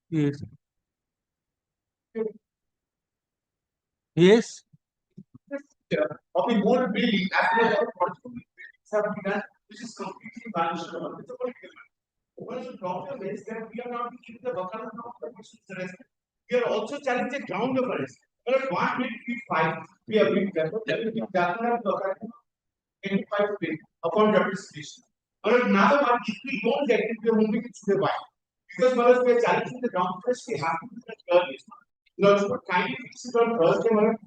Yes. Yes. Of a more building as well as have begun, which is completely vanished. It's a political matter. One of the problem is that we are not giving the Bakalan of the person's arrest. We are also challenging ground of arrest. But at 1 feet 5, we are being better. We have 85 feet upon representation. But another one, if we don't get it, we are moving it to the right. Because while we are challenging the ground first, we have to do that early.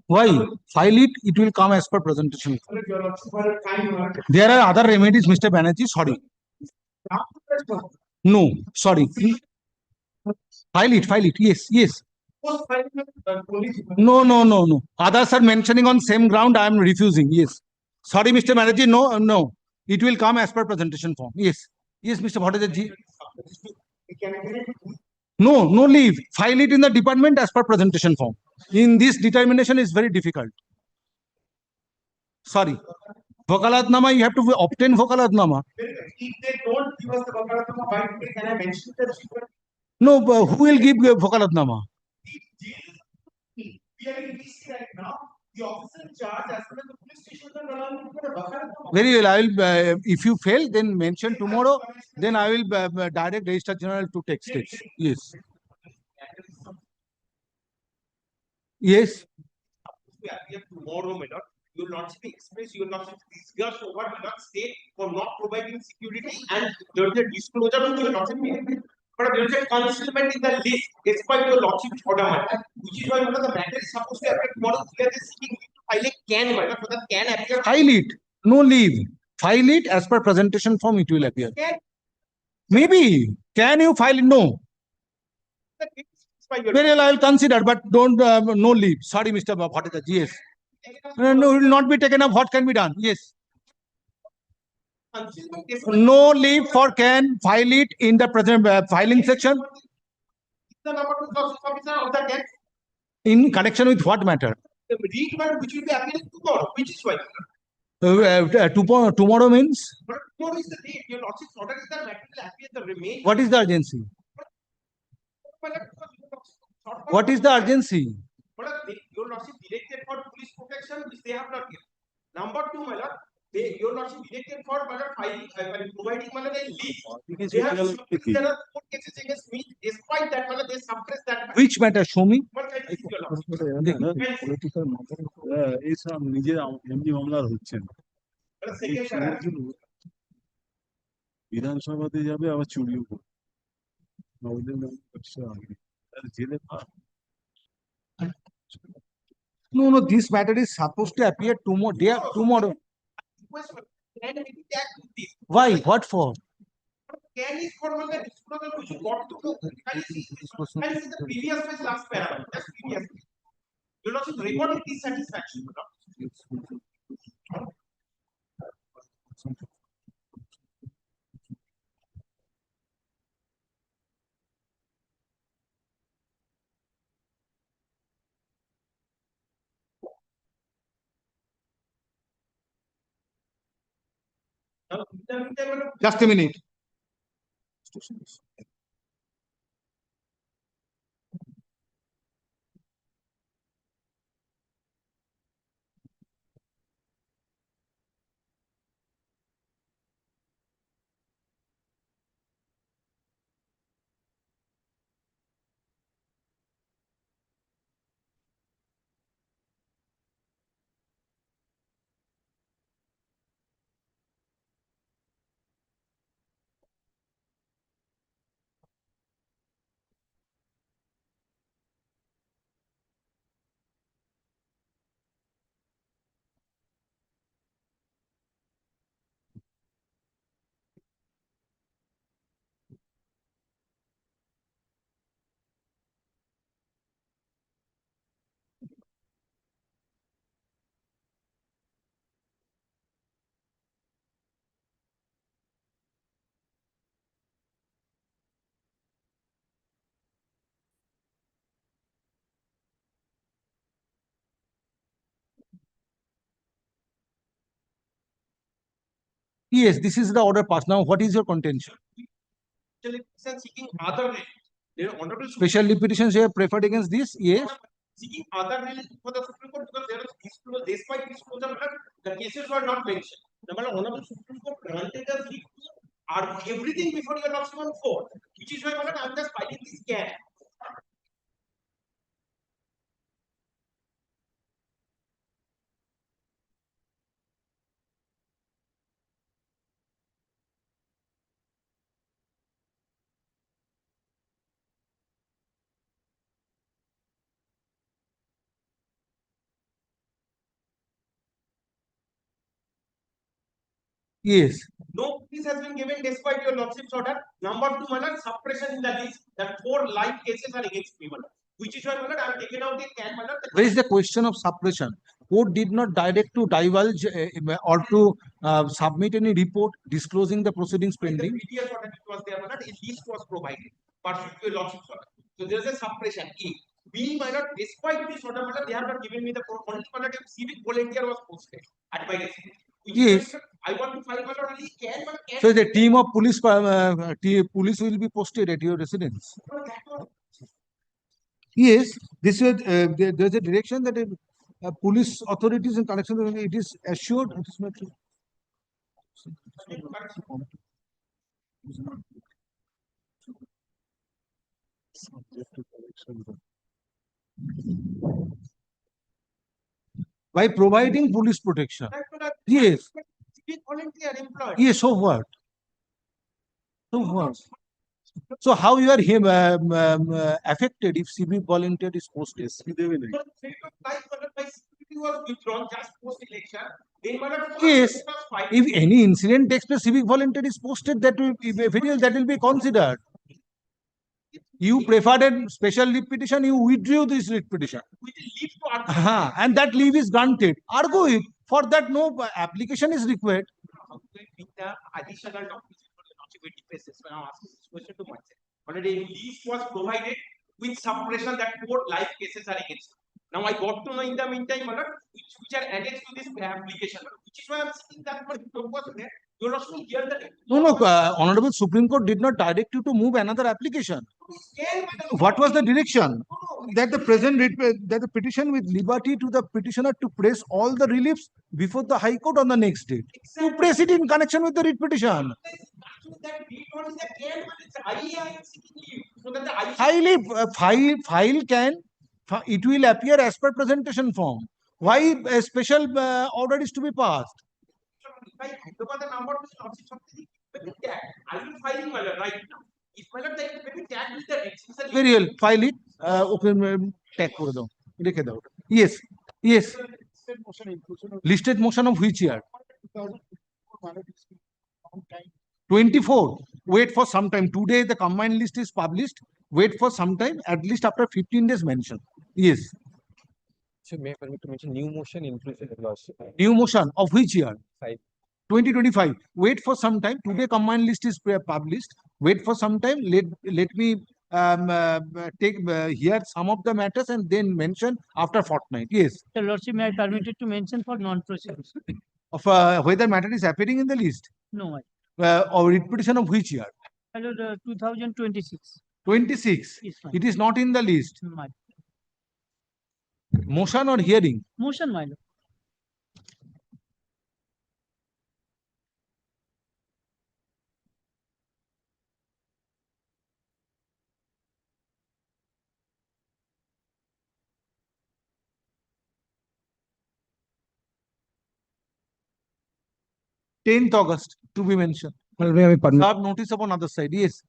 Why? File it, it will come as per presentation. There are other remedies, Mr. Banerjee. Sorry. No, sorry. File it. Yes, yes. No. Others are mentioning on same ground. I am refusing. Yes. Sorry, Mr. Banerjee. No. It will come as per presentation form. Yes. Yes, Mr. Bhattacharya. No leave. File it in the department as per presentation form. In this determination is very difficult. Sorry. Vakalatnama, you have to obtain Vakalatnama. If they don't give us the Vakalatnama, why can I mention that? No, who will give Vakalatnama? We are in DC right now. The officer in charge as well as the police station are allowed to put a Vakalatnama. Very well. I will. If you fail, then mention tomorrow. Then I will direct Registrar General to take steps. Yes. Yes. Tomorrow, my lord, you will not express, you will not disgust over the state for not providing security, and there is a disclosure which you will not be. But there is a concealment in the list, despite your lordship's order matter, which is why one of the matter is supposed to appear tomorrow. We are just seeking to file a can matter so that can appear. File it. No leave. File it as per presentation form. It will appear. Can. Maybe. Can you file it? No. Very well, I will consider, but don't no leave. Sorry, Mr. Bhattacharya. Yes. No, it will not be taken up. What can be done? Yes. No leave for can. File it in the present filing section. In connection with what matter? The read which will be appearing tomorrow, which is why. Tomorrow means? But tomorrow is the date. Your lordship's order is that matter will appear the remaining. What is the urgency? What is the urgency? Your lordship directed for police protection, which they have not given. Number 2, my lord, your lordship directed for filing, providing a leave. They have there are 4 cases against me. Despite that, they suppress that. Which matter? Show me. Political matter. এইসব নিজের এমনি মামলা হচ্ছে না। বিধানসভাতে যাবে আবার চুরিও করবে। No, this matter is supposed to appear tomorrow. Why? What for? Can is for the disclosure which you got to do. Can you see the previous page last paragraph? That's previous page. You know, report dissatisfaction. Just a minute. Yes, this is the order passed. Now, what is your contention? Seeking other Their honorable Special leave petitions you have preferred against this? Yes. seeking other relief for the Supreme Court because there was disclosure, despite disclosure, the cases were not mentioned. The honorable Supreme Court granted us leave to argue everything before your lordship on 4th, which is why I'm just filing this can. Yes. No notice has been given despite your lordship's order. Number 2, suppression in the list that 4 live cases are against me, which is why I have taken out the can. Where is the question of suppression? Court did not direct to divulge or to submit any report disclosing the proceedings pending. The previous order was there, a list was provided. Pursuant to your lordship's order. So there is a suppression. A. B, despite this order, they have not given me the only civic volunteer was posted at my residence. Yes. I want to file only can, but can. So the team of police police will be posted at your residence. Yes, this was there's a direction that police authorities in connection with it is assured. It is not true. By providing police protection. Yes. Civic volunteer employed. Yes, so what? So what? So how you are him affected if civic volunteer is posted? Was withdrawn just post-election. Yes. If any incident takes place, civic volunteer is posted, that will be considered. You preferred a special leave petition, you withdrew this leave petition. And that leave is granted. Argue it. For that, no application is required. The additional documents when I'm asking this question to myself. Already list was provided with suppression that 4 live cases are against. Now I got to know in the meantime which are added to this application, which is why I'm seeing that was there. You're not going to hear that. No, Honorable Supreme Court did not direct you to move another application. What was the direction? That the present that the petition with liberty to the petitioner to press all the reliefs before the High Court on the next date. To press it in connection with the writ petition. File can, it will appear as per presentation form. Why a special order is to be passed? If I hand over the number to the lordship, I will file in right now. If maybe tag with the very well, file it. Open tag kore dao. Rekhe dao. Yes. Yes. Listed motion of which year? 24. Wait for some time. Today the combined list is published. Wait for some time, at least after 15 days mention. Yes. So may I permit to mention new motion inclusion loss? New motion of which year? 2025. Wait for some time. Today combined list is published. Wait for some time. Let me take here some of the matters and then mention after fortnight. Yes. Your Lordship, may I permitted to mention for non-proceedings? Of whether matter is appearing in the list. No, Or writ petition of which year? 2026. 26. Yes, It is not in the list. my Motion or hearing? motion, my lord. August to be mentioned. Serve notice upon other side. Yes.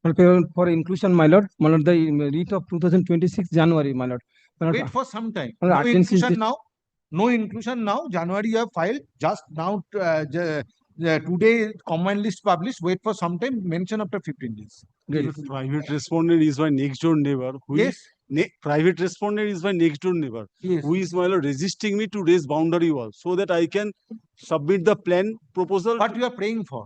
For inclusion, my lord, the date of 2026 January, my lord. Wait for some time. Well, No attendance is inclusion now. No inclusion now. January you have filed. Just now today combined list published. Wait for some time. Mention after 15 days. Yes. Private respondent is my next door neighbor. Who Yes. is private respondent is my next door neighbor. Yes. Who is my lord resisting me to raise boundary wall so that I can submit the plan proposal. What you are praying for?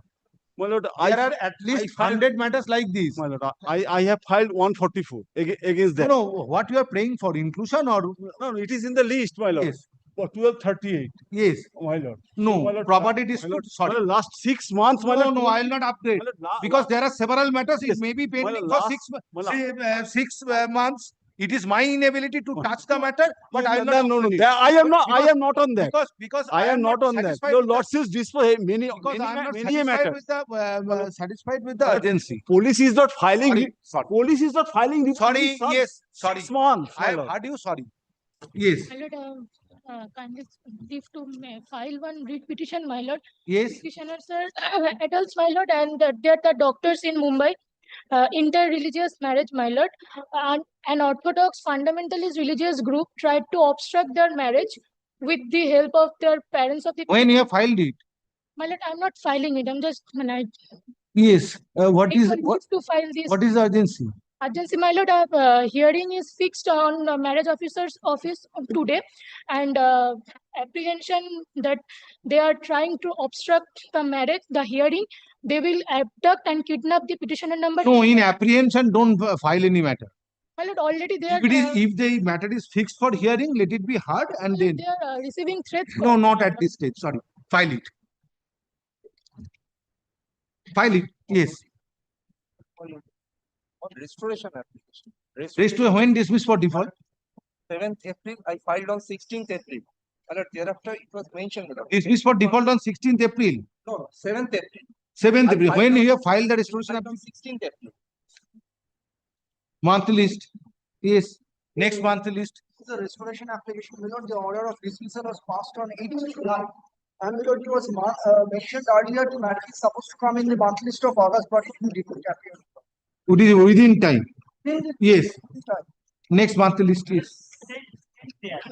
My lord, There are at least 100 matters like this. my lord, I have filed 144 against that. No, what you are praying for? Inclusion or? No, it is in the list, my lord. Yes. for 1238, Yes. my lord. No, My lord, property my dispute, lord, sorry. my lord, last 6 months, my No, lord. no, I will not update. My lord, Because there are several matters, it Yes. may be pending for last- 6, my lord. 6 months. It is my inability to touch the matter, but I will No, not no, no, update it. I am not Because- not on that. Because I am not on that. satisfied Your with the- lordship's display many, Because I am not many satisfied matters. with the, satisfied with the But urgency. Police is not filing. Sorry. Police is not filing. Sorry, yes, sorry. 6 months, I my have lord. heard you, sorry. Yes, My lord, kindly leave to file one writ petition, my lord. yes. Petitioners are adults, my lord, and they're the doctors in Mumbai. Inter-religious marriage, my lord. An Orthodox fundamentalist religious group tried to obstruct their marriage with the help of their parents of the. When you have filed it? My lord, I'm not filing it. I'm just. Yes. What is To file this what is the urgency? urgency, my lord. Hearing is fixed on marriage officer's office today, and apprehension that they are trying to obstruct the marriage, the hearing. They will abduct and kidnap the petitioner number. No, in apprehension, don't file any matter. My lord, already they are. If the matter is fixed for hearing, let it be heard and then. They are receiving threats. No, not at this stage. Sorry. File it. File it. Yes. Restoration application. Restore when dismissed for default? 7th April, I filed on 16th April. And thereafter, it was mentioned. Dismissed for default on 16th April. No, 7th April. 7th I April. filed When on- you have filed the restoration Filed on application? 16th April. Monthly list. Yes. Next monthly list. The restoration application, the order of dismissal was passed on 8th July. And it was mentioned earlier the matter is supposed to come in the monthly list of August, but it didn't appear. Within time. Yes. This time. Next monthly list. Yes.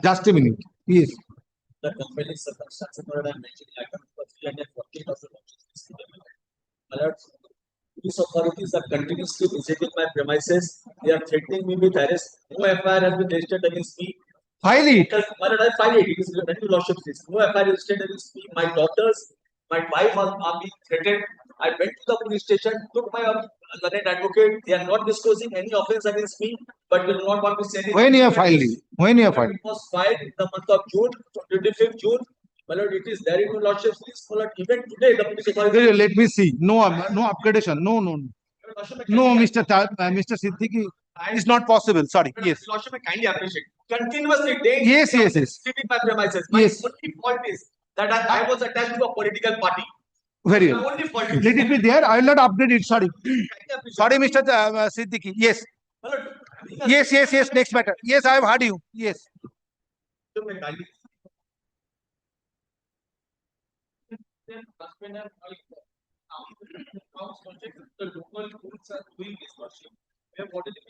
Just a minute. Yes. The compelling circumstances that I mentioned, I come for 340,000 alerts. Police authorities are continuously visiting my premises. They are threatening me with arrest. No FIR has been registered against me. File it. My lord, I file it. It is ready to lordship list. No FIR registered against me. My daughters, my wife are being threatened. I went to the police station, took my learned advocate. They are not disclosing any offense against me, but they do not want to say anything. When you have filed it? When you have filed? It was filed in the month of June, 25th June. My lord, it is there in the lordship's list. My lord, even today, the police authority. Let me see. No, no upgradation. No, no. No, Mr. Siddiqui, it's not possible. Sorry. Yes. Lordship, I kindly appreciate. Continuously, day Yes, yes, yes. visiting my premises. My Yes. only fault is that I was attached to a political party. Very My well. only fault Let it be there. I will not update it. Sorry. Sorry, Mr. Siddiqui. Yes. My lord, Yes, yes, yes. Next matter. Yes, I have heard you. Yes. my kindly. The local courts are doing this lordship. We have already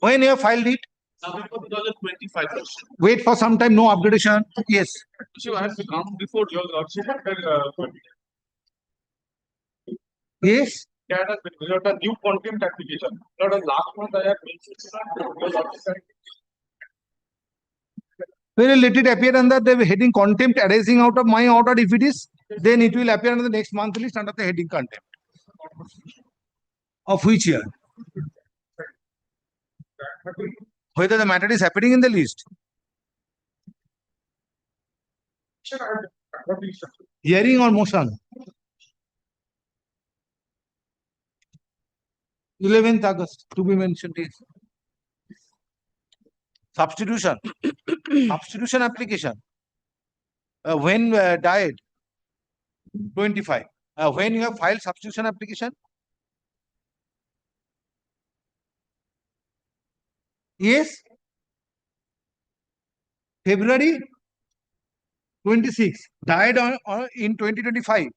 When you have filed it? November 2025 lordship. Wait for some time. No upgradation. Yes. I have to come before your lordship. Yes. That has been without a new contempt application. Not as last month I have mentioned. Well, let it appear under the heading contempt arising out of my order. If it is, then it will appear under the next month list under the heading contempt. Of which year? Whether the matter is happening in the list. Hearing or motion? 11th August to be mentioned is substitution. Substitution application. When died? 25. When you have filed substitution application? Yes. February 26. Died in 2025.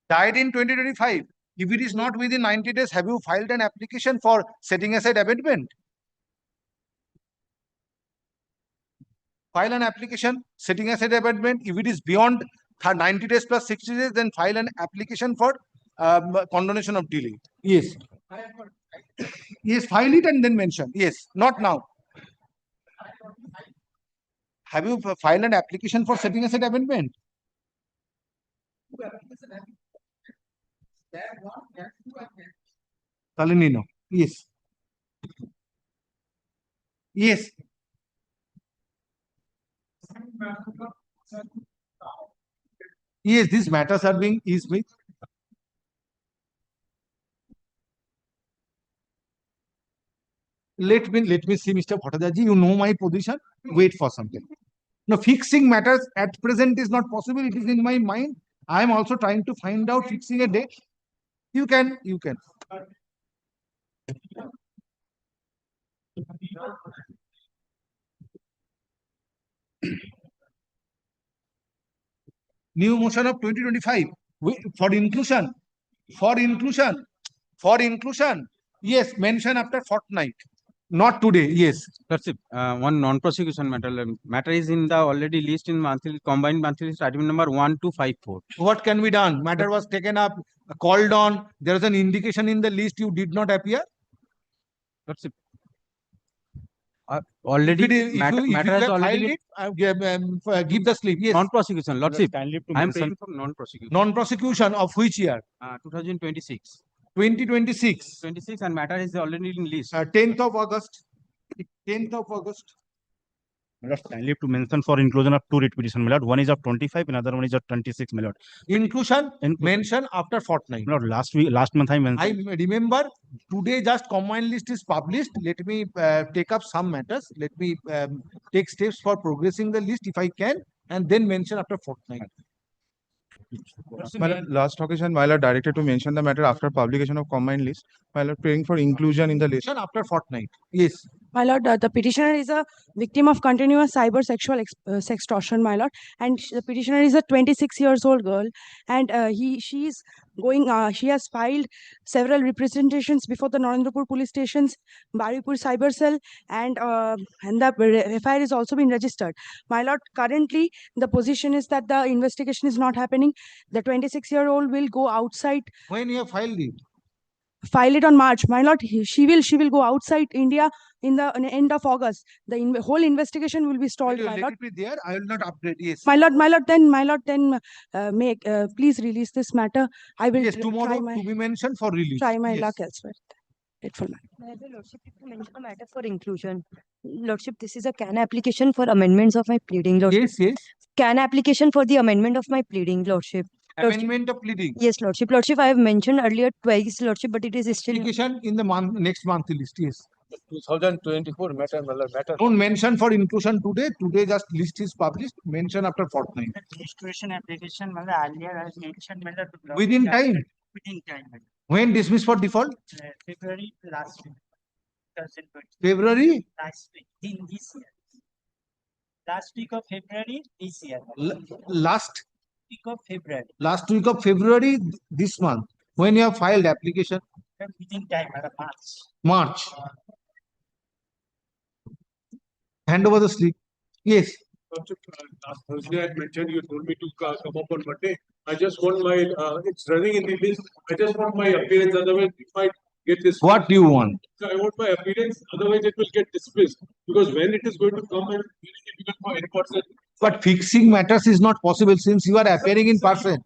Died in 2025. If it is not within 90 days, have you filed an application for setting aside abetment? File an application, setting aside abetment. If it is beyond 90 days plus 60 days, then file an application for condonation of delay. Yes. Yes, file it and then mention. Yes, not now. Have you filed an application for setting aside abetment? Kalinino. Yes. Yes. Yes, these matters are being eased with. Let me see, Mr. Bhattacharya, you know my position. Wait for something. No, fixing matters at present is not possible. It is in my mind. I am also trying to find out fixing a date. You can. New motion of 2025 for inclusion. Yes, mention after fortnight. Not today. Yes. Lordship, one non-prosecution matter is in the already list in monthly combined monthly list item number 1254. What can be done? Matter was taken up, called on. There is an indication in the list you did not appear. Lordship, already If you matter has have already filed it, give the slip. Yes. non-prosecution. Lordship, Kindly to I am mention- taking from non-prosecution. Non-prosecution of which year? 2026. 2026. 26 and matter is already in list. 10th of August. 10th of August. My lord, kindly to mention for inclusion of two writ petition, my lord. One is of 25, another one is of 26, my lord. Inclusion, mention after fortnight. My lord, last month I mentioned. I remember today just combined list is published. Let me take up some matters. Let me take steps for progressing the list if I can, and then mention after fortnight. My lord, last occasion, my lord directed to mention the matter after publication of combined list. My lord praying for inclusion in the list. Mention after fortnight. Yes. My lord, the petitioner is a victim of continuous cyber sexual sextortion, my lord, and the petitioner is a 26 years old girl, and she has filed several representations before the Narendrapur police stations, Baripur cyber cell, and the FIR is also been registered. My lord, currently the position is that the investigation is not happening. The 26-year-old will go outside. When you have filed it? File it on March, my lord. She will go outside India in the end of August. The whole investigation will be stalled, my Let lord. it be there. I will not update. Yes. My lord, then please release this matter. I will Yes, tomorrow to be mentioned for release. try my Yes. luck elsewhere. Grateful, ma'am. Lordship, to mention a matter for inclusion. Lordship, this is a CAN application for amendments of my pleading, Lordship. Yes. CAN application for the amendment of my pleading, Lordship. Amendment of pleading. Yes, Lordship. Lordship, I have mentioned earlier twice, Lordship, but it is still. Application in the next monthly list. Yes. 2024 matter, my lord, matter. Don't mention for inclusion today. Today just list is published. Mention after fortnight. Registration application, earlier I mentioned, Within time. Within time, When dismissed for default? February last week. 2020. February? Last week, in this year. Last week of February, this year. Last Week of February. Last week of February this month. When you have filed application? Within time, March. March. Hand over the slip. Yes. Last Thursday I mentioned you told me to come up on Monday. I just want my, it's running in the list. I just want my appearance. Otherwise, if I get this. What do you want? So I want my appearance. Otherwise, it will get dismissed. Because when it is going to come and difficult for any person. But fixing matters is not possible since you are appearing in person.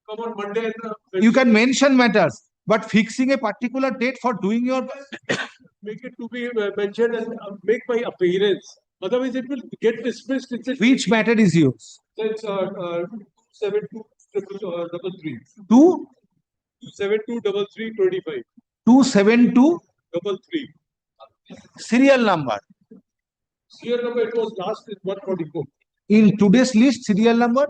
Come on Monday. You can mention matters, but fixing a particular date for doing your. Make it to be mentioned and make my appearance. Otherwise, it will get dismissed. Which matter is yours? It's 27233. 2723325. 27233. Serial number. Serial number, it was last is 144. In today's list, serial number?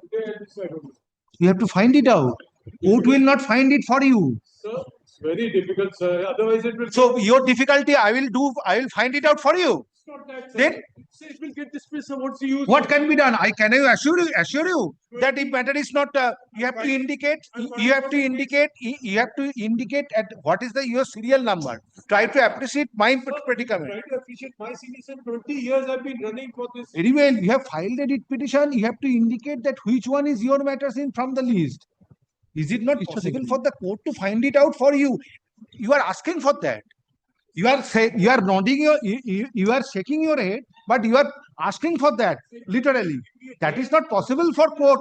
You have to find it out. Court will not find it for you. Sir, it's very difficult, sir. Otherwise, it will. So your difficulty, I will find it out for you. It's not that, sir. Then It will get dismissed. So what's the use? what can be done? Can I assure you that if matter is not, you have to indicate at what is your serial number. Try to appreciate my predicament. Try to appreciate my senior. 20 years I've been running for this. Very well, you have filed a writ petition. You have to indicate that which one is your matters from the list. Is it not possible for the court to find it out for you? You are asking for that. You are nodding you are shaking your head, but you are asking for that literally. That is not possible for court.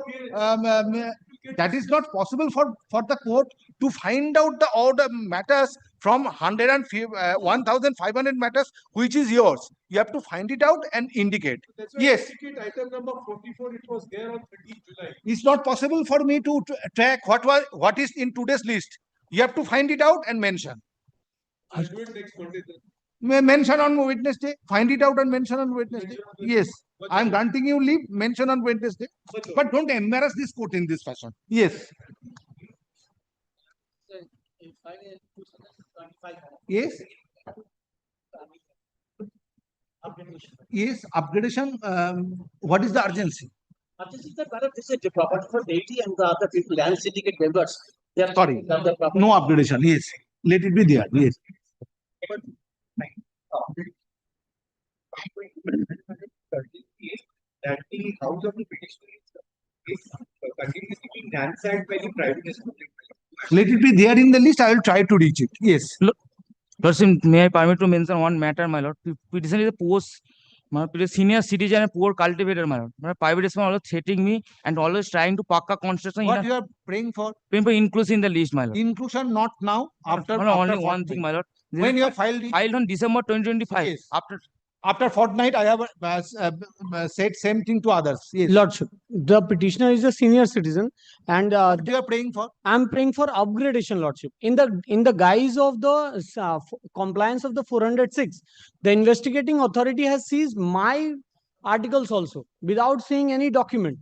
That is not possible for the court to find out all the matters from 1,500 matters, which is yours. You have to find it out and indicate. Yes. Item number 44, it was there on 30th July. It's not possible for me to track what is in today's list. You have to find it out and mention. I'll do it next Monday then. Mention on Wednesday. Find it out and mention on Wednesday. Yes. I'm granting you leave. Mention on Wednesday. But don't embarrass this court in this fashion. Yes. Yes. Yes. Upgradation. What is the urgency? This is a property for deity and the other people, land syndicate members. They are Sorry. No upgradation. Yes. Let it be there. Yes. That the house of the petitioner is continuously being ransacked by the private estate. Let it be there in the list. I will try to reach it. Yes. Lordship, may I permit to mention one matter, my lord? Petitioner is a post, my senior citizen and poor cultivator, my lord. My private is always threatening me and always trying to pakka construction. What you are praying for? Praying for inclusion in the list, my lord. Inclusion not now. After only one thing, my lord. When you have filed it? Filed on December 2025. Yes. After fortnight, I have said same thing to others. Yes. Lordship, the petitioner is a senior citizen, and What you are praying for? I'm praying for upgradation, Lordship. In the guise of the compliance of the 406, the investigating authority has seized my articles also without seeing any document,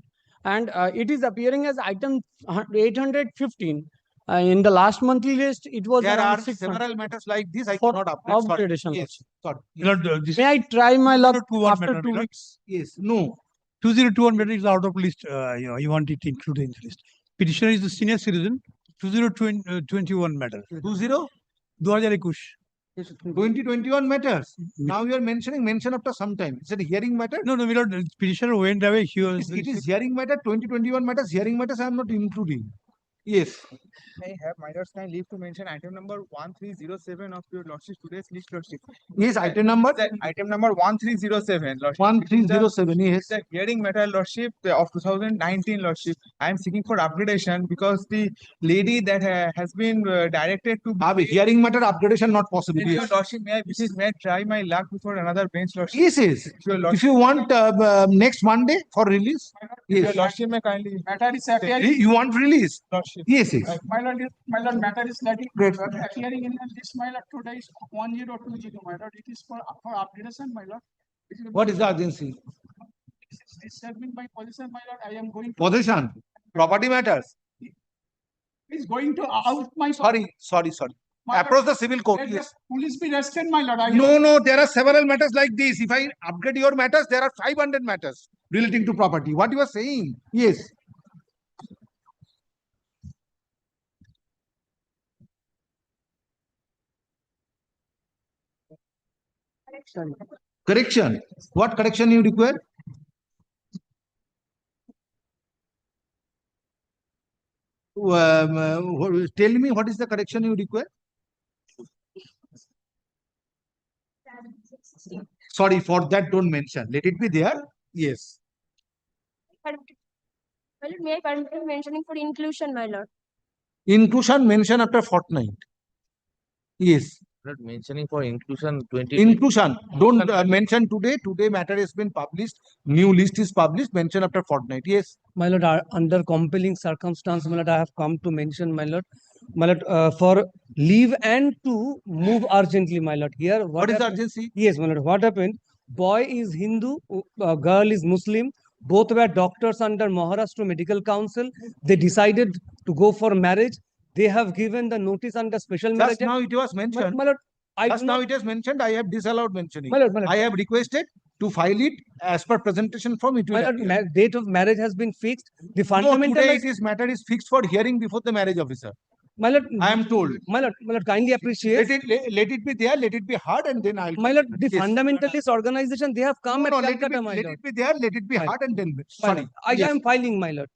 and it is appearing as item 815. In the last monthly list, it was There around are 600. several matters like this. I For cannot update. Sorry. upgradation, Yes. Sorry. May I try my luck after matter, 2 my lord. weeks? Yes. No. 2021 matter is out of list. You want it included in the list. Petitioner is a senior citizen. 2021 matter. 2021. 2021 matters. Now you are mention after some time. Is it a hearing matter? No, my lord. Petitioner went away. He was. It is hearing matter. 2021 matters. Hearing matters I am not including. Yes. I have my lord's kind leave to mention item number 1307 of your lordship today's list, lordship. Yes. Item number. Item number 1307, lordship. 1307. Yes. The hearing matter, lordship, of 2019, lordship. I am seeking for upgradation because the lady that has been directed to. Hearing matter upgradation not possible. Your Yes. lordship, may I try my luck before another bench, lordship? Yes. Yes. If you want next Monday for release. Your Yes. lordship, may kindly. Matter is appearing. You want release? Lordship. Yes. Yes. My lord, matter is letting Great. appearing in this, my lord, today is 1020, my lord. It is for upgradation, my lord. What is the urgency? This has been my position, my lord. I am going to. Possession. Property matters. Is going to out my. Sorry. Approach the civil court. Let the Yes. Police be arrested, my lord. No. There are several matters like this. If I upgrade your matters, there are 500 matters relating to property. What you are saying? Yes. Correction. What correction you require? Tell me what is the correction you require? Sorry, for that don't mention. Let it be there. Yes. My lord, may I permit to mentioning for inclusion, my lord? Inclusion mention after fortnight. Yes. Mentioning for inclusion 20. Inclusion. Don't mention today. Today matter has been published. New list is published. Mention after fortnight. Yes. My lord, under compelling circumstance, my lord, I have come to mention, my lord, for leave and to move urgently, my lord. Here, What is the happened- urgency? Yes, my lord. What happened? Boy is Hindu, girl is Muslim. Both were doctors under Maharashtra Medical Council. They decided to go for marriage. They have given the notice under special marriage. Just now it was mentioned. My lord, Just now it is mentioned. I have disallowed mentioning. My lord, my lord. I have requested to file it as per presentation form. It will My lord, appear. date of marriage has been fixed. The No, fundamental today it is matter is fixed for hearing before the marriage officer. My lord, I am told. my lord, kindly appreciate. Let it be there. Let it be heard, and then I'll. My lord, the Yes. fundamentalist organization, they have come No, at let it Calcutta, be, my let lord. it be there. Let it be My heard, and then. My Sorry. lord, I Yes. am filing, my lord.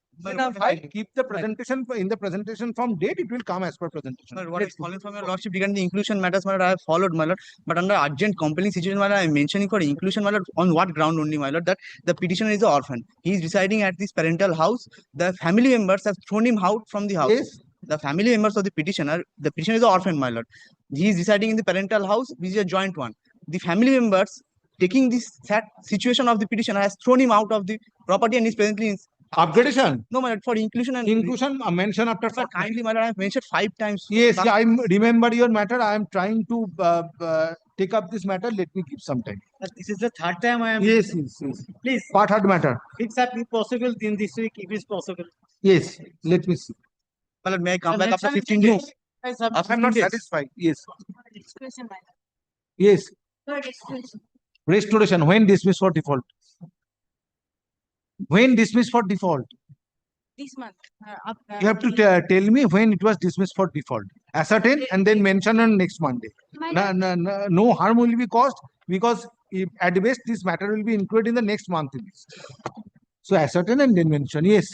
Keep the presentation in the presentation form date, it will come as per presentation. What is calling from your lordship regarding the inclusion matters, my lord, I have followed, my lord, but under urgent compelling situation, my lord, I am mentioning for inclusion, my lord, on what ground only, my lord, that the petitioner is an orphan. He is residing at this parental house. The family members have thrown him out from the house. Yes. The family members of the petitioner is an orphan, my lord. He is residing in the parental house, which is a joint one. The family members, taking this sad situation of the petitioner, has thrown him out of the property and is presently in Upgradation. no, my lord, for inclusion and Inclusion mention after. but kindly, my lord, I have mentioned 5 times. Yes, I remember your matter. I am trying to take up this matter. Let me give some time. This is the third time I am. Yes. Please, Part hard matter. fix up if possible in this week, if it's possible. Yes, let me see. My lord, may I come back after mention 15 days? After I'm not 15 days. satisfied. Yes. Yes. Restoration. When dismissed for default? When dismissed for default? This month. You have to tell me when it was dismissed for default. Ascertain and then mention on next Monday. No harm will be caused because if at best this matter will be included in the next monthly list. So ascertain and then mention. Yes.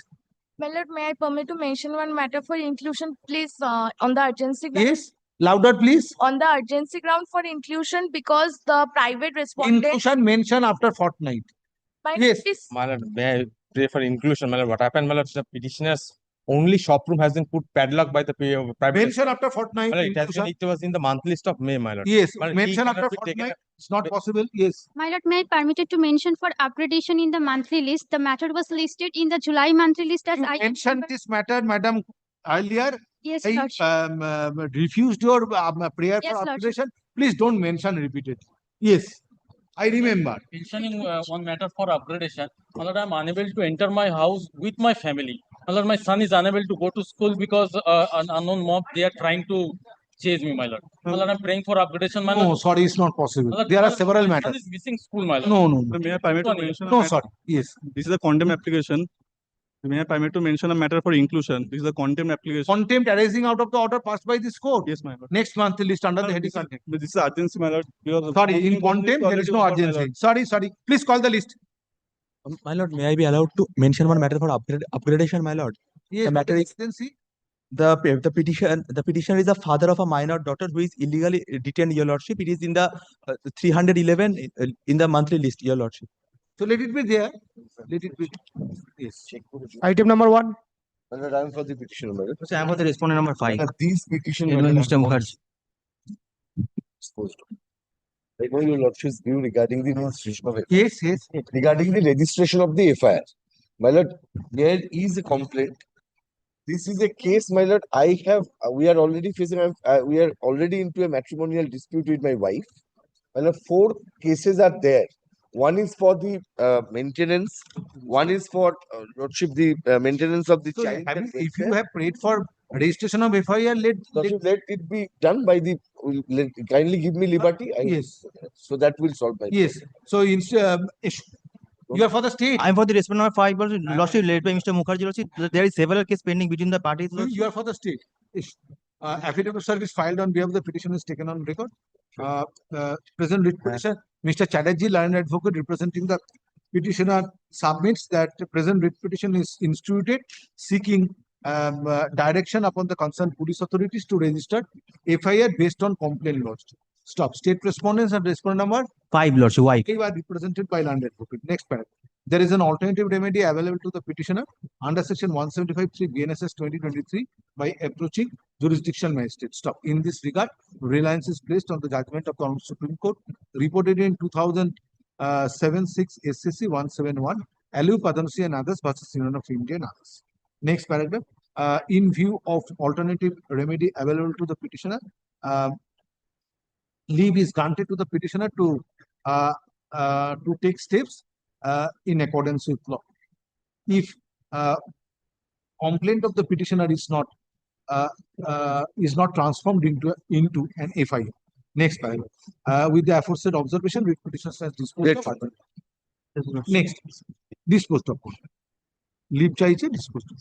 My lord, may I permit to mention one matter for inclusion, please, on the urgency ground? Yes. Louder, please. On the urgency ground for inclusion, because the private respondent. Inclusion mention after fortnight. My Yes. please. My lord, may I pray for inclusion? My lord, what happened, my lord, the petitioner's only shop room has been put padlock by the private. Mention after fortnight. My lord, Inclusion. it was in the month list of May, my lord. Yes. My lord, Mention he after cannot be taken fortnight. It's not possible. Yes. My lord, may I permitted to mention for upgradation in the monthly list? The matter was listed in the July monthly list as You I mentioned this matter, madam, earlier. Yes, I lordship. refused your prayer Yes, for lordship. arbitration. Please don't mention repeatedly. Yes, I remember. Mentioning one matter for upgradation, my lord, I am unable to enter my house with my family. My lord, my son is unable to go to school because an unknown mob, they are trying to chase me, my lord. My lord, I am praying for upgradation, my No, lord. sorry, it's not possible. My lord, There my are lord, several my son matters. is missing school, my lord. No. May I permit to mention? No, sorry. Yes. This is a contempt application. May I permit to mention a matter for inclusion? This is a contempt application. Contempt arising out of the order passed by this court. Yes, my lord. Next monthly list under the heading. This is urgency, my lord. Sorry, in contempt there is no urgency. Sorry. Please call the list. My lord, may I be allowed to mention one matter for upgradation, my lord? Yes, The matter is urgency. the petitioner is the father of a minor daughter who is illegally detained, your lordship. It is in the 311 in the monthly list, your lordship. So let it be there. Let it be. Yes. Item number 1. My lord, I am for the petitioner, my lord. So I am for the respondent number 5. These petitions, Mr. Mukherjee. I know your lordship's view regarding the registration of FIR. Yes. Regarding the registration of the FIR, my lord, there is a complaint. This is a case, my lord. We are already facing. We are already into a matrimonial dispute with my wife. My lord, 4 cases are there. One is for the maintenance. One is for lordship the maintenance of the So child. if you have prayed for registration of FIR, let it be done by the. Kindly give me liberty. Yes. So that will solve my. Yes. So you are for the state. I am for the respondent number 5. But lordship, led by Mr. Mukherjee, lordship, there is several cases pending between the parties. You are for the state. Affidavit of service filed on behalf of the petition is taken on record. Present writ petition, Mr. Chatterjee, learned advocate representing the petitioner, submits that the present writ petition is instituted seeking direction upon the concerned police authorities to register FIR based on complaint lodged. Stop. State respondents and respondent number 5, lordship. Why? They are represented by learned advocate. Next paragraph. There is an alternative remedy available to the petitioner under section 175(3) BNSS 2023 by approaching jurisdictional magistrate. Stop. In this regard, reliance is placed on the judgment of the Honorable Supreme Court reported in 2007-6 SCC 171, Alu Padamsi and others versus Union of India and others. Next paragraph. In view of alternative remedy available to the petitioner, leave is granted to the petitioner to take steps in accordance with law. If complaint of the petitioner is not transformed into an FIR. Next paragraph. With the aforesaid observation, writ petitioner has disposed of. Next, disposed of. Leave চাইছে disposed of.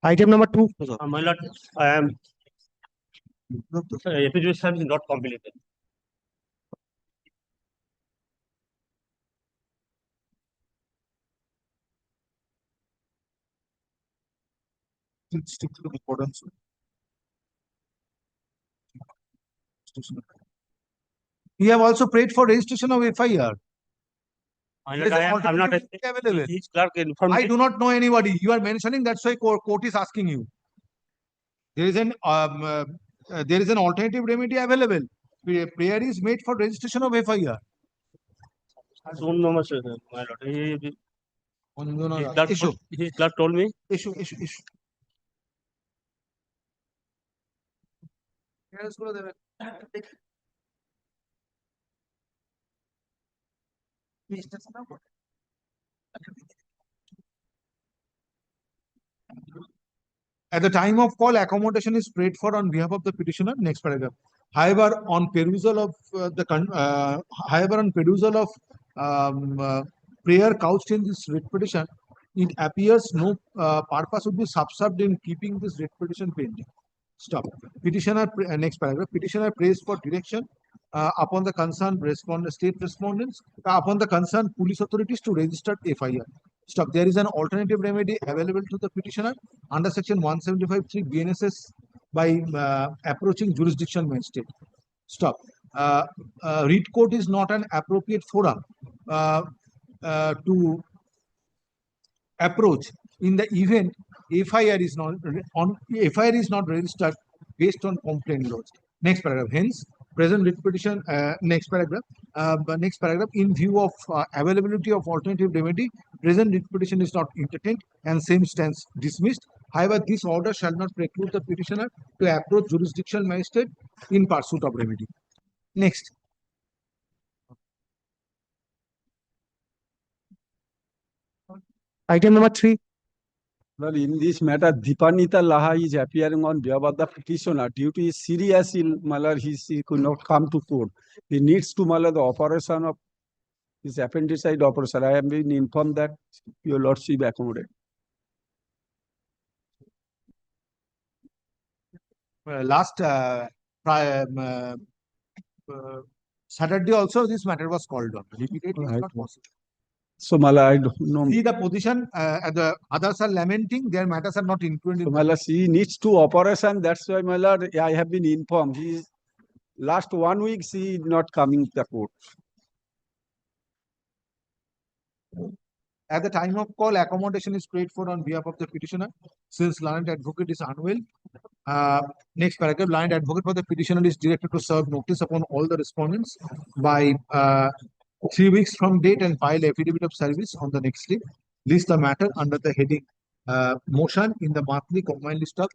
Item number 2. My lord, I am. Affidavit service is not completed. Stick to the importance. We have also prayed for registration of FIR. There is an I'm not alternative available. his clerk informed I me. do not know anybody. You are mentioning, that's why court is asking you. There is an alternative remedy available. Prayer is made for registration of FIR. Soon, no, my lord. Issue. His clerk told me. Issue. At the time of call, accommodation is prayed for on behalf of the petitioner. Next paragraph. However, on perusal of prayer couched in this writ petition, it appears no purpose would be subserved in keeping this writ petition pending. Stop. Petitioner, next paragraph. Petitioner prays for direction upon the concerned state respondents, upon the concerned police authorities to register FIR. Stop. There is an alternative remedy available to the petitioner under section 175(3) BNSS by approaching jurisdiction magistrate. Stop. Writ court is not an appropriate forum to approach in the event FIR is not registered based on complaint lodged. Next paragraph. Hence, present writ petition. Next paragraph. In view of availability of alternative remedy, present writ petition is not entertained and same stands dismissed. However, this order shall not preclude the petitioner to approach jurisdiction magistrate in pursuit of remedy. Next. Item number 3. Well, in this matter, Dipanita Laha is appearing on behalf of the petitioner. Due to his serious ill, he could not come to court. He needs to the operation of his appendicite operation. I have been informed that your lordship accommodate. Last Saturday also this matter was called on. Repeatedly, it's not possible. So I don't know. See the position, the others are lamenting, their matters are not included. So he needs to operation. That's why I have been informed. Last 1 week he is not coming to the court. At the time of call, accommodation is prayed for on behalf of the petitioner. Since learned advocate is unwell. Next paragraph. Learned advocate for the petitioner is directed to serve notice upon all the respondents by 3 weeks from date and file affidavit of service on the next day. List the matter under the heading motion in the monthly combined list of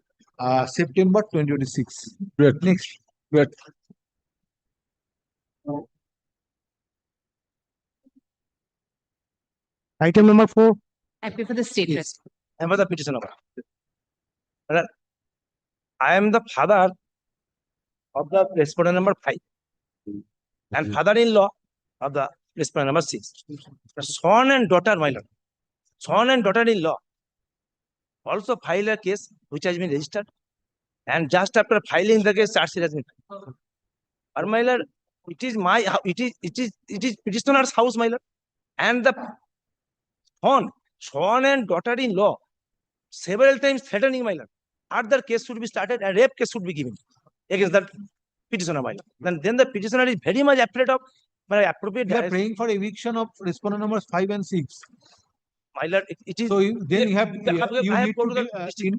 September 2026. Great. Next. Great. Item number 4. I pray for the state rest. I am the petitioner. I am the father of the respondent number 5 and father-in-law of the respondent number 6. The son and daughter, my lord. Son and daughter-in-law also file a case which has been registered, and just after filing the case, charge sheet has been filed. Or my lord, it is petitioner's house, my lord, and the son and daughter-in-law several times threatening my lord. Further case should be started, a rape case should be given against that petitioner, my lord. Then the petitioner is very much afraid of appropriate. We are praying for eviction of respondent numbers 5 and 6. My lord, it is. So then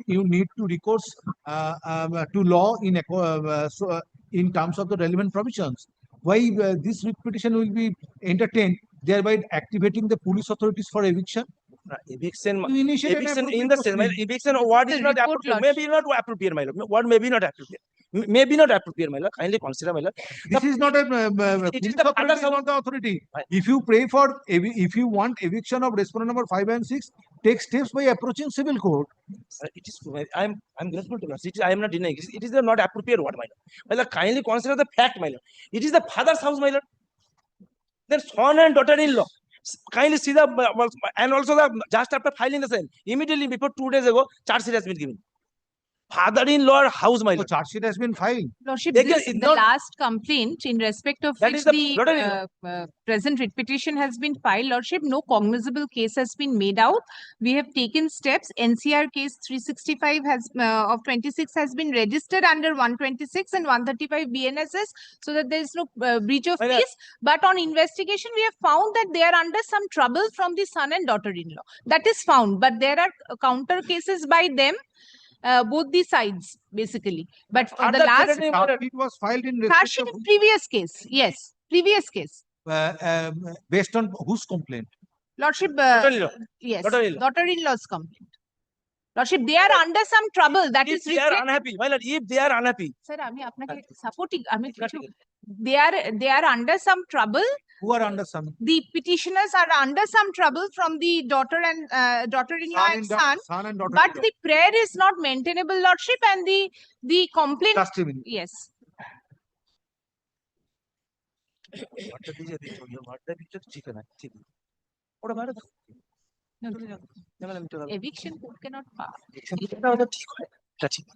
you need to recourse to law in terms of the relevant provisions. Why this writ petition will be entertained, thereby activating the police authorities for eviction? Eviction in the same eviction what is not appropriate, maybe not appropriate, my lord. What may be not appropriate, maybe not appropriate, my lord. Kindly consider, my lord. This is not a it is the authority. If you pray for, if you want eviction of respondent number 5 and 6, take steps by approaching civil court. It is. I'm grateful to you. I am not denying. It is not appropriate word, my lord. My lord, kindly consider the fact, my lord. It is the father's house, my lord. Then son and daughter-in-law. Kindly see the and also the just after filing the same, immediately before 2 days ago, charge sheet has been given. father-in-law house, my So lord. charge sheet has been filed. Lordship, They can this, the ignore- last complaint in respect of That which is the the daughter-in-law. present writ petition has been filed, Lordship, no cognizable case has been made out. We have taken steps. NCR case 365 has of 26 has been registered under 126 and 135 BNSS, so that there is no breach of peace. But on investigation, we have found that they are under some trouble from the son and daughter-in-law. That is found, but there are counter cases by them. Both the sides basically, but for the last It was filed in charge respect sheet of in previous case, yes, previous case. based on whose complaint? Lordship, Daughter-in-law. yes, Daughter-in-law. daughter-in-law's complaint. Lordship, they are under some trouble. That If is they are unhappy, my lord, if they are unhappy, Sir, আমি আপনাকে supporting, আমি কিছু they are under some trouble. Who are under some? The petitioners are under some trouble from the daughter and daughter-in-law and son. Son and daughter. But the prayer is not maintainable, Lordship, and the complaint. Just a minute. Yes. ঘরটা দিয়ে যেতে হবে, ঘরটা দিতে তো ঠিক না, ঠিক না। ওটা বাইরে থাক। চলে যাও। ঝামেলা মিটে গেল। Eviction court cannot pass. এটা ওটা ঠিক হয় না। এটা ঠিক না।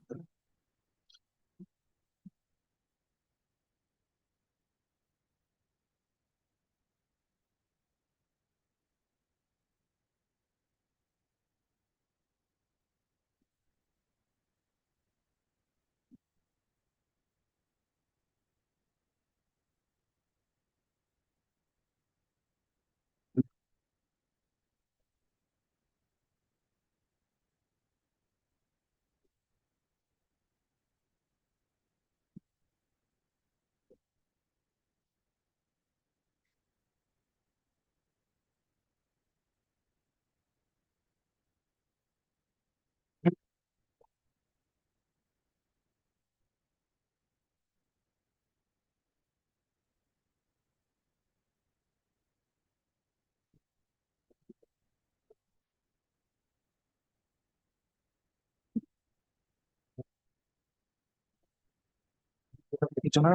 কিছু না।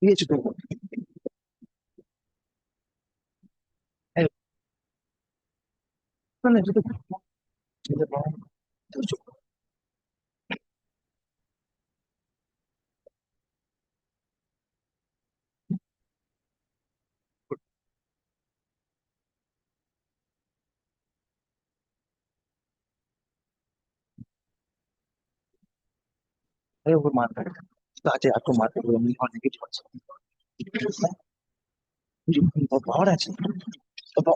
দিয়েছি তো। না, এটা তো এটা পাও। আরে ওর মার কাটে। তো আছে একটু মার কাটে আমি অনেক কিছু আছে। পাওয়ার আছে। তো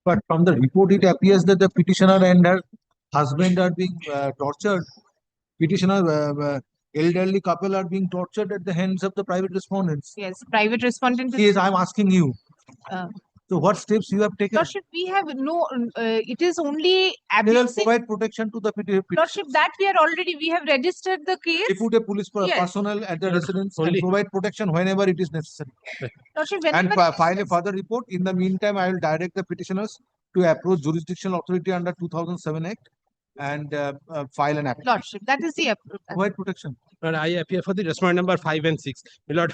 But from the report, it appears that the petitioner and her husband are being tortured. Petitioner, elderly couple are being tortured at the hands of the private respondents. Yes, private respondent. Yes, I'm asking you. Uh, So what steps you have taken? Lordship, we have no, it is only They will abusing. provide protection to the Lordship, that we are already, we have registered the case. They put a police Yes. personnel at the residence and provide protection whenever it is necessary. Lordship, And whenever. file a further report. In the meantime, I will direct the petitioners to approach jurisdictional authority under 2007 Act and file an application. Lordship, that is the approach. Provide protection. But I appear for the respondent number 5 and 6. My lord,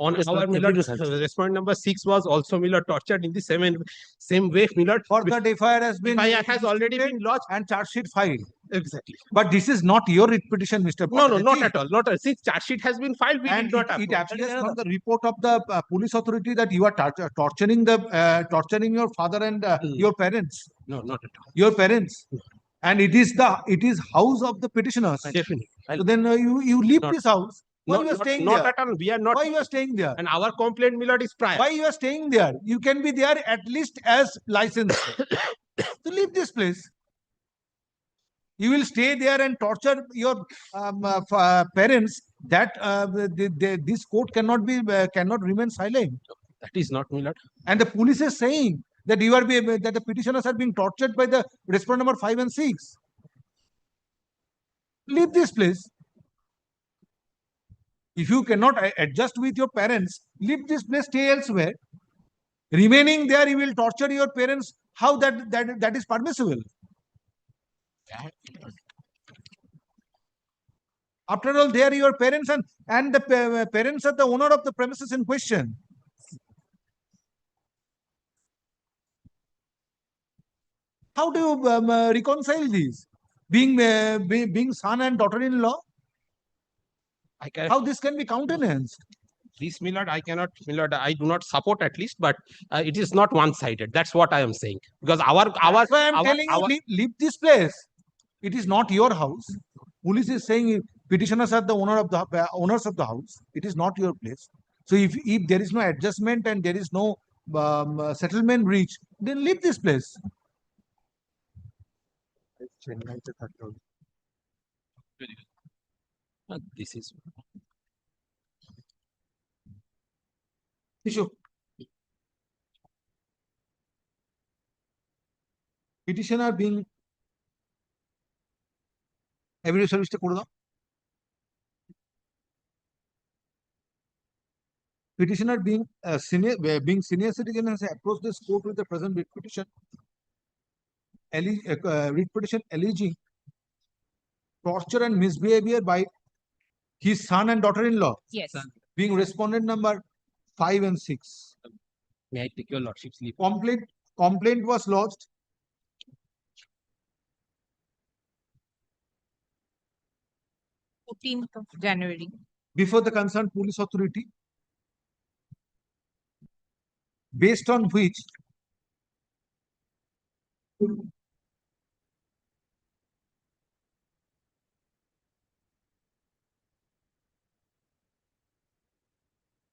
on our my lord, respondent number 6 was also my lord, tortured in the same way. My lord, Further FIR has been FIR has already been lodged and charge sheet filed. Exactly. But this is not your writ petition, Mr. No, Patel. not at all. Not at all. Since charge sheet has been filed, we And did not it approach. appears from the report of the police authority that you are torturing torturing your father and your parents. No, not at all. Your parents. And it is house of the petitioners. Definitely. So then you leave this house. Why you are staying not there? at all. We are not. Why you are staying there? And our complaint, my lord, is prior. Why you are staying there? You can be there at least as licensed. So leave this place. You will stay there and torture your parents. That this court cannot remain silent. That is not, my lord. And the police is saying that that the petitioners are being tortured by the respondent number 5 and 6. Leave this place. If you cannot adjust with your parents, leave this place, stay elsewhere. Remaining there, you will torture your parents. How that is permissible? After all, they are your parents, and the parents are the owner of the premises in question. How do you reconcile these? Being son and daughter-in-law? How this can be countenanced? This, my lord, I cannot, my lord, I do not support at least, but it is not one-sided. That's what I am saying. Because That's why I'm telling you, leave this place. It is not your house. Police is saying petitioners are the owners of the house. It is not your place. So if there is no adjustment and there is no settlement reached, then leave this place. This is issue. Petitioner being evidence service টা করে দাও। Petitioner being senior citizen has approached this court with the present writ petition. Writ petition alleging torture and misbehavior by his son and daughter-in-law. Yes. Being respondent number 5 and 6. May I take your lordship's leave? Complaint was lodged 14th of January. before the concerned police authority, based on which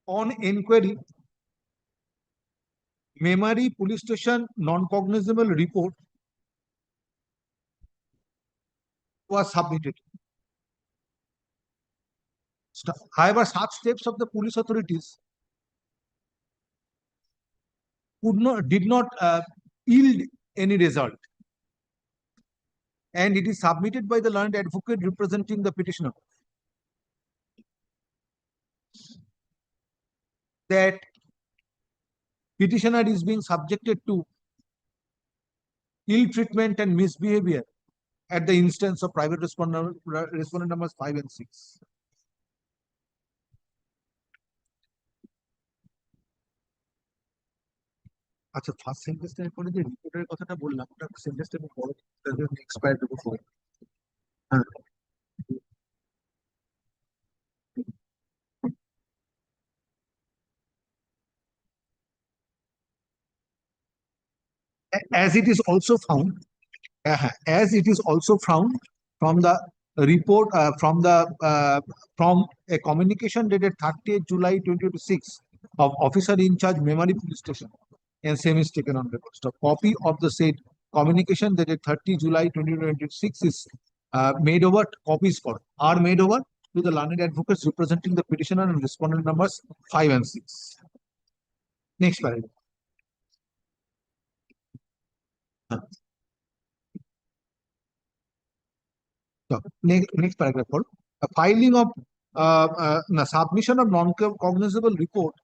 on inquiry, Memory Police Station non-cognizable report was submitted. However, such steps of the police authorities did not yield any result, and it is submitted by the learned advocate representing the petitioner that petitioner is being subjected to ill treatment and misbehavior at the instance of private respondent numbers 5 and 6. আচ্ছা first সেন্টেন্সটার পরে যে রিপোর্টের কথাটা বললাম ওটা সেন্টেন্সটা একটু বড় এক্সপায়ার বিফোর হ্যাঁ as it is also found from the report from a communication dated 30th July 2026 of officer in charge Memory Police Station and same is taken on record. So copy of the said communication dated 30 July 2026 is made over, copies for are made over to the learned advocates representing the petitioner and respondent numbers 5 and 6. Next paragraph. So, next paragraph for a filing of submission of non-cognizable report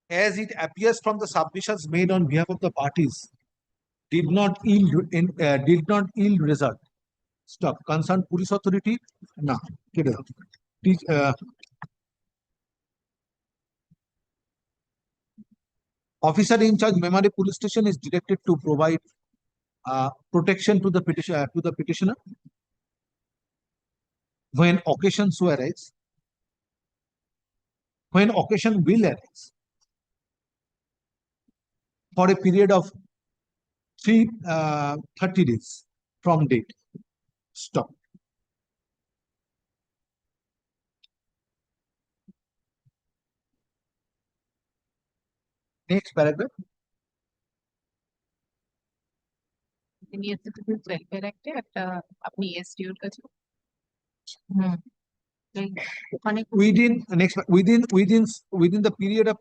as it appears from the submissions made on behalf of the parties did not yield result. Stop. Concerned police authority. No. Officer in charge Memory Police Station is directed to provide protection to the petitioner when occasion so arise, when occasion will arise, for a period of 30 days from date. Stop. Next paragraph. welfare act একটা আপনি এসডিওর কাছে within the period of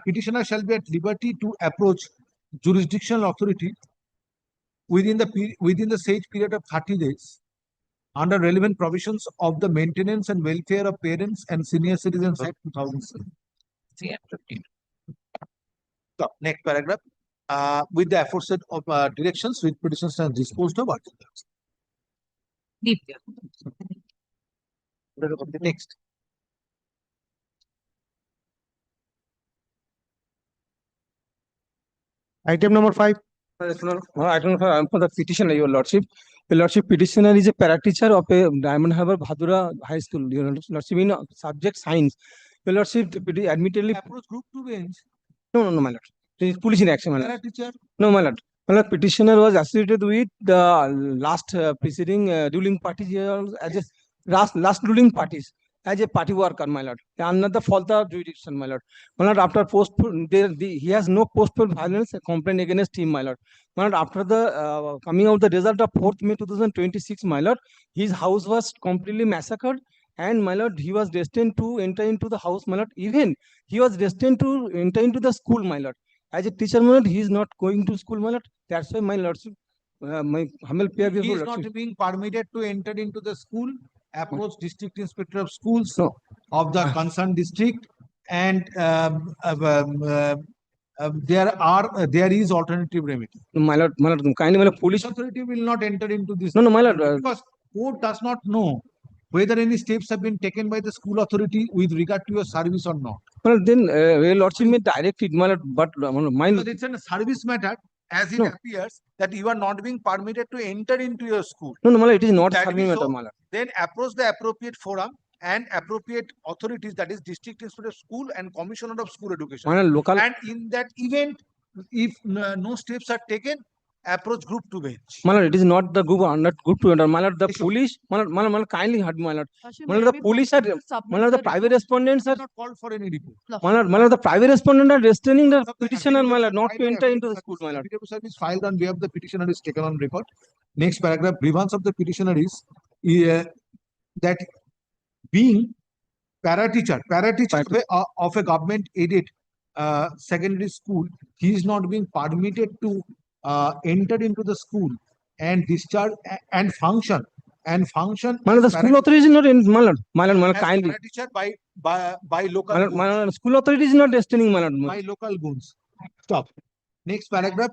petitioner shall be at liberty to approach jurisdictional authority within the said period of 30 days under relevant provisions of the Maintenance and Welfare of Parents and Senior Citizens Act 2007. So, next paragraph. With the aforesaid of directions with petitions are disposed of. Next. Item number 5. Item number 5 for the petitioner, Your Lordship. Your Lordship, petitioner is a para-teacher of a Diamond Harbour Bhadura High School. Your Lordship, in subject science. Your Lordship, admittedly. Approach group to bench. No, my lord. It is police in action, my lord. Para-teacher. No, my lord. My lord, petitioner was associated with the last preceding ruling parties as a last ruling parties as a party worker, my lord. Another fault of jurisdiction, my lord. My lord, after he has no post-poll violence complaint against him, my lord. My lord, after the coming out the result of 4th May 2026, my lord, his house was completely massacred. And my lord, he was destined to enter into the house, my lord. Even he was destined to enter into the school, my lord. As a teacher, my lord, he is not going to school, my lord. That's why, my lord, my humble prayer. He is not being permitted to enter into the school. Approach district inspector of schools of the concerned district, and there is alternative remedy. My lord, kindly, my lord, police authority will not enter into this. No, my lord, because court does not know whether any steps have been taken by the school authority with regard to your service or not. Well, then, Your Lordship may direct it, my lord, but my Because it's a service matter, as it appears that you are not being permitted to enter into your school. No, my lord, it is not That serving be matter, so, my lord. Then approach the appropriate forum and appropriate authorities, that is district inspector of school and commissioner of school education. My lord, local. And in that event, if no steps are taken, approach group to bench. My lord, it is not the group, not group to enter. My lord, the police, my lord, kindly heard, my lord. My lord, the police are, my lord, the private respondents are not called for any report. My lord, the private respondent are restraining the petitioner, my lord, not to enter into the school, my lord. Affidavit service filed on behalf of the petitioner is taken on record. Next paragraph, grievance of the petitioner is that being para-teacher of a government-aided secondary school, he is not being permitted to enter into the school and discharge and function. My lord, the school authority is not in, my lord, kindly. Teacher by local. My lord, school authority is not restraining, my lord. By local goons. Stop. Next paragraph.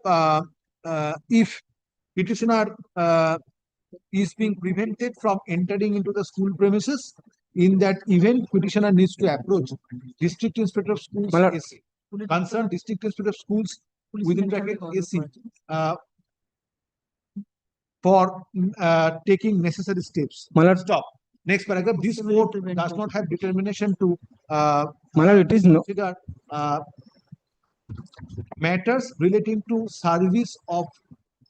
If petitioner is being prevented from entering into the school premises, in that event, petitioner needs to approach district inspector of schools, AC, concerned district inspector of schools within bracket AC, for taking necessary steps. My lord, stop. Next paragraph. This court does not have determination to my lord, it is no consider matters relating to service of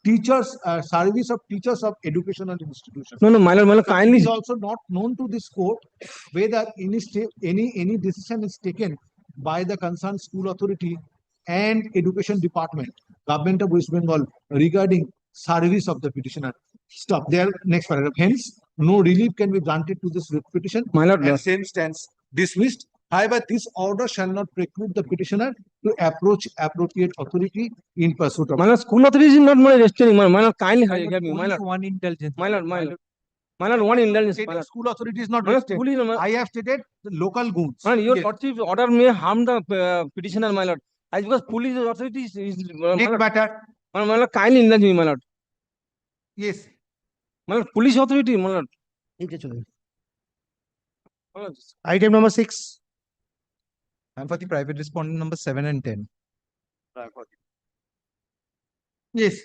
teachers of educational institutions. No, my lord, kindly. It is also not known to this court whether any decision is taken by the concerned school authority and education department, government of West Bengal, regarding service of the petitioner. Stop there. Next paragraph. Hence, no relief can be granted to this writ petition. My lord, And same stands dismissed. However, this order shall not preclude the petitioner to approach appropriate authority in pursuit of. my lord, school authority is not my restraining. My lord, kindly hear me. My Only lord, one intelligence. my lord, my lord. My lord, one indulgence. My Stated lord. school authority is not My lord, restrained. school is- I have stated the local goons. My lord, your Yes. lordship's order may harm the petitioner, my lord. As because police authority is my Next lord, matter. my lord, kindly indulge me, my lord. Yes. My lord, police authority, my lord. My lord, Item number 6. And for the private respondent number 7 and 10. Yes.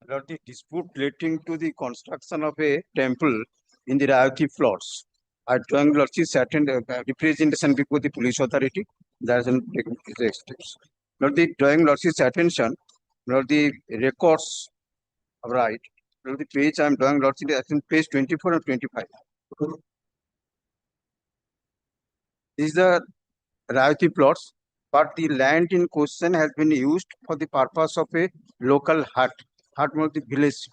Lord, the dispute relating to the construction of a temple in the Rayati plots. I join lordship's attend representation before the police authority. That is taken steps. Lord, the drawing lordship's attention, Lord, the records, right. Lord, the page I am drawing lordship's attention, page 24 and 25. This is the Rayati plots, but the land in question has been used for the purpose of a local hut. Hut means the village.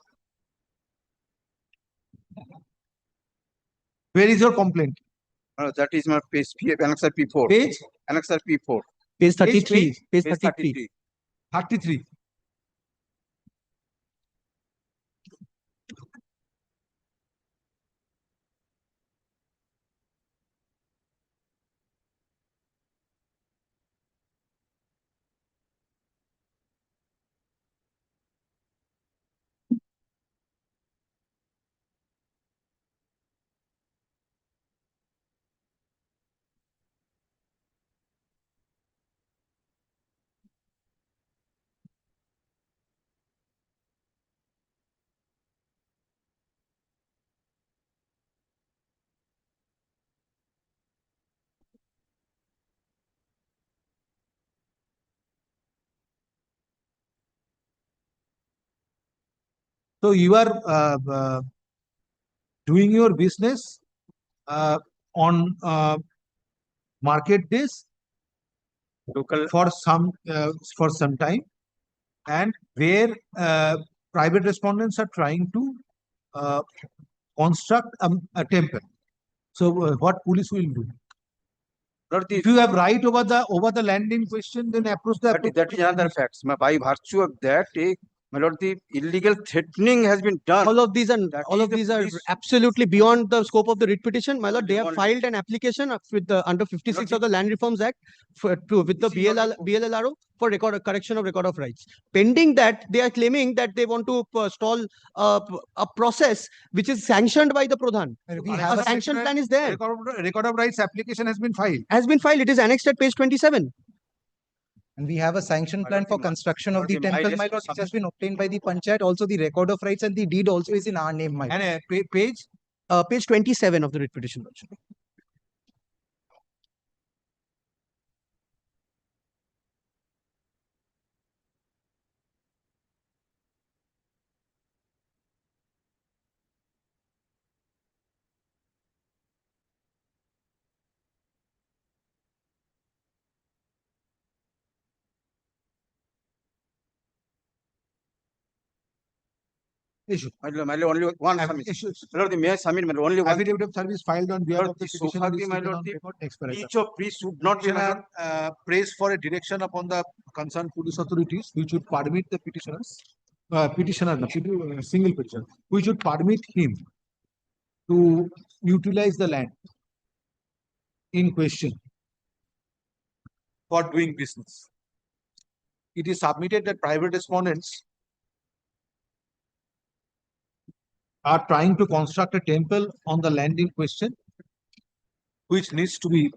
Where is your complaint? That is my page P, annexer P4. Page? Annexer P4. Page 33. Page 33. 33. So you are doing your business on market days local for some time, and where private respondents are trying to construct a temple. So what police will do? If you have right over the land in question, then approach the. That is another fact. By virtue of that, my lord, the illegal threatening has been done. All of these are absolutely beyond the scope of the writ petition, my lord. They have Beyond- filed an application with the under 56 of the Land Reforms Act with the BLLRO for correction of record of rights. Pending that, they are claiming that they want to stall a process which is sanctioned by the Pradhan. A sanction plan is there. Record of rights application has been filed. It is annexed at page 27. And we have a sanction plan for construction of the temple, my lord, which has been obtained by the panchayat. Also, the record of rights and the deed also is in our name, my lord. And page? Page 27 of the writ petition. Issue. My lord, only one submission. My lord, the mayor submit, my lord, only one. Affidavit of service filed on behalf Lord, of the the petitioner Sophati, is my stated lord, on the record. Next paragraph. each of these should not be, my lord, Petitioner prays for a direction upon the concerned police authorities which would permit the single petitioner, which would permit him to utilize the land in question for doing business. It is submitted that private respondents are trying to construct a temple on the land in question, which needs to be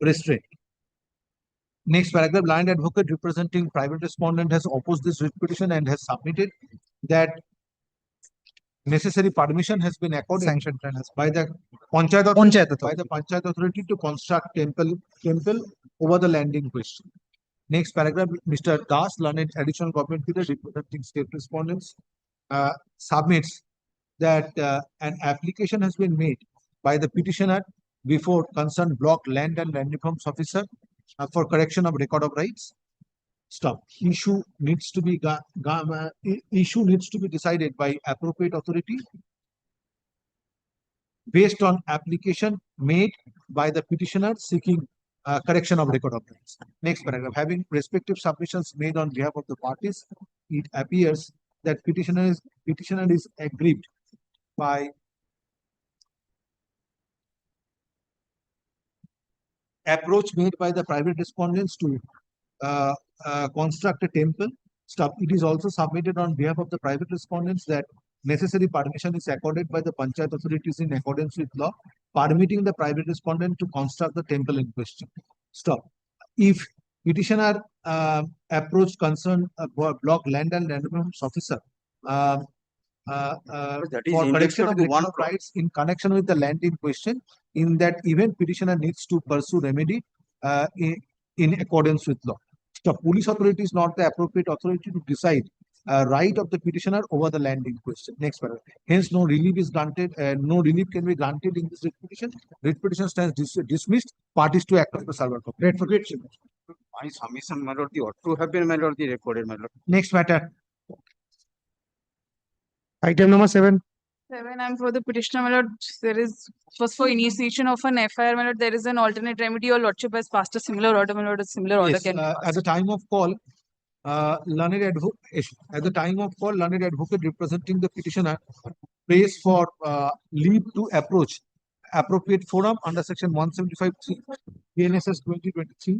restrained. Next paragraph, land advocate representing private respondent has opposed this writ petition and has submitted that necessary permission has been accorded Sanction plan has by the panchayat authority to construct temple over the land in question. Next paragraph, Mr. Das, learned additional government leader representing state respondents, submits that an application has been made by the petitioner before concerned block land and land reforms officer for correction of record of rights. Stop. Issue needs to be issue needs to be decided by appropriate authority based on application made by the petitioner seeking correction of record of rights. Next paragraph. Having respective submissions made on behalf of the parties, it appears that petitioner is aggrieved by approach made by the private respondents to construct a temple. Stop. It is also submitted on behalf of the private respondents that necessary permission is accorded by the panchayat authorities in accordance with law, permitting the private respondent to construct the temple in question. Stop. If petitioner approach concerned block land and land reforms officer for correction of record of rights in connection with the land in question, in that event petitioner needs to pursue remedy in accordance with law. The police authority is not the appropriate authority to decide right of the petitioner over the land in question. Next paragraph. Hence, no relief is granted. No relief can be granted in this writ petition. Writ petition stands dismissed. Parties to act on the server copy. Great for great. My submission, my lord, ought to have been, my lord, recorded, my lord. Next matter. Item number 7. 7, I'm for the petitioner, my lord. There is, first for initiation of an FIR, my lord, there is an alternate remedy. Your lordship has passed a similar order, my lord. A similar order Yes, can be at passed. the time of call, learned advocate representing the petitioner prays for leave to approach appropriate forum under section 175(3) PNSS 2023.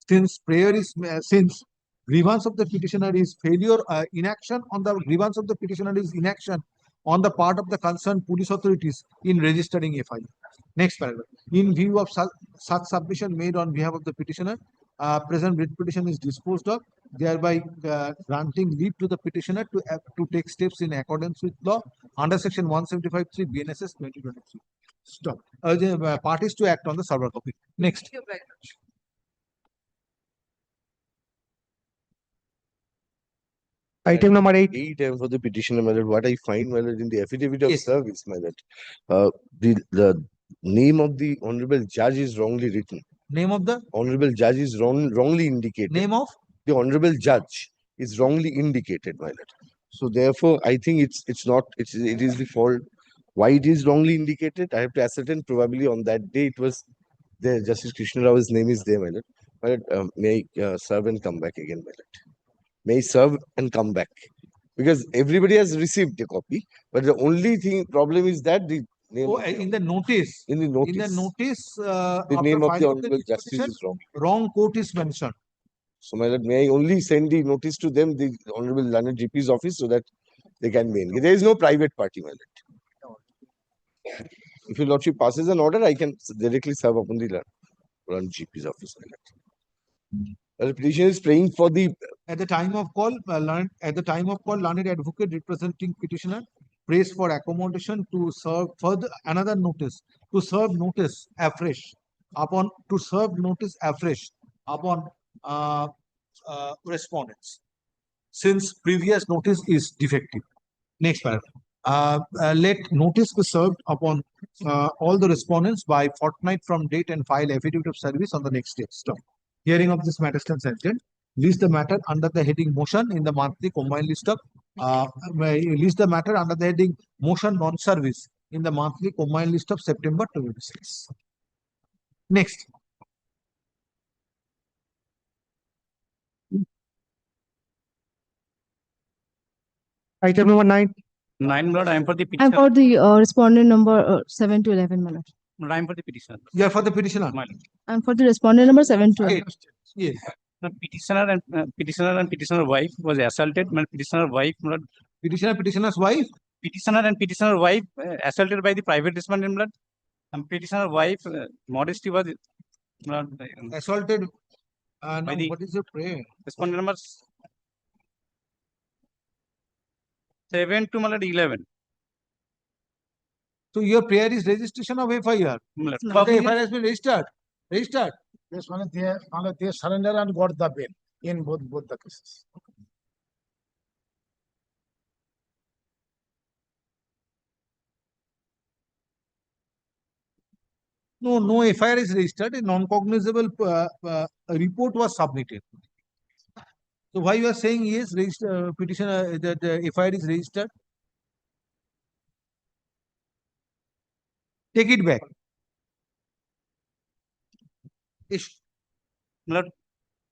Since prayer is since grievance of the petitioner is failure inaction on the grievance of the petitioner is inaction on the part of the concerned police authorities in registering FIR. Next paragraph. In view of such submission made on behalf of the petitioner, present writ petition is disposed of, thereby granting leave to the petitioner to take steps in accordance with law under section 175(3) BNSS 2023. Stop. Parties to act on the server copy. Next. Item number 8. 8 for the petitioner, my lord. What I find, my lord, in the affidavit of service, my lord, the name of the honorable judge is wrongly written. Name of the honorable judge is wrongly indicated. Name of the honorable judge is wrongly indicated, my lord. So therefore, I think it is the fault. Why it is wrongly indicated, I have to ascertain. Probably on that day it was there. Justice Krishna Rao's name is there, my lord. My lord, may I serve and come back again, my lord. May serve and come back, because everybody has received a copy, but the only problem is that the name in the notice. In the notice. In the notice, The name of the honorable justice is wrong. Wrong court is mentioned. So, my lord, may I only send the notice to them, the honorable learned GP's office, so that they can be engaged. There is no private party, my lord. If your lordship passes an order, I can directly serve upon the learned GP's office, my lord. The petition is praying for the. At the time of call, learned advocate representing petitioner prays for accommodation to serve further another notice to serve notice afresh upon respondents, since previous notice is defective. Next paragraph. Let notice be served upon all the respondents by fortnight from date and file affidavit of service on the next day. Stop. Hearing of this matter stands adjourned. List the matter under the heading motion in the monthly combined list of list the matter under the heading motion non-service in the monthly combined list of September 26. Next. Item number 9. 9, Lord, I am for the I'm petitioner. for the respondent number 7 to 11, my lord. Lord, I am for the petitioner. You are for the petitioner. I'm for the respondent number 7 to 11. Yes. The petitioner and petitioner wife was assaulted. My petitioner wife, Lord. Petitioner's wife. Petitioner and petitioner wife assaulted by the private respondent, Lord. And petitioner wife modesty was assaulted. by Now, the what is your prayer? respondent number 7 to 11. So your prayer is registration of FIR. Okay, FIR has been registered. Registered. Yes, they surrender and got the bail in both the cases. No FIR is registered. A non-cognizable report was submitted. So why you are saying yes, register petitioner that FIR is registered? Take it back. Ish.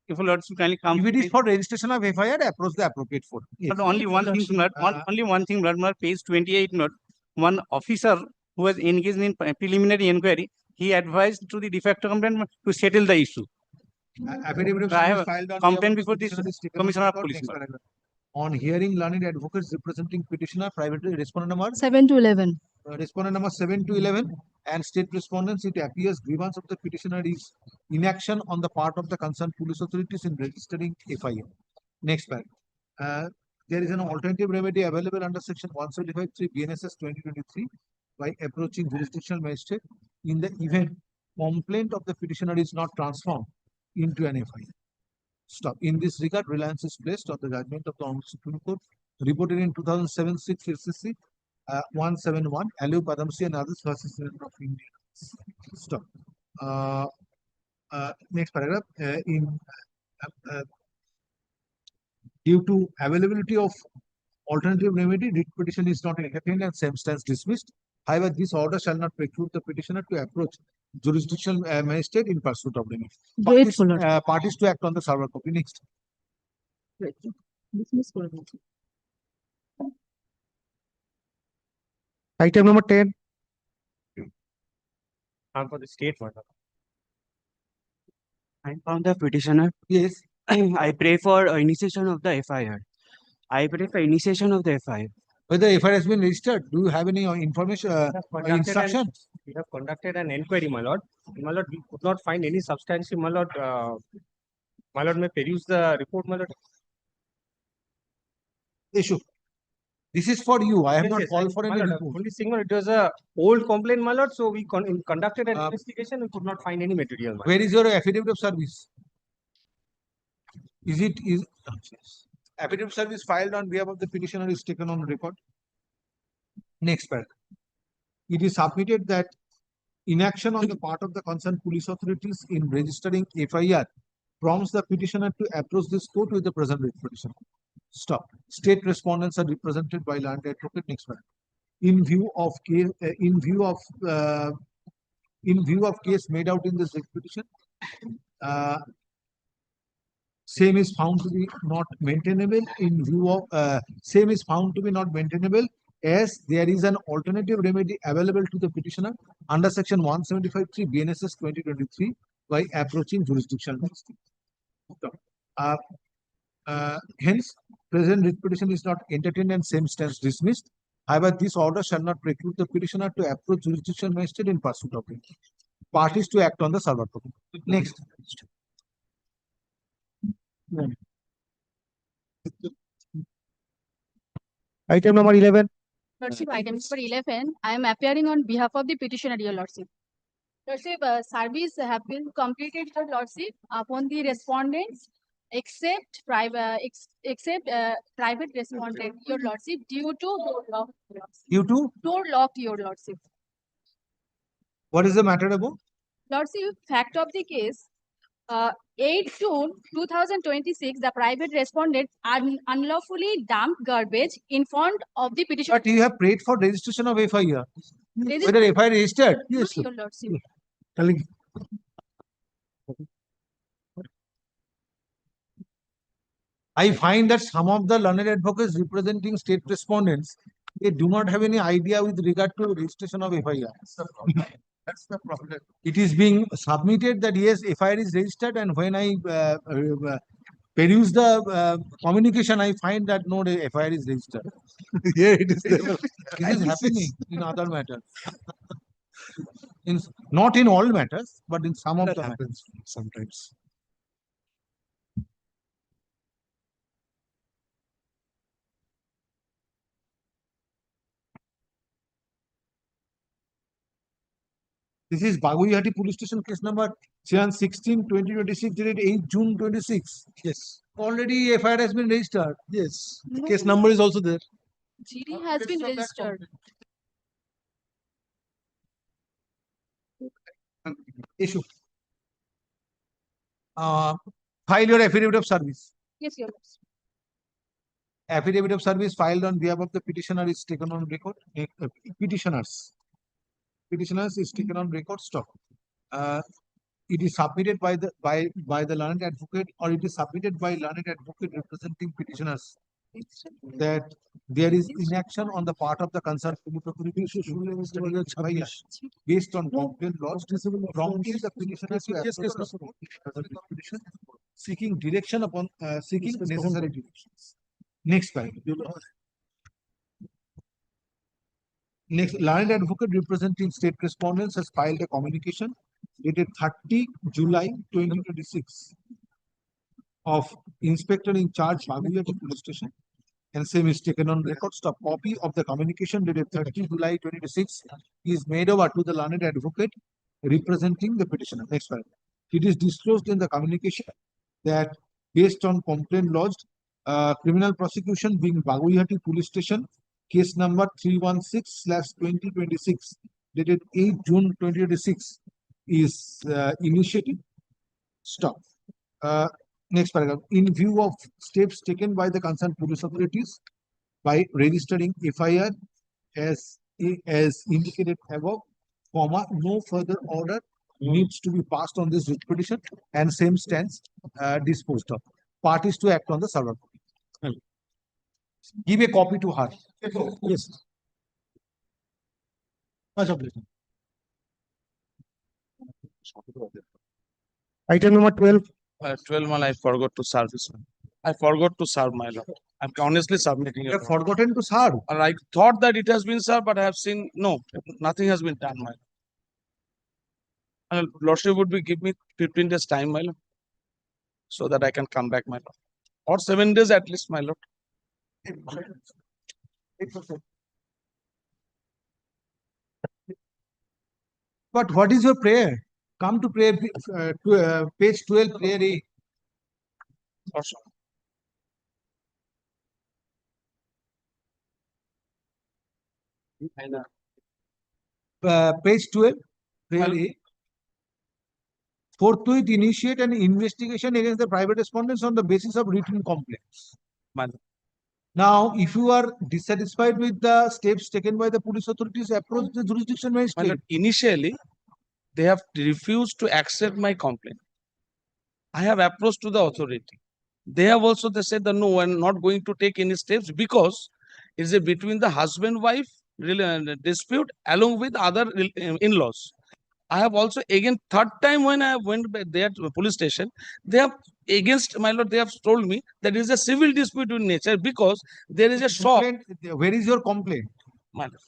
If Lordship kindly come. If it is for registration of FIR, approach the appropriate forum. But only one thing, only one thing, page 28, one officer who was engaged in preliminary inquiry, he advised to the de facto complainant to settle the issue. Affidavit of So I have service filed on complaint behalf of before this petitioner is taken on Commissioner of record. Police. Next paragraph. On hearing learned advocates representing petitioner privately, respondent number 7 to 11. Respondent number 7 to 11 and state respondents, it appears grievance of the petitioner is inaction on the part of the concerned police authorities in registering FIR. Next paragraph. There is an alternative remedy available under section 175(3) BNSS 2023 by approaching jurisdictional magistrate in the event complaint of the petitioner is not transformed into an FIR. Stop. In this regard, reliance is placed on the judgment of the Honorable Supreme Court reported in 2007 6 SCC 171, Alu Padamsi and others versus Union of India. Stop. Next paragraph. Due to availability of alternative remedy, writ petition is not entertained and same stands dismissed. However, this order shall not preclude the petitioner to approach jurisdictional magistrate in pursuit of remedy. Parties to act on the server copy. Next. Item number 10. For the state matter. I'm from the petitioner. Yes. I pray for initiation of the FIR. I pray for initiation of the FIR. Whether FIR has been registered, do you have any information, instruction? We have conducted an inquiry, my lord. My lord, we could not find any substantial, my lord. My lord, may peruse the report, my lord. Issue. This is for you. I have Yes, not yes, called for any my lord, report. only saying, it was a old complaint, my lord. So we conducted an investigation. We could not find any material. My Where is your affidavit of service? Is affidavit of service filed on behalf of the petitioner is taken on record? Next paragraph. It is submitted that inaction on the part of the concerned police authorities in registering FIR prompts the petitioner to approach this court with the present writ petition. Stop. State respondents are represented by learned advocate. Next paragraph. In view of case made out in this writ petition, same is found to be not maintainable in view of same is found to be not maintainable as there is an alternative remedy available to the petitioner under section 175(3) BNSS 2023 by approaching jurisdictional magistrate. Hence, present writ petition is not entertained and same stands dismissed. However, this order shall not preclude the petitioner to approach jurisdictional magistrate in pursuit of it. Parties to act on the server copy. Next. Item number 11. Lordship, item number 11, I am appearing on behalf of the petitioner, your Lordship. Lordship, service have been completed, your Lordship, upon the respondents except private respondent, your Lordship, due to door lock. Due to? Door locked, your Lordship. What is the matter about? Lordship, fact of the case, 8 June 2026, the private respondent unlawfully dumped garbage in front of the petitioner. But you have prayed for registration of FIR. Regis- Whether FIR registered? Yes. Your Lordship. I find that some of the learned advocates representing state respondents, they do not have any idea with regard to registration of FIR. That's the problem. It is being submitted that yes, FIR is registered, and when I peruse the communication, I find that no, the FIR is registered. Yeah, it is there. This is happening in other matters. Not in all matters, but in some of the matters sometimes. This is Baguihati Police Station case number 16/2026 dated 8 June 26. Yes. Already FIR has been registered. Yes. The case number is also there. GD has been registered. Issue. File your affidavit of service. Yes, Your Lordship. Affidavit of service filed on behalf of the petitioner is taken on record. Petitioners is taken on record. Stop. It is submitted by the learned advocate, or it is submitted by learned advocate representing petitioners that there is inaction on the part of the concerned based on complaint lodged, prompting the petitioner to approach the court petition, seeking direction upon seeking necessary directions. Next paragraph. Next, learned advocate representing state respondents has filed a communication dated 30 July 2026 of Inspector in Charge, Baguyati Police Station, and same is taken on record. Stop. Copy of the communication dated 30 July 2026 is made over to the learned advocate representing the petitioner. Next paragraph. It is disclosed in the communication that based on complaint lodged, criminal prosecution being Baguyati Police Station, case number 316/2026, dated 8 June 2026, is initiated. Stop. Next paragraph. In view of steps taken by the concerned police authorities by registering FIR as indicated above, comma, no further order needs to be passed on this writ petition, and same stands disposed of. Parties to act on the server copy. Give a copy to her. Yes. Much obliged. Item number 12. 12 I forgot to serve this one. I forgot to serve, my lord. I'm honestly submitting You it. have forgotten to serve. And I thought that it has been served, but I have seen no, nothing has been done, my lord. And lordship would be give me 15 days time, my lord, so that I can come back, my lord, or 7 days at least, my lord. 8%. But what is your prayer? Come to prayer, page 12, prayer A. Also. Page 12, prayer A. Forthwith initiate an investigation against the private respondents on the basis of written complaints. Now, if you are dissatisfied with the steps taken by the police authorities, approach the jurisdiction My magistrate. lord, initially, they have refused to accept my complaint. I have approached to the authority. They have also they said that no, I'm not going to take any steps because it's a between the husband-wife dispute along with other in-laws. I have also again third time when I went back there to the police station, they have against my lord, they have told me that it is a civil dispute in nature because there is a shop. Where is your complaint? My lord.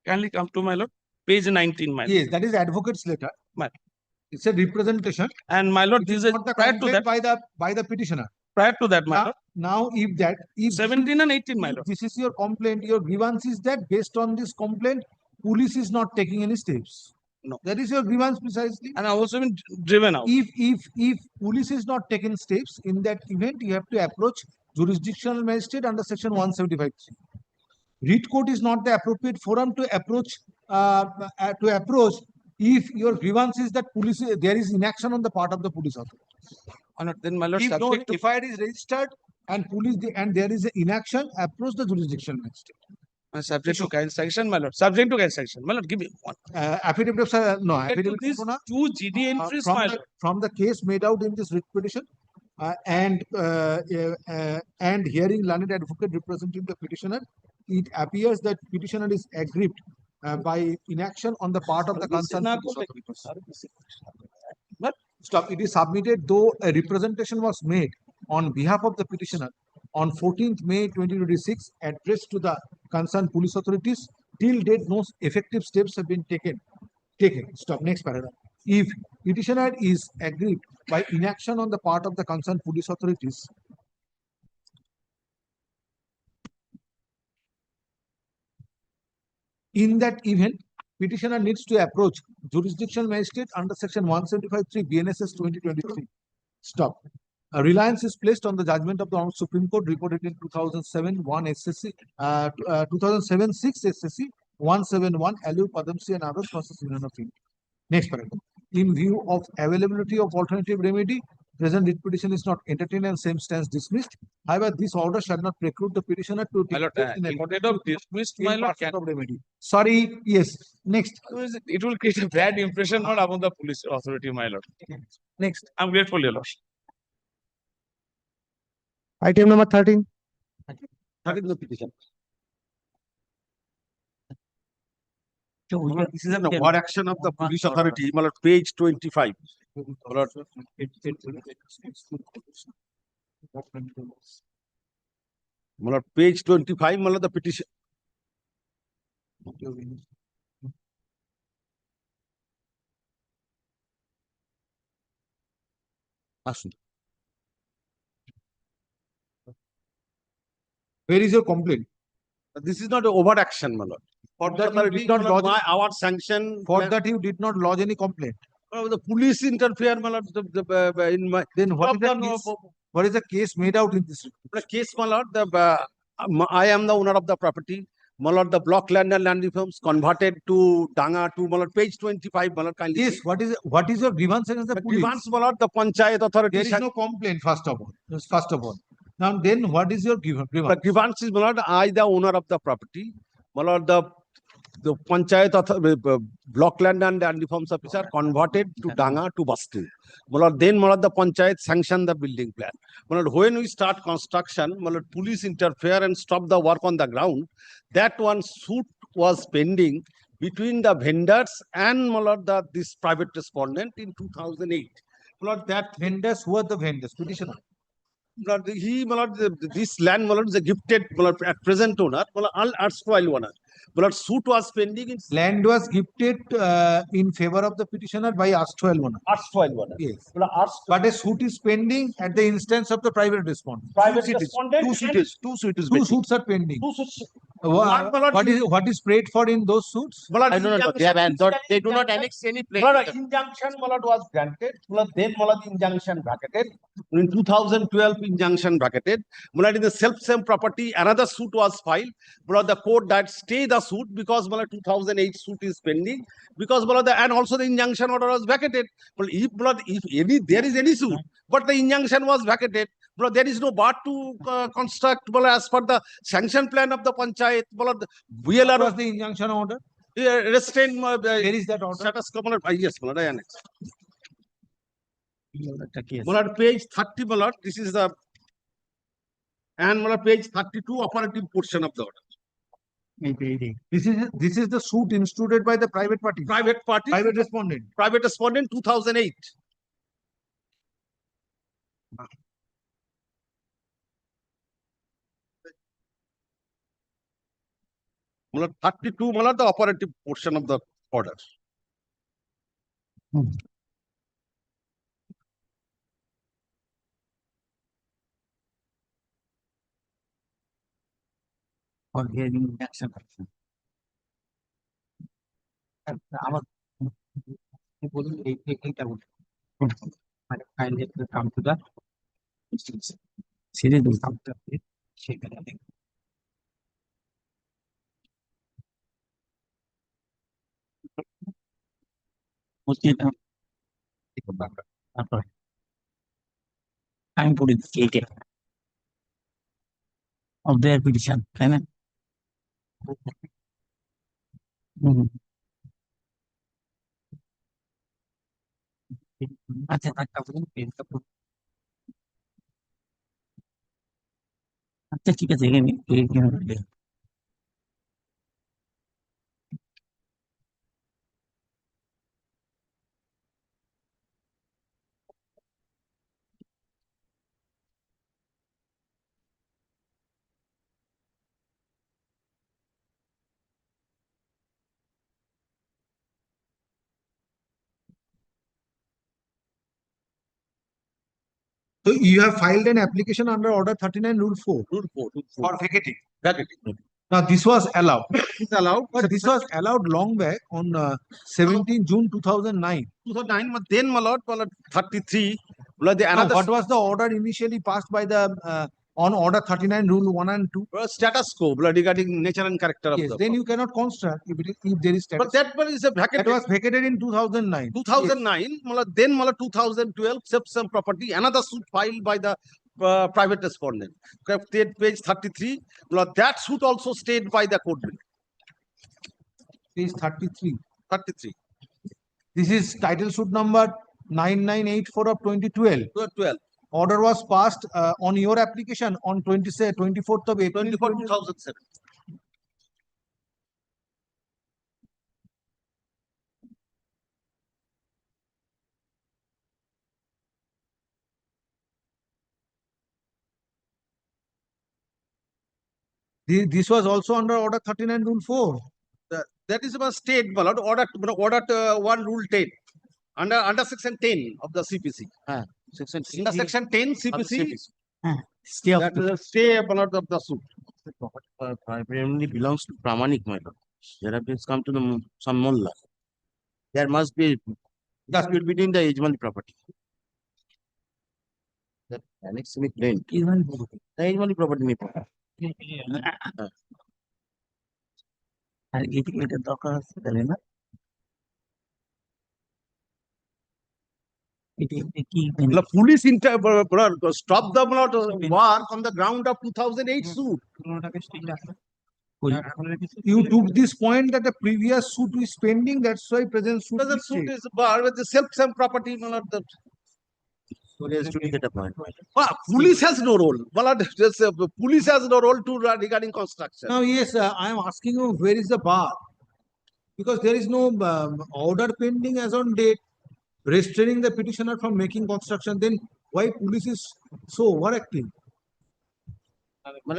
Kindly come to my lord, page 19, my lord. Yes, that is advocate's letter. It's a representation. And my lord, this is not the prior to complaint that. by the petitioner. Prior to that, my lord. Now, if 17 and 18, my lord. This is your complaint, your grievance is that based on this complaint, police is not taking any steps. No. That is your grievance precisely. And I have also been driven out. If police is not taking steps, in that event, you have to approach jurisdictional magistrate under section 175. Writ court is not the appropriate forum to approach if your grievance is that police there is inaction on the part of the police authority. Then my lord, If no subject to FIR is registered and and there is an inaction, approach the jurisdictional magistrate. Subject to kind sanction, my lord. Subject to kind sanction, my lord. Give me one. Affidavit of no affidavit of these two GD entries, from my the, lord. from the case made out in this writ petition and hearing learned advocate representing the petitioner, it appears that petitioner is aggrieved by inaction on the part of the concerned police authorities. But stop. It is submitted though a representation was made on behalf of the petitioner on 14th May 2026, addressed to the concerned police authorities. Till date, no effective steps have been taken. Stop. Next paragraph. If petitioner is aggrieved by inaction on the part of the concerned police authorities, in that event, petitioner needs to approach jurisdictional magistrate under section 175(3) BNSS 2023. Stop. A reliance is placed on the judgment of the Supreme Court reported in 2007 1 SSC, 2007 6 SSC 171 Alu Padamsi and others versus Union of India. Next paragraph. In view of availability of alternative remedy, present writ petition is not entertained and same stands dismissed. However, this order shall not preclude the petitioner to take in Instead of dismissed, my lord, of remedy. Sorry, yes. Next. it will create a bad impression not among the police authority, my lord. Next. I'm grateful, your lord. Item number 13. 13 the petition. This is an over action of the police authority, my lord, page 25. My lord, page 25, my lord, the petition. Where is your complaint? This is not an over action, my lord. For that you did not lodge our sanction. For that you did not lodge any complaint. The police interfere, my lord, in my. Then what is the case made out in this? The case, my lord, I am the owner of the property. My lord, the block land and land reforms converted to Danga to, my lord, page 25, my lord, kindly. Yes, what is your grievance against the police? Grievance, my lord, the panchayat authority. There is no complaint, first of all. Now then, what is your grievance? The grievance is, my lord, I the owner of the property. My lord, the panchayat block land and land reforms officer converted to Danga to Basti. My lord, then, my lord, the panchayat sanctioned the building plan. My lord, when we start construction, my lord, police interfere and stop the work on the ground. That one suit was pending between the vendors and, my lord, this private respondent in 2008. My lord, that vendors, who are the vendors? Petitioner. My lord, this land, my lord, is a gifted, my lord, at present owner, my lord, all erstwhile owner. My lord, suit was pending in land was gifted in favor of the petitioner by erstwhile owner. Erstwhile owner. Yes. But a suit is pending at the instance of the private respondent. Private respondent. Two suits are pending. Two suits. What is prayed for in those suits? I don't know. They do not annex any place. Injunction, my lord, was granted. Then, my lord, injunction bracketed. In 2012, injunction bracketed. My lord, in the same property, another suit was filed. My lord, the court that stay the suit because, my lord, 2008 suit is pending. Because, my lord, and also the injunction order was vacated. Well, if there is any suit, but the injunction was vacated, but there is no bar to construct, well, as per the sanction plan of the panchayat. Well, what was the injunction order? Restrain. Where is that order? Status quo. Yes, my lord, I annex. My lord, page 30, my lord, this is the, and my lord, page 32, operative portion of the order. This is the suit instituted by the private party. Private party. Private respondent. Private respondent 2008. Mullah 32, Mullah, the operative portion of the order. For hearing action. Kindly come to the series will come to it. I'm putting the of their petition. Can I? আচ্ছা ঠিক আছে So you have filed an application under Order 39, Rule 4. Rule 4. For vacating. Now this was allowed. It's allowed. But this was allowed long back on 17 June 2009. 2009, but then, my lord, 33. What was the order initially passed by the on order 39, rule 1 and 2. Status quo regarding nature and character of Yes, the. then you cannot construct if there is status. But that one is a That vacated. was vacated in 2009. 2009, then 2012, some property, another suit filed by the private respondent. Page 33, that suit also stayed by the court. Page 33. 33. This is title suit number 9984 of 2012. 12. Order was passed on your application on 24th of April 2007. This was also under order 39, rule 4. That is about state, my lord, order 1, rule 10. Under section 10 of the CPC. Under section 10 CPC. Stay of That is a stay, my lord, of the suit. primarily belongs to Pramanik, my lord. There have been come to the some mullah. There must be dispute between the HON'BLE property. The annex to be plain. The HON'BLE property may আর এটার দরকার আছে তাহলে না The police stop the war on the ground of 2008 suit. You took this point that the previous suit is pending, that's why present suit The is suit stayed. is bar with the self-same property, my lord. Police has no role. My lord, police has no role to regarding construction. Now, yes, I am asking you, where is the bar? Because there is no order pending as on date restraining the petitioner from making construction. Then why police is so overacting?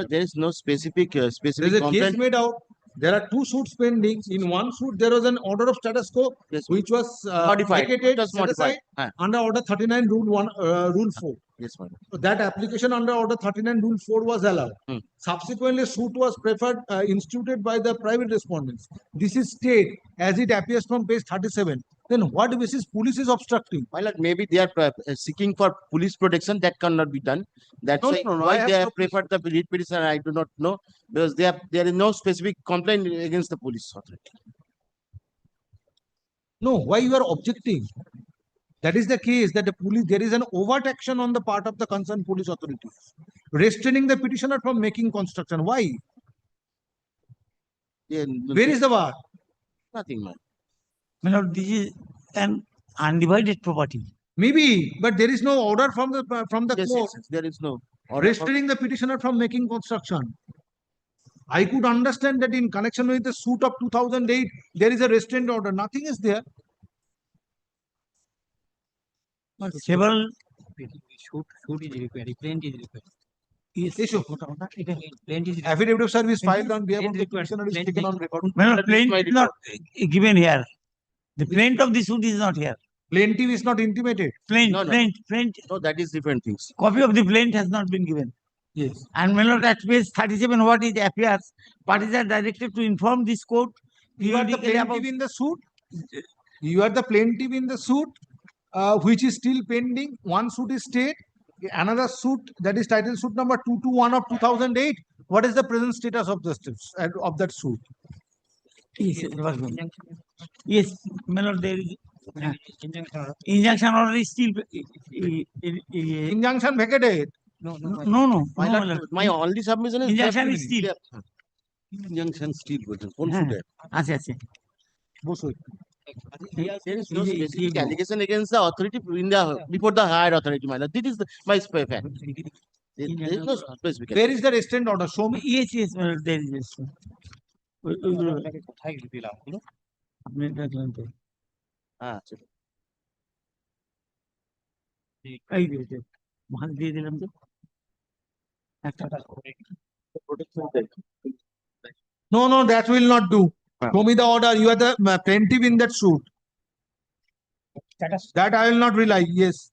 There is no specific There is a case complaint. made out. There are two suits pending. In one suit, there was an order of status quo, which was Modified. vacated, It was set modified. aside under order 39, rule 1, rule 4. Yes, madam. So that application under order 39, rule 4 was allowed. Subsequently, suit was preferred, instituted by the private respondents. This is stayed as it appears from page 37. Then what basis police is obstructing? My lord, maybe they are seeking for police protection. That cannot be done. That's No, why, no, no, I why have they no have preferred the lead petition. I do not know because there is no specific complaint against the police authority. No, why you are objecting? That is the case that the police, there is an overt action on the part of the concerned police authority, restraining the petitioner from making construction. Why? Yeah, Where is the bar? Nothing, man. My lord, this is an undivided property. Maybe, but there is no order from the Yes, court yes, there is no order. restraining the petitioner from making construction. I could understand that in connection with the suit of 2008, there is a restraint order. Nothing is there. Several shoot is required, plaint is required. Issue. Plaint is Affidavit of service filed on behalf of the petitioner is taken on record. my lord, plaint is not given here. The plaint of the suit is not here. Plaintiff is not intimated. Plaint, No, no. plaint. No, that is different things. Copy of the plaint has not been given. Yes. And my lord, at page 37, what is appears, parties are directed to inform this court You are the periodically about plaintiff in the suit. You are the plaintiff in the suit, which is still pending. One suit is stayed. Another suit, that is title suit number 221 of 2008. What is the present status of that suit? Yes, my lord, there is injunction order is still Injunction vacated. no. My no, my lord, lord. my only submission is Injunction left is to still. Injunction still written. One হ্যাঁ, suit. আছে আছে there is no specific allegation against the authority in the before the higher authority, my lord. This is my fact. There is no specific. Where is the restraint order? Show me. yes, my lord, there is yes. কোথায় দিলাম বলো? আপনি দেখলেন তো আচ্ছা। এই যে মাল দিয়ে দিলাম তো একটা No, no, that will not do. Show me the order. You are the plaintiff in that suit. That I will not rely. Yes.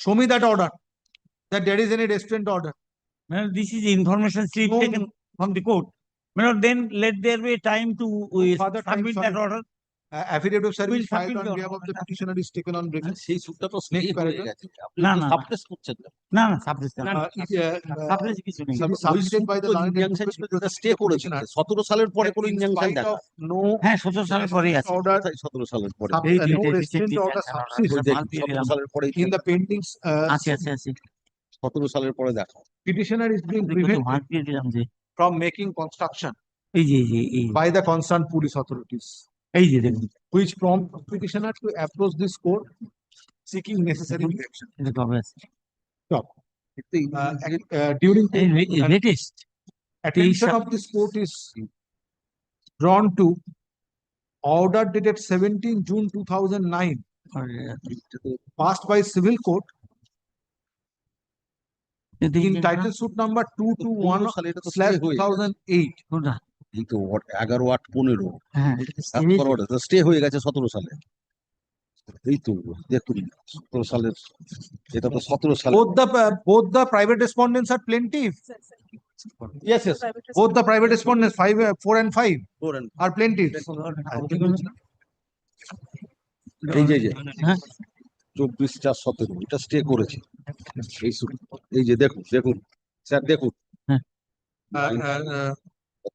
Show me that order. That there is any restraint order. my lord, this is information slip taken from the court. My lord, then let there be a time to Further time, submit that sorry. order. affidavit of service Will filed submit on your behalf of the petitioner is taken on record. সেই সুটটা তো Next stay হয়ে paragraph. গেছে আপনি না, তো না, না। Suppress করছেন না না, না, সাবজেক্ট না। It কিছু নেই। is submitted by the learned injunction ছিল যেটা স্টে করেছে petitioner 17 সালের পরে কোনো in ইনজাংশন spite দেখা of no হ্যাঁ, 17 সালের পরেই আছে। order, 17 সালের পরে no restraint order subsists ওই দেখুন 17 সালের পরে in the pending আছে। 17 সালের পরে দেখা petitioner is being prevented from making construction এই যে by the concerned police authorities, এই যে দেখুন which prompt petitioner to approach this court seeking necessary protection. এটা কবে আছে? Stop. During latest attention of this court is drawn to order dated 17 June 2009 passed by civil court in title suit number 221/2008. এই তো 11 8 15 হ্যাঁ, stay হয়ে গেছে 17 সালে এই তো দেখুন 17 সালের এটা তো 17 সালে Both the private respondents are plaintiff. Yes. Both the private respondents 4 and 5 are plaintiffs. এই যে 24/4/17 এটা স্টে করেছে এই সুট এই যে দেখুন স্যার দেখুন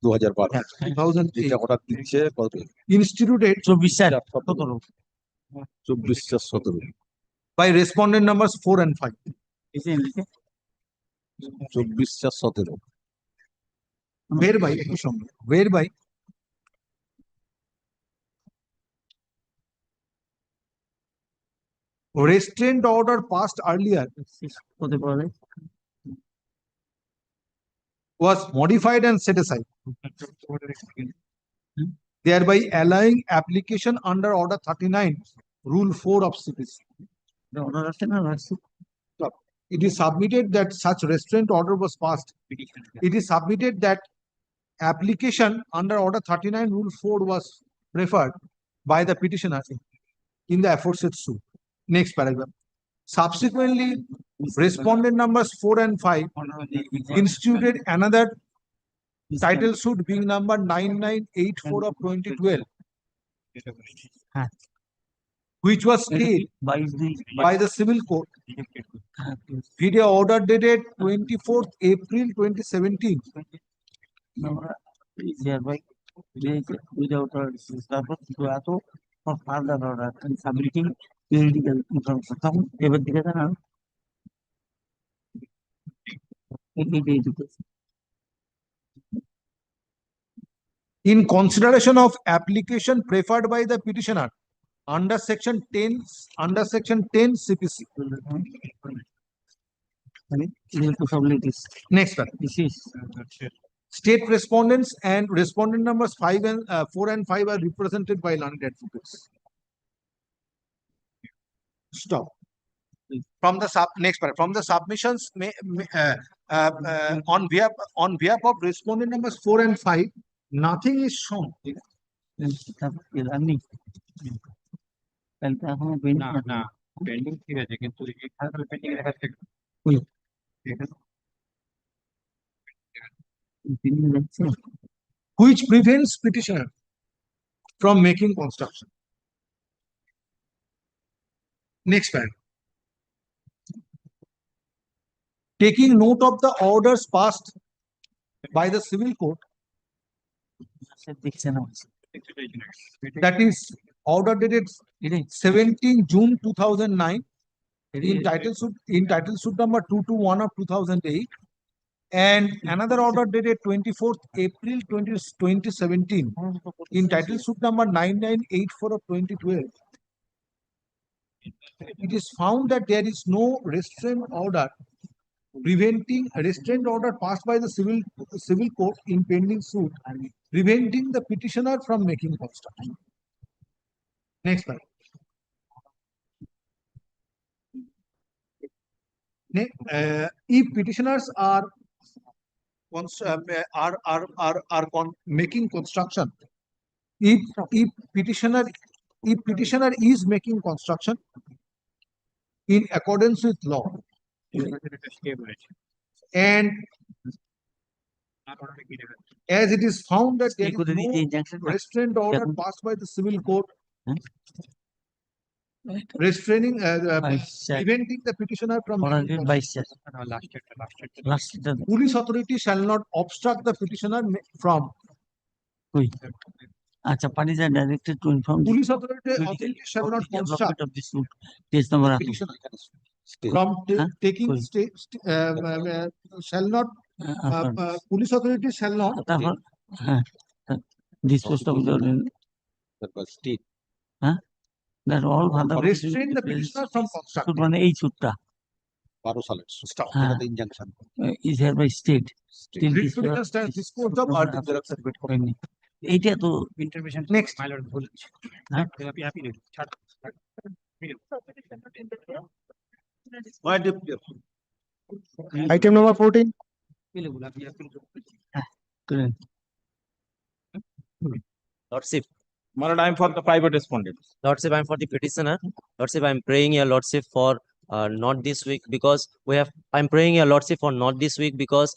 2012 এটা অর্ডার দিচ্ছে কত Instituted 24/17 by respondent numbers 4 and 5. 24/17 whereby restraint order passed earlier was modified and set aside, thereby allowing application under order 39 rule 4 of CPC. It is submitted that such restraint order was passed. It is submitted that application under order 39 rule 4 was preferred by the petitioner in the aforesaid suit. Next paragraph. Subsequently, respondent numbers 4 and 5 instituted another title suit being number 9984 of 2012, which was stayed by the civil court. Video order dated 24th April 2017. Without for further order and submitting juridical information. এবার দিকে জানান In consideration of application preferred by the petitioner under section 10 CPC. Next one. State respondents and respondent numbers 4 and 5 are represented by learned advocates. Stop. From the submissions on behalf of respondent numbers 4 and 5, nothing is shown. Which prevents petitioner from making construction. Next paragraph. Taking note of the orders passed by the civil court, that is order dated 17 June 2009 in title suit number 221 of 2008, and another order dated 24th April 2017 in title suit number 9984 of 2012. It is found that there is no restraint order passed by the civil court in pending suit preventing the petitioner from making construction. Next slide. If petitioners are making construction, if petitioner is making construction in accordance with law, and as it is found that there is no restraint order passed by the civil court Restraining, Vice Chair. preventing the petitioner from. Vice Chair. Last Police authority shall not obstruct the petitioner from. Acha, parties are directed to inform Police authority shall not obstruct of this suit. Case number the petitioner from taking shall not. Police authority shall not. Disposed of the state. That all other Restrain the petitioner from obstructing. মানে এই সুটটা 12 সালের Stop. এটাতে injunction is hereby state. Writ petition stands disposed of or declared certificate করেননি। এইটা তো Intervention. Next. My lord, ভুল। হ্যাঁ? Happy news. why do you Item number 14. Lordship, my lord, I am for the private respondent. Lordship, I am for the petitioner. Lordship, I am praying your lordship for not this week because I am praying your lordship for not this week because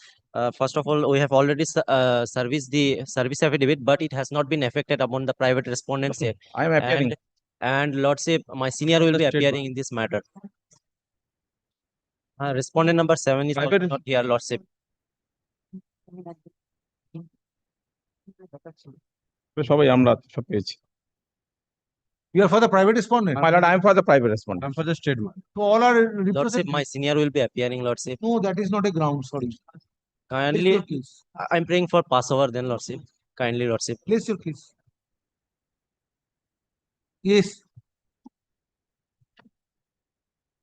first of all, we have already serviced the service affidavit, but it has not been affected upon the private respondents yet. I am appearing. And lordship, my senior will be Statement. appearing in this matter. Respondent number 7 is also not here, lordship. সবাই আমরা সব পেয়েছি। You are for the private respondent. My lord, I am for the private respondent. I'm for the state one. So all are Lordship, represented. my senior will be appearing, lordship. No, that is not a ground. Sorry. Kindly, Place your case. I am praying for Passover then, lordship. Kindly, lordship. Place your case. Yes.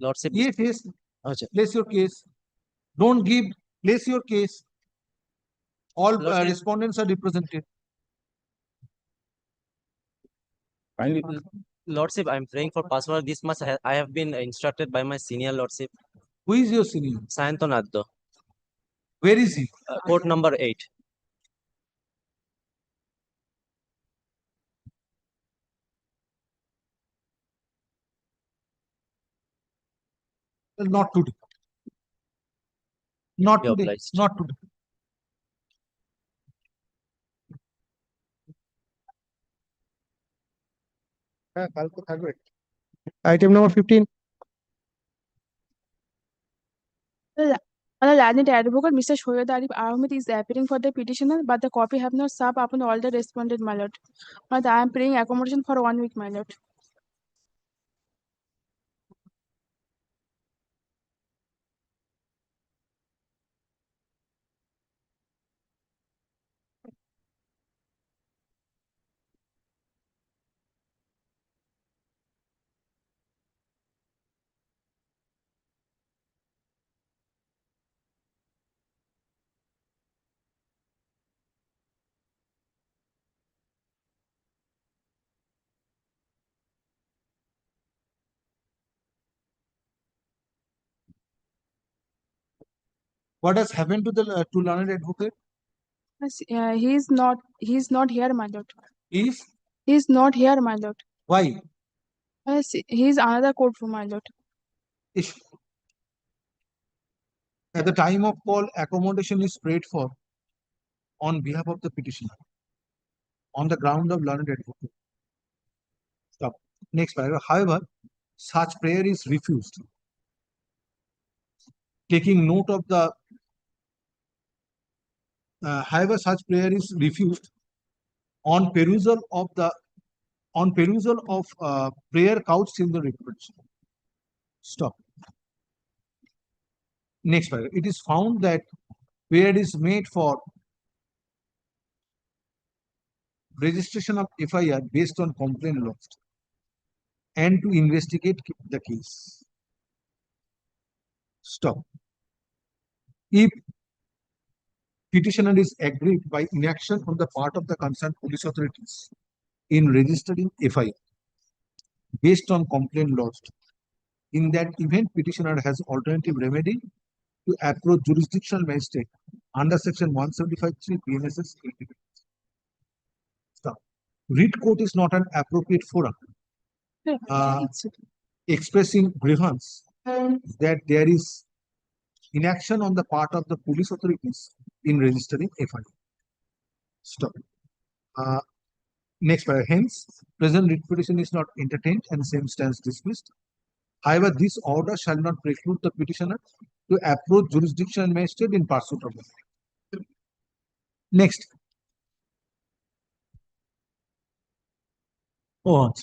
Lordship. Yes. Yes. Okay. Place your case. Don't give. Place your case. All Lordship. respondents are represented. Kindly. Lordship, I am praying for Passover. This much I have been instructed by my senior, lordship. Who is your senior? Sayanton Addo. Where is he? Court number 8. Not today. Not Be today. obliged. Not today. Item number 15. Landed advocate Mr. Shoyad Arif Ahmed is appearing for the petitioner, but the copy have not served upon all the respondent, my lord. But I am praying accommodation for 1 week, my lord. What has happened to the to learned advocate? He is not here, my lord. Is He is not here, my lord. why? He is another courtroom, my lord. Issue. At the time of call, accommodation is prayed for on behalf of the petitioner on the ground of learned advocate. Stop. Next paragraph. However, such prayer is refused. Taking note of the however, such prayer is refused on perusal of prayer couched in the request. Stop. Next paragraph. It is found that prayer is made for registration of FIR based on complaint lodged and to investigate the case. Stop. If petitioner is aggrieved by inaction on the part of the concerned police authorities in registering FIR based on complaint lodged, in that event, petitioner has alternative remedy to approach jurisdictional magistrate under section 175(3) BNSS 80. Stop. Writ court is not an appropriate forum expressing grievance that there is inaction on the part of the police authorities in registering FIR. Stop. Next paragraph. Hence, present writ petition is not entertained and same stands dismissed. However, this order shall not preclude the petitioner to approach jurisdictional magistrate in pursuit of it. Next. Oh,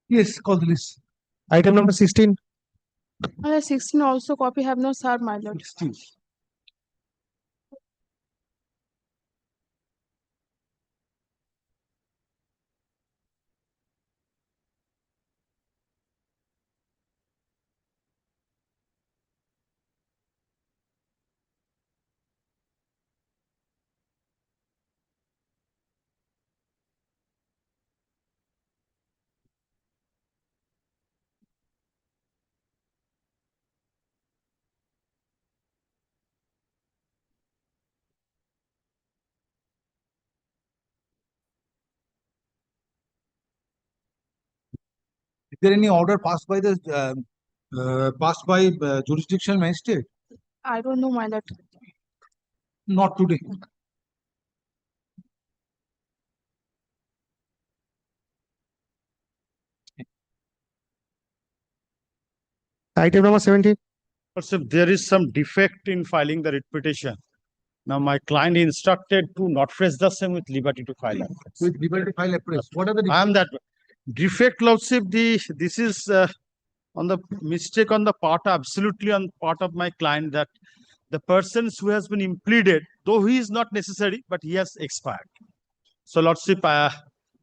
Yes, call the list. Item number 16. 16 also copy have not served, my lord. 16. Is there any order passed by the jurisdictional magistrate? I don't know, my lord. Not today. Item number 17. If there is some defect in filing the writ petition, now my client instructed to not phrase the same with liberty to file. With liberty to file appraise. What are the I am that defect, Lordship. This is on the mistake on the part, absolutely on part of my client, that the persons who has been impleaded, though he is not necessary, but he has expired. So, Lordship,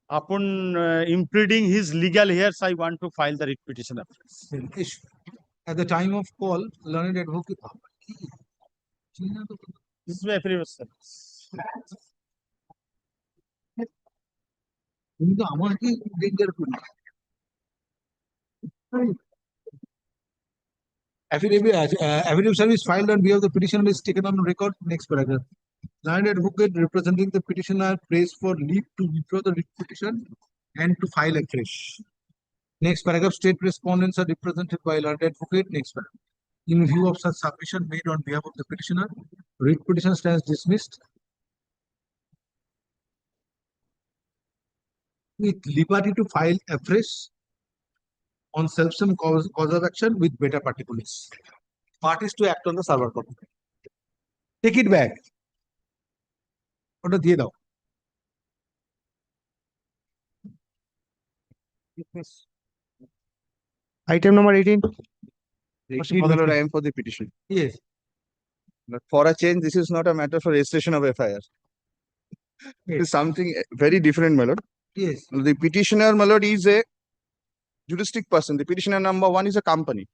upon impleading his legal heirs, I want to file the writ petition. At the time of call, learned advocate. This is my affidavit, sir. কিন্তু আমার কি danger করি? Affidavit service filed on behalf of the petitioner is taken on record. Next paragraph. Learned advocate representing the petitioner prays for leave to withdraw the writ petition and to file afresh. Next paragraph. State respondents are represented by learned advocate. Next paragraph. In view of such submission made on behalf of the petitioner, writ petition stands dismissed with liberty to file afresh on self-same cause of action with better particulars. Parties to act on the server copy. Take it back. ওটা দিয়ে দাও। Item number 18. My lord, I am for the petition. Yes. But for a change, this is not a matter for registration of FIR. It is something very different, my lord. Yes. The petitioner, my lord, is a juristic person. The petitioner number 1 is a company.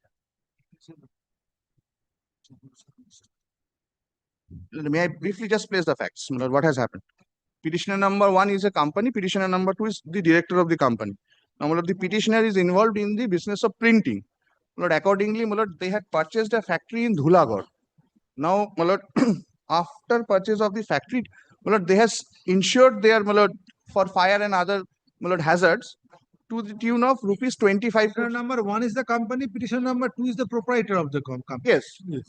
May I briefly just place the facts, my lord, what has happened? Petitioner number 1 is a company. Petitioner number 2 is the director of the company. Now, my lord, the petitioner is involved in the business of printing. My lord, accordingly, my lord, they had purchased a factory in Dhulagor. Now, my lord, after purchase of the factory, my lord, they has insured their, my lord, for fire and other, my lord, hazards to the tune of rupees 25 crore. Petitioner number 1 is the company. Petitioner number 2 is the proprietor of the company. Yes. Yes.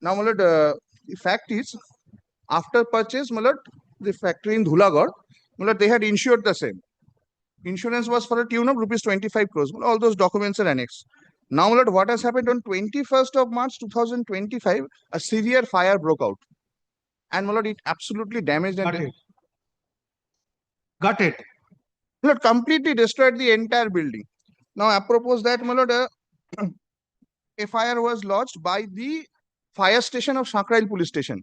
Now, my lord, the fact is, after purchase, my lord, the factory in Dhulagor, my lord, they had insured the same. Insurance was for a tune of rupees 25 crores. All those documents are annexed. Now, my lord, what has happened on 21st of March 2025, a severe fire broke out. And, my lord, it absolutely damaged and Got it. My lord, completely destroyed the entire building. Now, apropos that, my lord, a fire was lodged by the fire station of Shakrail police station.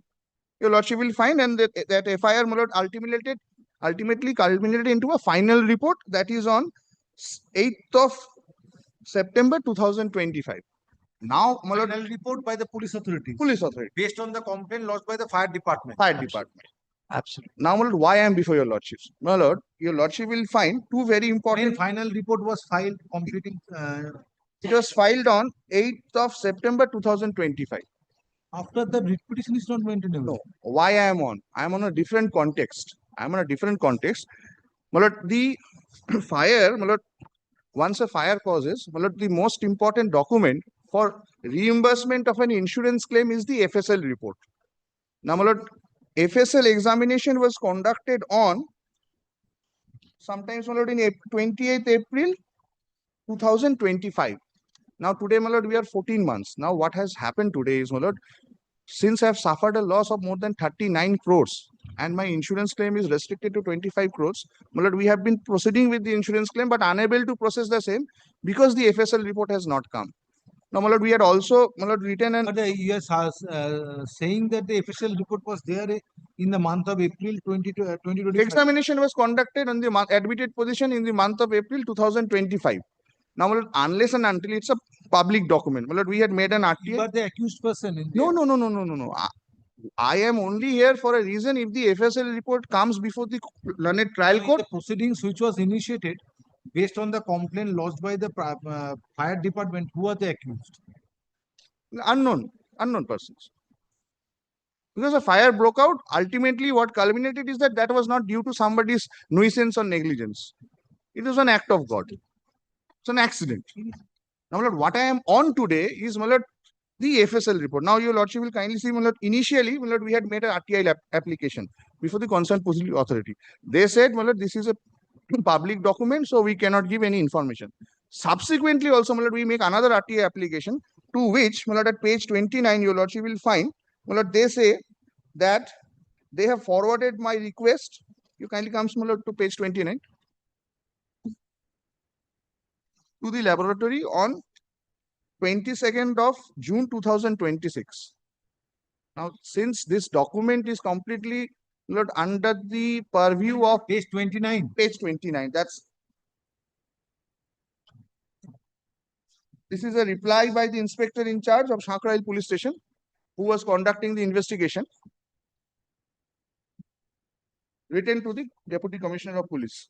Your lordship will find, and that FIR, my lord, ultimately culminated into a final report that is on 8th of September 2025. Now, my lord, Final report by the police authority. Police authority. Based on the complaint lodged by the fire department. Fire department. Absolutely. Now, my lord, why I am before your lordships? My lord, your lordship will find two very important. When final report was filed completing. It was filed on 8th of September 2025. After the writ petition is not maintained. No. Why I am on? I am on a different context. I am on a different context. My lord, the fire, my lord, once a fire causes, my lord, the most important document for reimbursement of an insurance claim is the FSL report. Now, my lord, FSL examination was conducted on sometimes, my lord, in 28th April 2025. Now, today, my lord, we are 14 months. Now, what has happened today is, my lord, since I have suffered a loss of more than 39 crores, and my insurance claim is restricted to 25 crores. My lord, we have been proceeding with the insurance claim but unable to process the same because the FSL report has not come. Now, my lord, we had also, my lord, written an But you are saying that the official report was there in the month of April 2025. examination was conducted on the admitted position in the month of April 2025. Now, my lord, unless and until it's a public document, my lord, we had made an You RTA. are the accused person in No, no, no, no, no, no, no. I am only here for a reason. If the FSL report comes before the learned trial court, the proceedings which was initiated based on the complaint lodged by the fire department, who are the accused? unknown persons. Because a fire broke out, ultimately what culminated is that that was not due to somebody's nuisance or negligence. It was an act of God. It's an accident. Now, my lord, what I am on today is, my lord, the FSL report. Now, your lordship will kindly see, my lord, initially, my lord, we had made an RTI application before the concerned proceeding authority. They said, my lord, this is a public document, so we cannot give any information. Subsequently, also, my lord, we make another RTI application to which, my lord, at page 29, your lordship will find, my lord, they say that they have forwarded my request. You kindly come, my lord, to page 29. To the laboratory on 22nd of June 2026. Now, since this document is completely not under the purview of page 29. Page 29. This is a reply by the inspector in charge of Shankarail police station who was conducting the investigation, written to the Deputy Commissioner of Police.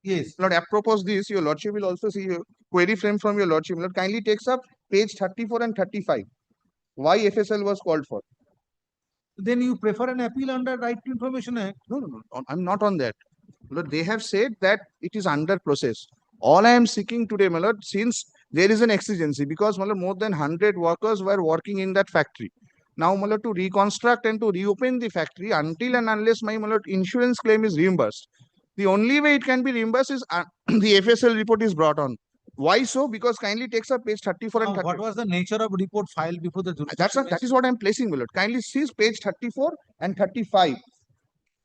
Yes. Lord, apropos this, your lordship will also see a query frame from your lordship. Lord, kindly takes up page 34 and 35. Why FSL was called for? Then you prefer an appeal under Right to Information Act? No. I'm not on that. Lord, they have said that it is under process. All I am seeking today, my lord, since there is an exigency, because my lord, more than 100 workers were working in that factory. Now, my lord, to reconstruct and to reopen the factory until and unless my lord, insurance claim is reimbursed. The only way it can be reimbursed is the FSL report is brought on. Why so? Because kindly takes up page 34 and 35. What was the nature of report filed before the jurisdiction? That is what I'm placing, my lord. Kindly see page 34 and 35.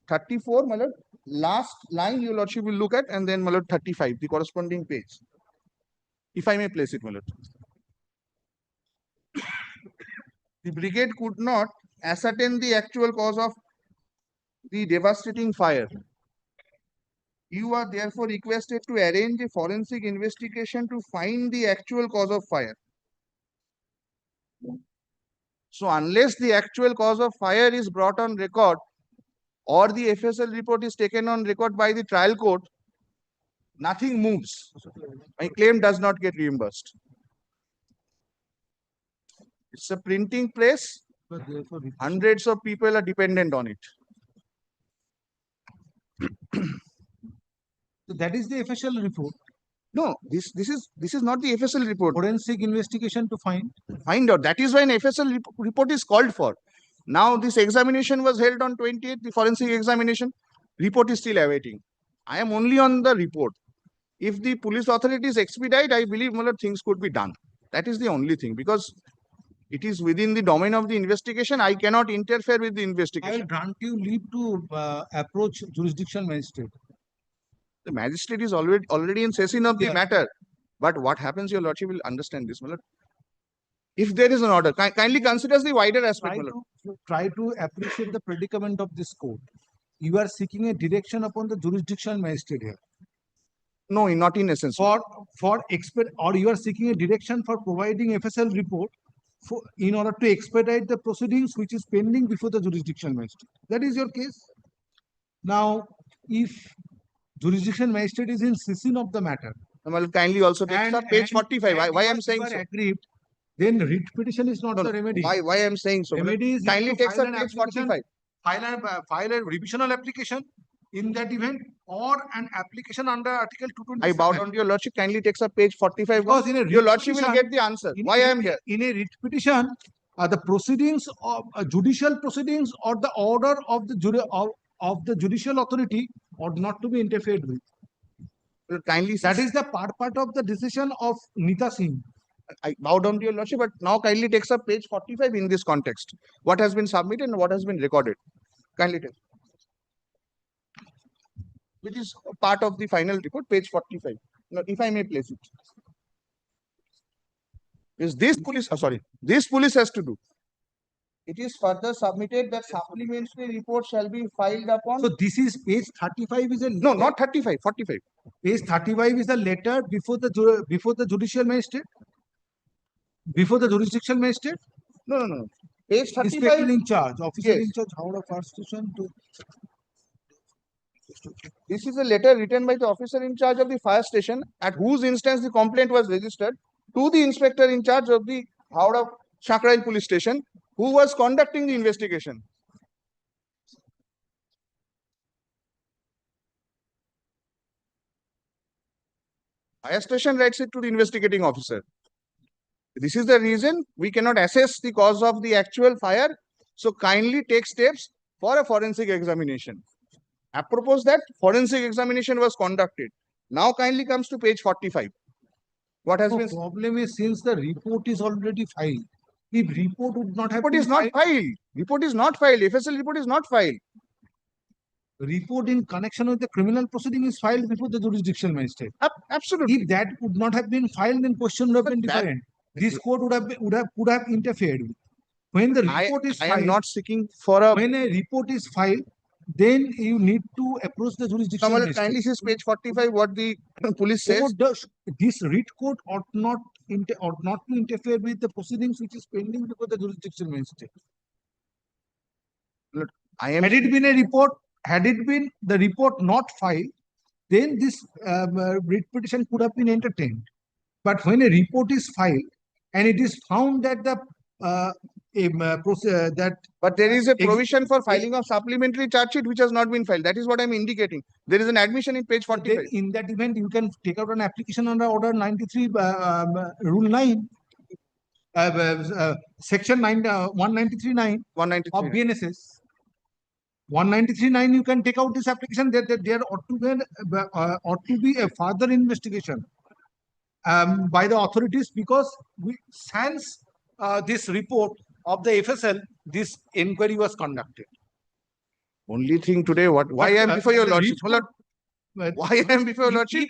34, my lord, last line your lordship will look at, and then, my lord, 35, the corresponding page. If I may place it, my lord. The brigade could not ascertain the actual cause of the devastating fire. You are therefore requested to arrange a forensic investigation to find the actual cause of fire. So, unless the actual cause of fire is brought on record or the FSL report is taken on record by the trial court, nothing moves. My claim does not get reimbursed. It's a printing press. Hundreds of people are dependent on it. So that is the official report. No, this is not the FSL report. Forensic investigation to find out. That is why an FSL report is called for. Now this examination was held on 28th, the forensic examination. Report is still awaiting. I am only on the report. If the police authorities expedite, I believe things could be done. That is the only thing, because it is within the domain of the investigation. I cannot interfere with the investigation. I will grant you leave to approach jurisdictional magistrate. The magistrate is already in session of the matter. But what happens, your lordship will understand this, my lord. If there is an order, kindly consider the wider aspect, my lord. Try to appreciate the predicament of this court. You are seeking a direction upon the jurisdictional magistrate here. No, not in essence. For or you are seeking a direction for providing FSL report in order to expedite the proceedings which is pending before the jurisdictional magistrate. That is your case. Now, if jurisdictional magistrate is in session of the matter, kindly also take up page 45. Why I'm saying so? Aggrieved, then writ petition is not the remedy. Why I'm saying so? Remedy is Kindly to take file up an page application, 45. file a revisional application in that event, or an application under Article 227. I bow down to your lordship. Kindly takes up page 45. Because in a Your writ lordship will petition- get the answer. Why I am here? In a writ petition, the proceedings of judicial proceedings or the order of the judicial authority ought not to be interfered with. Kindly. That is the part of the decision of Nita Singh. I bow down to your lordship, but now kindly takes up page 45 in this context. What has been submitted and what has been recorded. Kindly take. Which is part of the final report, page 45. Now, if I may place it. Is this police, this police has to do. It is further submitted that supplementary report shall be filed upon. So this is page 35 is a No, not 35, 45. Page 35 is a letter before the judicial magistrate, before the jurisdictional magistrate. No. Page 35. Inspector in charge, officer Yes. in charge, Howrah Fire Station to. This is a letter written by the officer in charge of the fire station at whose instance the complaint was registered to the inspector in charge of the Howrah Shakrail police station who was conducting the investigation. Fire station writes it to the investigating officer. This is the reason we cannot assess the cause of the actual fire. So kindly take steps for a forensic examination. Apropos that, forensic examination was conducted. Now kindly comes to page 45. What has been... problem is since the report is already filed. If report would not have Report been is not filed. Report is not filed. FSL report is not filed. Report in connection with the criminal proceeding is filed before the jurisdictional magistrate. Absolutely. If that would not have been filed, then question would have been different. This court could have interfered with. When the report is filed, I am not seeking for a... When a report is filed, then you need to approach the jurisdictional Kamal, magistrate. kindly says page 45 what the police says. This writ court ought not to interfere with the proceedings which is pending before the jurisdictional magistrate. Look, had it been the report not filed, then this writ petition could have been entertained. But when a report is filed and it is found that but there is a provision for filing of supplementary charge sheet which has not been filed. That is what I'm indicating. There is an admission in page 45. Then in that event, you can take out an application under order 93, rule 9, section 193.9 of BNSS. 193.9, you can take out this application. There ought to be a further investigation by the authorities, because since this report of the FSL, this inquiry was conducted. Only thing today, why I am before your lordship? Why I am before your lordship?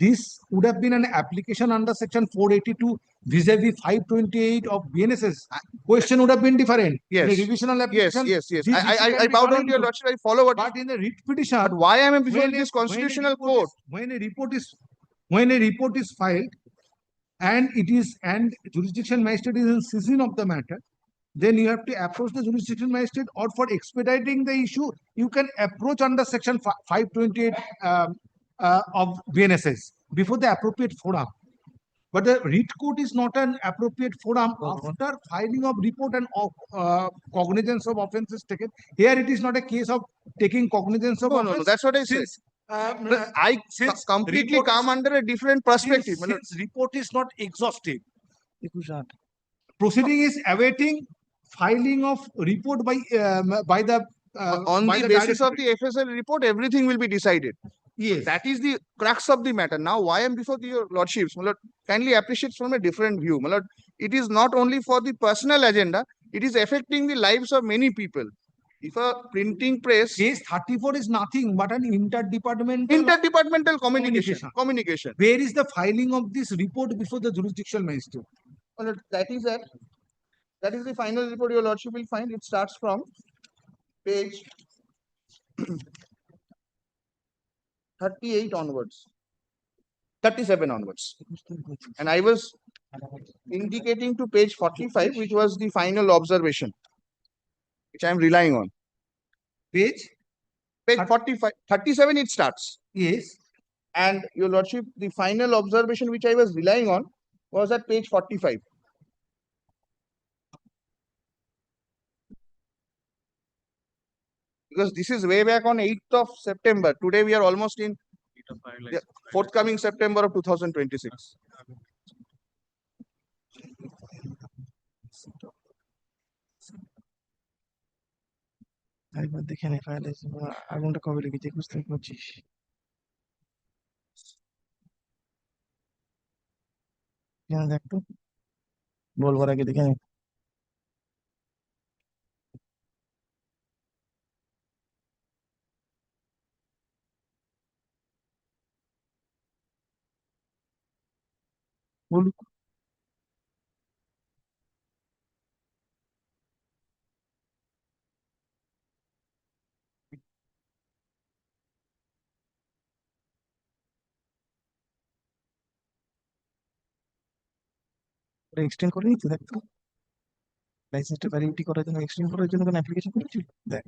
This would have been an application under section 482 vis-a-vis 528 of BNSS. Question would have been different. Yes. In a revisional application. Yes. this I bow down to your lordship. I follow what. But in the writ petition, but why I am before this constitutional court? When a report is filed, and jurisdictional magistrate is in session of the matter, then you have to approach the jurisdictional magistrate, or for expediting the issue, you can approach under section 528 of BNSS before the appropriate forum. But the writ court is not an appropriate forum after filing of report and cognizance of offences taken. Here it is not a case of taking cognizance of offense. No, that's what I said. I completely come under a different perspective. Since report is not exhaustive, proceeding is awaiting filing of report by the on the basis of the FSL report, everything will be decided. Yes, that is the crux of the matter. Now, why I am before your lordships? Kindly appreciate from a different view. It is not only for the personal agenda; it is affecting the lives of many people. If a printing press... Case 34 is nothing but an interdepartmental communication. Where is the filing of this report before the jurisdictional magistrate? Well, that is it. That is the final report your lordship will find. It starts from page 38 onwards, 37 onwards. And I was indicating to page 45, which was the final observation, which I am relying on. Page 45, 37 it starts. Yes. And your lordship, the final observation which I was relying on was at page 45. Because this is way back on 8th of September. Today we are almost in the forthcoming September of 2026. একবার দেখে নে ফাইলে আগুনটা কবে লেগেছে 21 থেকে 25 এখানে দেখ তো বলবার আগে দেখে নে বলুক এক্সটেন্ড করে নিতে দেখ তো লাইসেন্সটা ভ্যালিডিটি করার জন্য এক্সটেন্ড করার জন্য কোনো অ্যাপ্লিকেশন করেছিল দেখ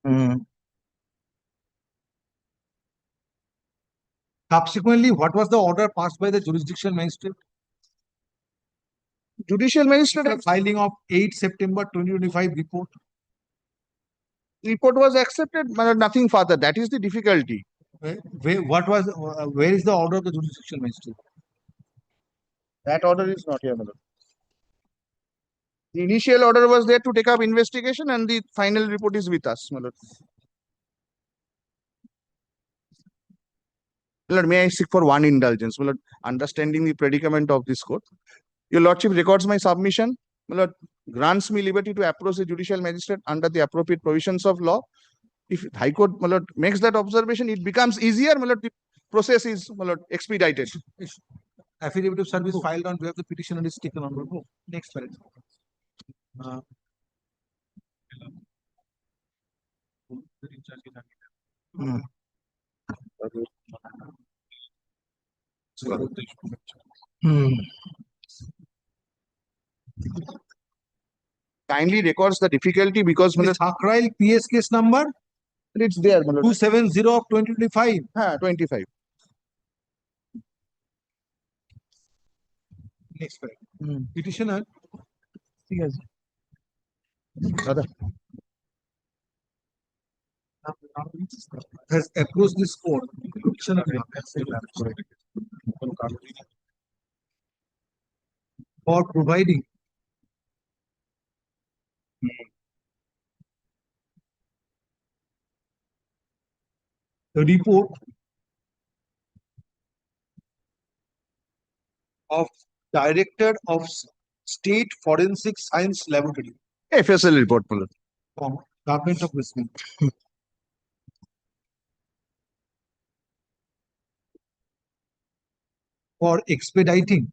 হুম Subsequently, what was the order passed by the jurisdictional magistrate? Judicial magistrate The filing of 8 September 2025 report. report was accepted, but nothing further. That is the difficulty. Where is the order of the jurisdictional magistrate? That order is not here, my lord. The initial order was there to take up investigation, and the final report is with us, my lord. My lord, may I seek for one indulgence, my lord, understanding the predicament of this court. Your lordship records my submission, my lord, grants me liberty to approach the judicial magistrate under the appropriate provisions of law. If High Court, my lord, makes that observation, it becomes easier, my lord, the process is, my lord, expedited. Affidavit of service filed on behalf of the petitioner is taken on board. Next paragraph. Kindly records the difficulty because my lord, Thakrail PS case number it's there, my lord. 270 of 2025. 25. Next paragraph. Petitioner ঠিক আছে has approached this court for providing the report of Director of State Forensic Science Laboratory, FSL report, my lord. Government of West Bengal, for expediting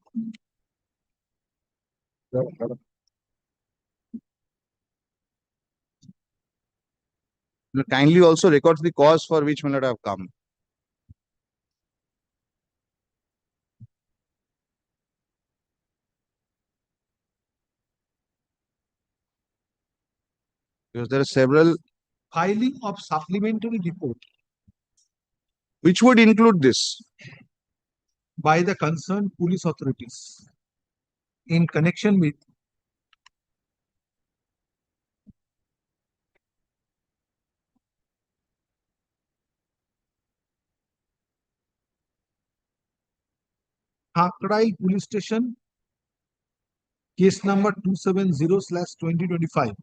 Kindly also records the cause for which my lord have come. Because there are several filing of supplementary report which would include this. by the concerned police authorities in connection with Thakrail Police Station, case number 270/2025,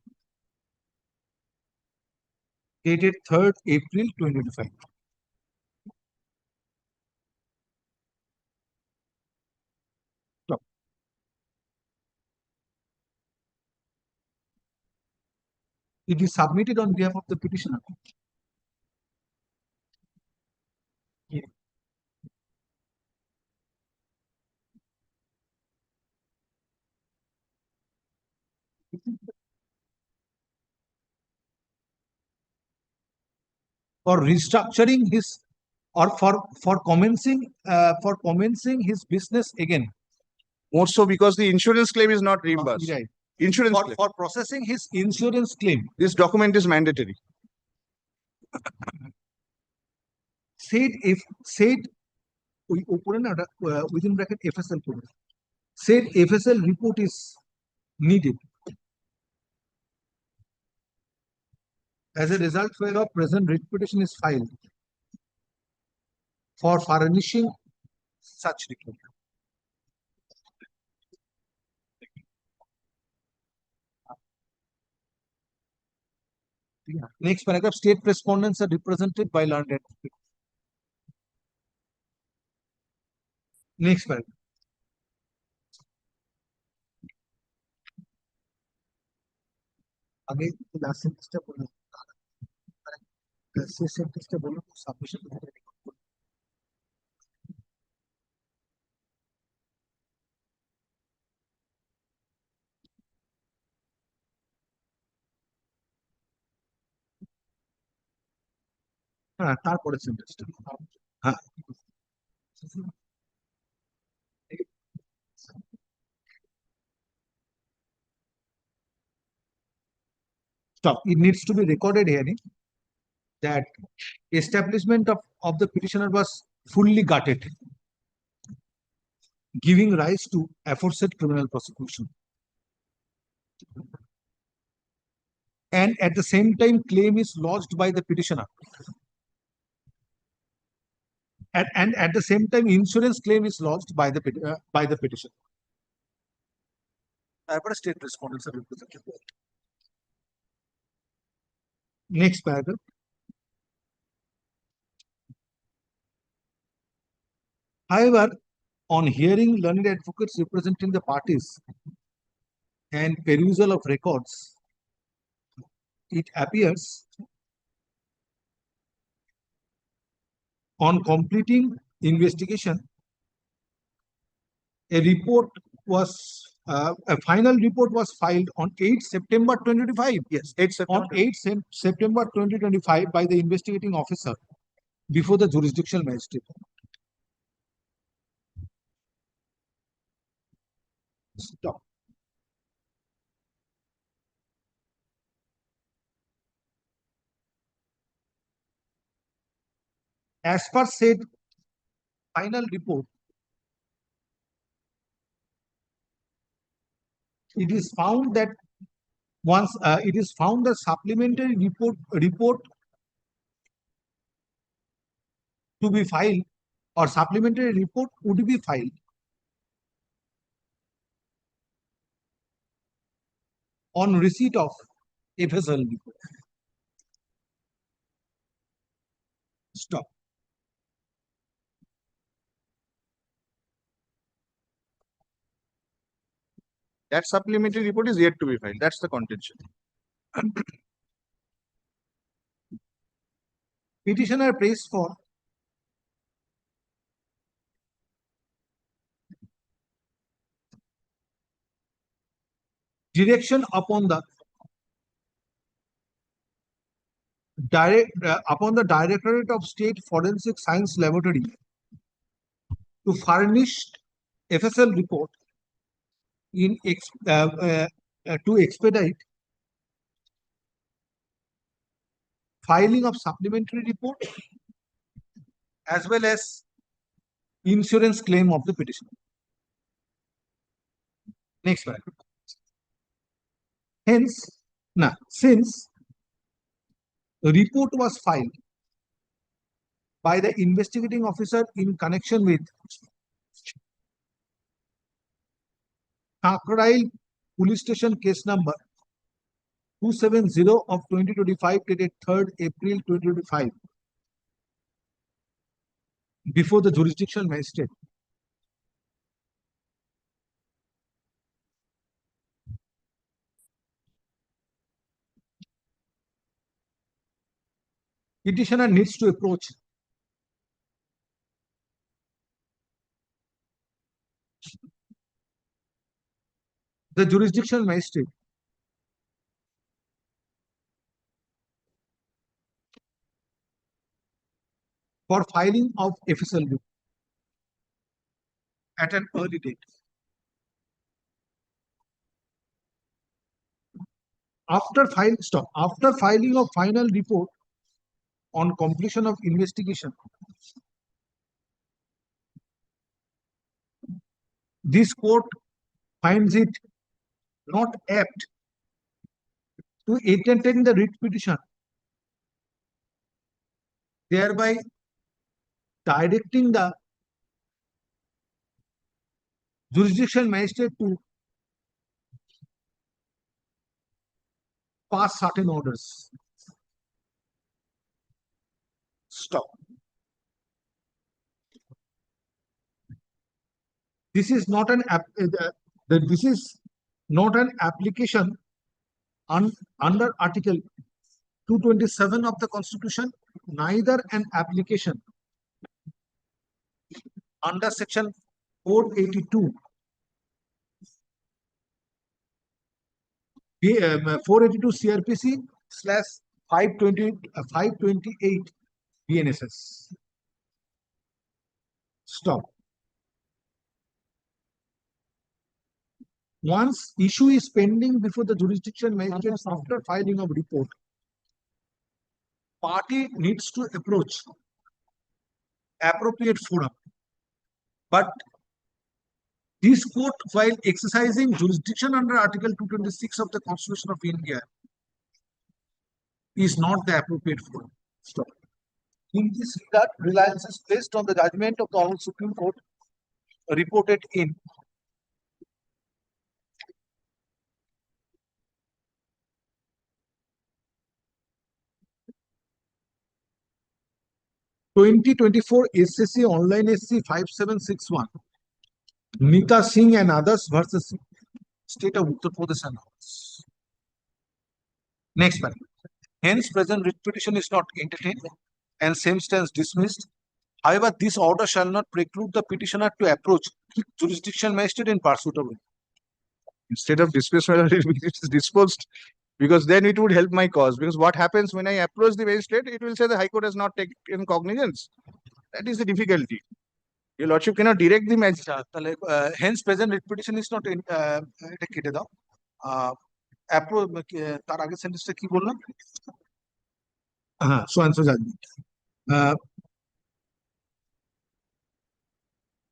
dated 3rd April 2025. Stop. It is submitted on behalf of the petitioner. for restructuring his or for commencing his business again. More so because the insurance claim is not reimbursed. Right. Insurance claim. For processing his insurance claim. This document is mandatory. said within bracket FSL code. Said FSL report is needed. As a result whereof present writ petition is filed for furnishing such report. Next paragraph, state respondents are represented by learned advocates. Next paragraph. आगे last सेंटेंसটা বলুন শেষ সেন্টেন্সটা বলুন submission হ্যাঁ তারপরে সেন্টেন্সটা হ্যাঁ stop. It needs to be recorded here that establishment of the petitioner was fully gutted, giving rise to aforesaid criminal prosecution. And at the same time, claim is lodged by the petitioner. And at the same time, insurance claim is lodged by the petitioner. State respondents are represented. Next paragraph. However, on hearing learned advocates representing the parties and perusal of records, it appears on completing investigation, a final report was filed on 8 September 2025. Yes, 8 September. On 8 September 2025 by the investigating officer before the jurisdictional magistrate. Stop. As per said final report, it is found that supplementary report to be filed or supplementary report would be filed on receipt of FSL report. Stop. That supplementary report is yet to be filed. That's the contention. Petitioner prays for direction upon the Directorate of State Forensic Science Laboratory to furnish FSL report to expedite filing of supplementary report as well as insurance claim of the petitioner. Next paragraph. Since the report was filed by the investigating officer in connection with Kakrail Police Station case number 270 of 2025 dated 3rd April 2025 before the jurisdictional magistrate. Petitioner needs to approach the jurisdictional magistrate for filing of FSL at an early date. After filing of final report on completion of investigation, this court finds it not apt to entertain the writ petition, thereby directing the jurisdiction magistrate to pass certain orders. Stop. This is not an application under Article 227 of the Constitution, neither an application under Section 482 CRPC / 528 BNSS. Stop. Once issue is pending before the jurisdiction magistrate after filing of report, party needs to approach appropriate forum. But this court, while exercising jurisdiction under Article 226 of the Constitution of India, is not the appropriate forum. Stop. In this regard, reliance is placed on the judgment of the Honorable Supreme Court reported in (2024) SSC Online SC 5761, Nita Singh and others versus State of Uttar Pradesh and others. Next paragraph. Hence, present writ petition is not entertained and same stands dismissed. However, this order shall not preclude the petitioner to approach jurisdiction magistrate in pursuit of it. Instead of dismissal, it is disposed, because then it would help my cause. Because what happens when I approach the magistrate, it will say the High Court has not taken cognizance. That is the difficulty. Your Lordship cannot direct the magistrate. Hence, present writ petition is not এটা কেটে দাও। তার আগে সেন্টেন্সটা কি বললাম? হ্যাঁ, so and so judgment.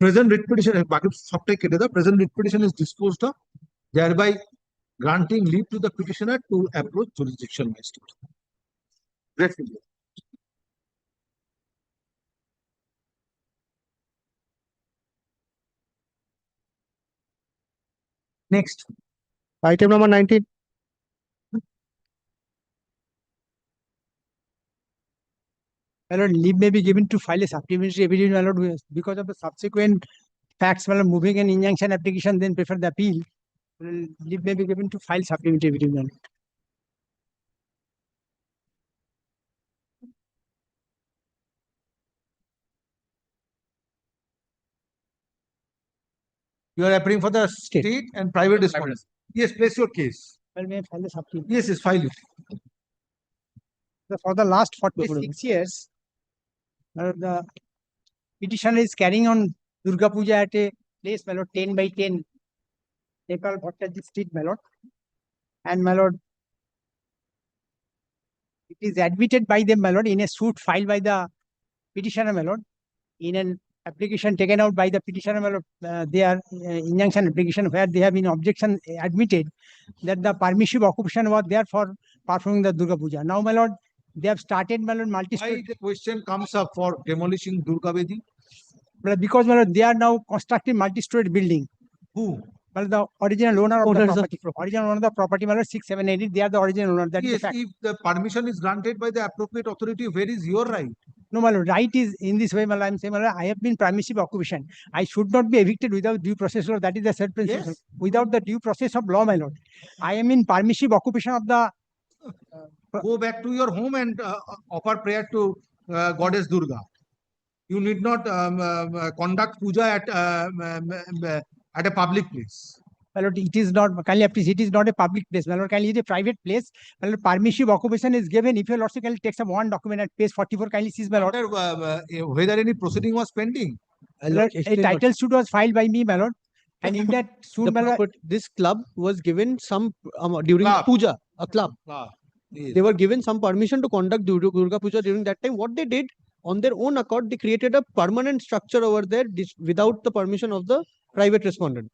Present writ petition, বাকি সবটাই কেটে দাও। Present writ petition is disposed of, thereby granting leave to the petitioner to approach jurisdiction magistrate. Gratefully. Next. Item number 19. My lord, leave may be given to file a supplementary evidence, my lord, because of the subsequent facts, my lord, moving an injunction application, then prefer the appeal. Leave may be given to file supplementary evidence, my lord. You are appearing for the state and private respondents. Yes, place your case. Well, may I file the supplementary? Yes, yes, file it. For the last 46 years, the petitioner is carrying on Durga Puja at a place, my lord, 10 by 10, Nepal Bhattaji Street, my lord. And my lord, it is admitted by them, my lord, in a suit filed by the petitioner, my lord, in an application taken out by the petitioner, my lord, their injunction application, where they have been objection admitted that the permissive occupation was there for performing the Durga Puja. Now, my lord, they have started, my lord, Why the question comes up for demolishing Durga Vedi? Because, my lord, they are now constructing multi-story building. Who? Well, the original owner of the property. Original owner of the property, my lord, 678, they are the original owner. That is the Yes, fact. if the permission is granted by the appropriate authority, where is your right? No, my lord, right is in this way, my lord, I am saying, my lord, I have been permissive occupation. I should not be evicted without due process law. That is the third principle. Yes. Without the due process of law, my lord. I am in permissive occupation of the... Go back to your home and offer prayer to Goddess Durga. You need not conduct puja at a public place. My lord, it is not, kindly please, it is not a public place. My lord, kindly, it is a private place. My lord, permissive occupation is given. If your lordship kindly takes up one document at page 44, kindly sees my lord. Whether any proceeding was pending. My lord, a title suit was filed by me, my lord. And in that suit, my lord, This club was given some during the Club. puja, a club. Yes. They were given some permission to conduct Durga Puja during that time. What they did on their own accord, they created a permanent structure over there without the permission of the private respondent.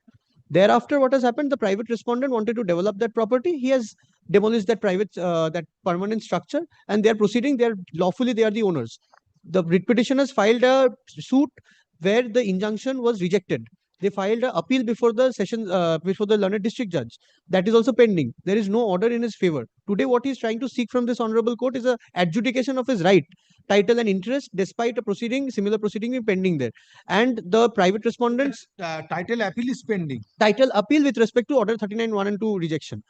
Thereafter, what has happened? The private respondent wanted to develop that property. He has demolished that that permanent structure, and they are proceeding. They are lawfully, they are the owners. The writ petitioners filed a suit where the injunction was rejected. They filed an appeal before the before the learned district judge. That is also pending. There is no order in his favor. Today, what he is trying to seek from this honorable court is a adjudication of his right, title, and interest, despite a similar proceeding being pending there. And the private respondents Title appeal is pending. title appeal with respect to order 39(1) and 2 rejection.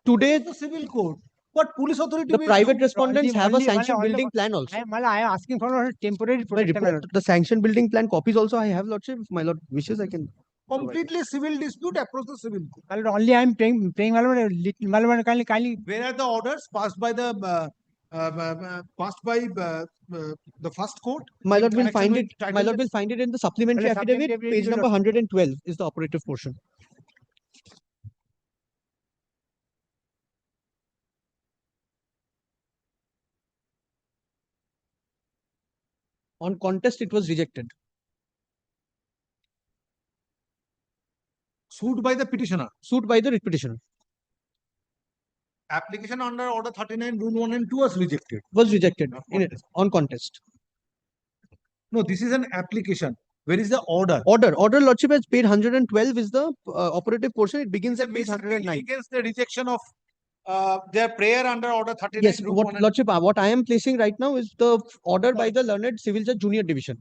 Today The civil court. What police authority the will private do? respondents have a only- sanctioned only- building plan also. I am asking for a temporary My protection, my report, lord. the sanctioned building plan copies also I have, lordship. If my lord wishes, I can. Completely civil dispute, approach the civil court. My lord, only I am praying, my lord, my lord, kindly. Where are the orders passed by the the first court? My in lord will connection find with it. title My lord will find it in the supplementary Well, affidavit, supplementary page number 112 is the operative portion. On contest, it was rejected. Sued by the petitioner. Sued by the writ petitioner. Application under order 39, rule 1 and 2 was rejected. Was rejected on contest. No, this is an application. Where is the order? Order, lordship, as page 112 is the operative portion. It begins at page 109. Against the rejection of their prayer under order 39. Yes, rule what 1 and lordship, what I am placing right now is the order by the learned civil judge junior division.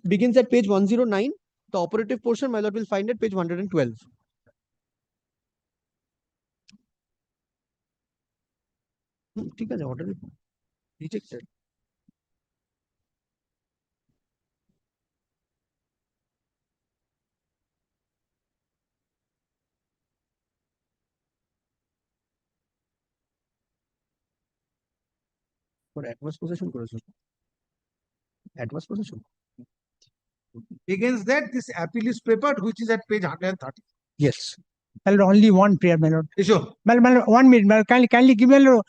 Begins at page 109. The operative portion, my lord will find at page 112. ঠিক আছে, order rejected. For adverse possession করেছো? Adverse possession. Against that, this appeal is prepared, which is at page 130. Yes. My lord, only one prayer, my lord. Sure. My lord, 1 minute, my lord, kindly give me, my lord,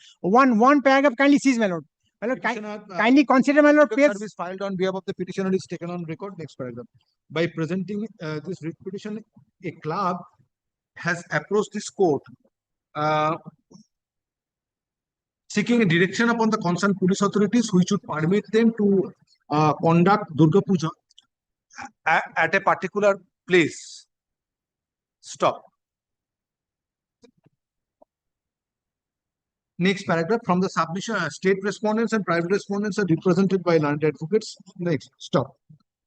one paragraph, kindly seize, my lord. My lord, kindly consider, my lord, Petition page. service filed on behalf of the petitioner is taken on record. Next paragraph. By presenting this writ petition, a club has approached this court seeking a direction upon the concerned police authorities which would permit them to conduct Durga Puja at a particular place. Stop. Next paragraph. From the submission, state respondents and private respondents are represented by learned advocates. Next, stop.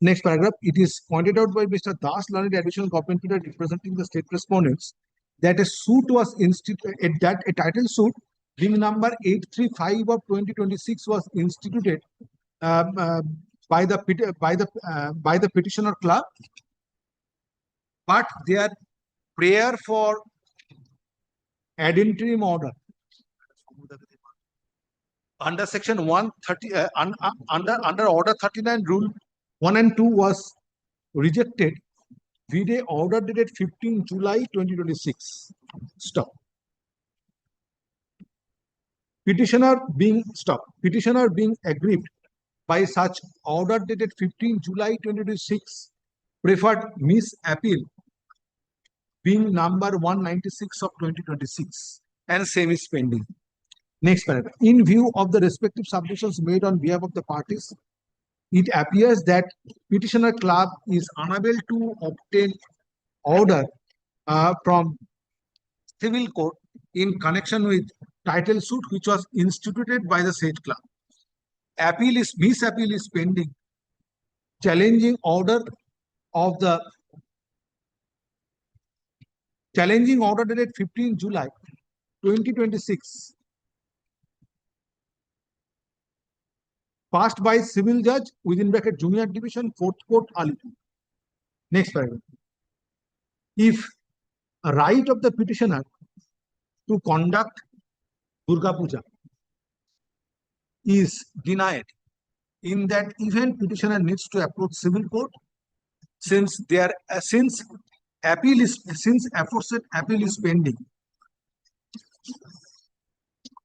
Next paragraph. It is pointed out by Mr. Das, learned additional government leader representing the state respondents, that a suit was instituted, that a title suit being number 835 of 2026 was instituted by the petitioner club, but their prayer for ad interim order under section 130 under order 39 rule 1 and 2 was rejected. Vide order dated 15 July 2026. Stop. Petitioner being aggrieved by such order dated 15 July 2026 preferred miss appeal being number 196 of 2026 and same is pending. Next paragraph. In view of the respective submissions made on behalf of the parties, it appears that petitioner club is unable to obtain order from civil court in connection with title suit which was instituted by the said club. Miss appeal is pending, challenging order dated 15 July 2026 passed by civil judge within bracket junior division 4th court Alipur. Next paragraph. if a right of the petitioner to conduct Durga Puja is denied, in that event petitioner needs to approach civil court, since aforesaid appeal is pending.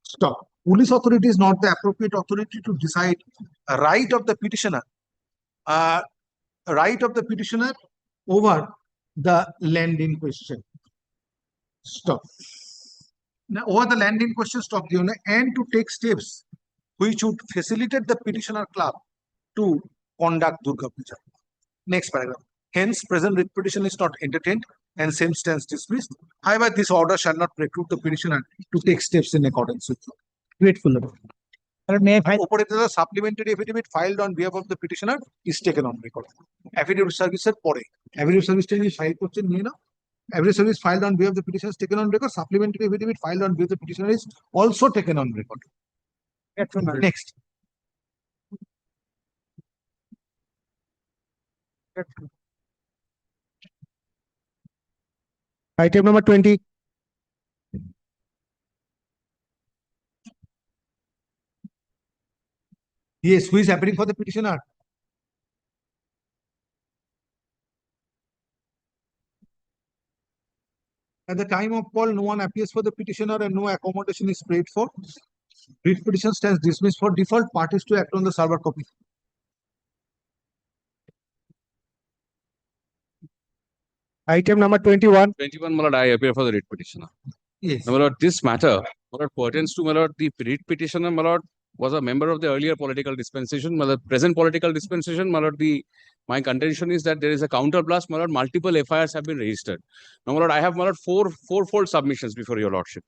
Stop. Police authority is not the appropriate authority to decide a right of the petitioner, over the land in question. Stop. Now, over the land in question, stop the owner, and to take steps which would facilitate the petitioner club to conduct Durga Puja. Next paragraph. Hence, present writ petition is not entertained and same stands dismissed. However, this order shall not preclude the petitioner to take steps in accordance with law. Grateful. May I file? The supplementary affidavit filed on behalf of the petitioner is taken on record. Affidavit service pore. Affidavit service is filed Affidavit service filed on behalf of the petitioner is taken on record. Supplementary affidavit filed on behalf of the petitioner is also taken on record. Next. Item number 20. Yes, who is appearing for the petitioner? At the time of call, no one appears for the petitioner and no accommodation is paid for. Writ petition stands dismissed for default. Parties to act on the server copy. Item number 21. 21, my lord, I appear for the writ petitioner. Yes. Now, my lord, this matter, my lord, pertains to, my lord, the writ petitioner, my lord, was a member of the earlier political dispensation. My lord, present political dispensation, my lord, my contention is that there is a counterblast, my lord, multiple FIRs have been registered. Now, my lord, I have, my lord, fourfold submissions before your lordship.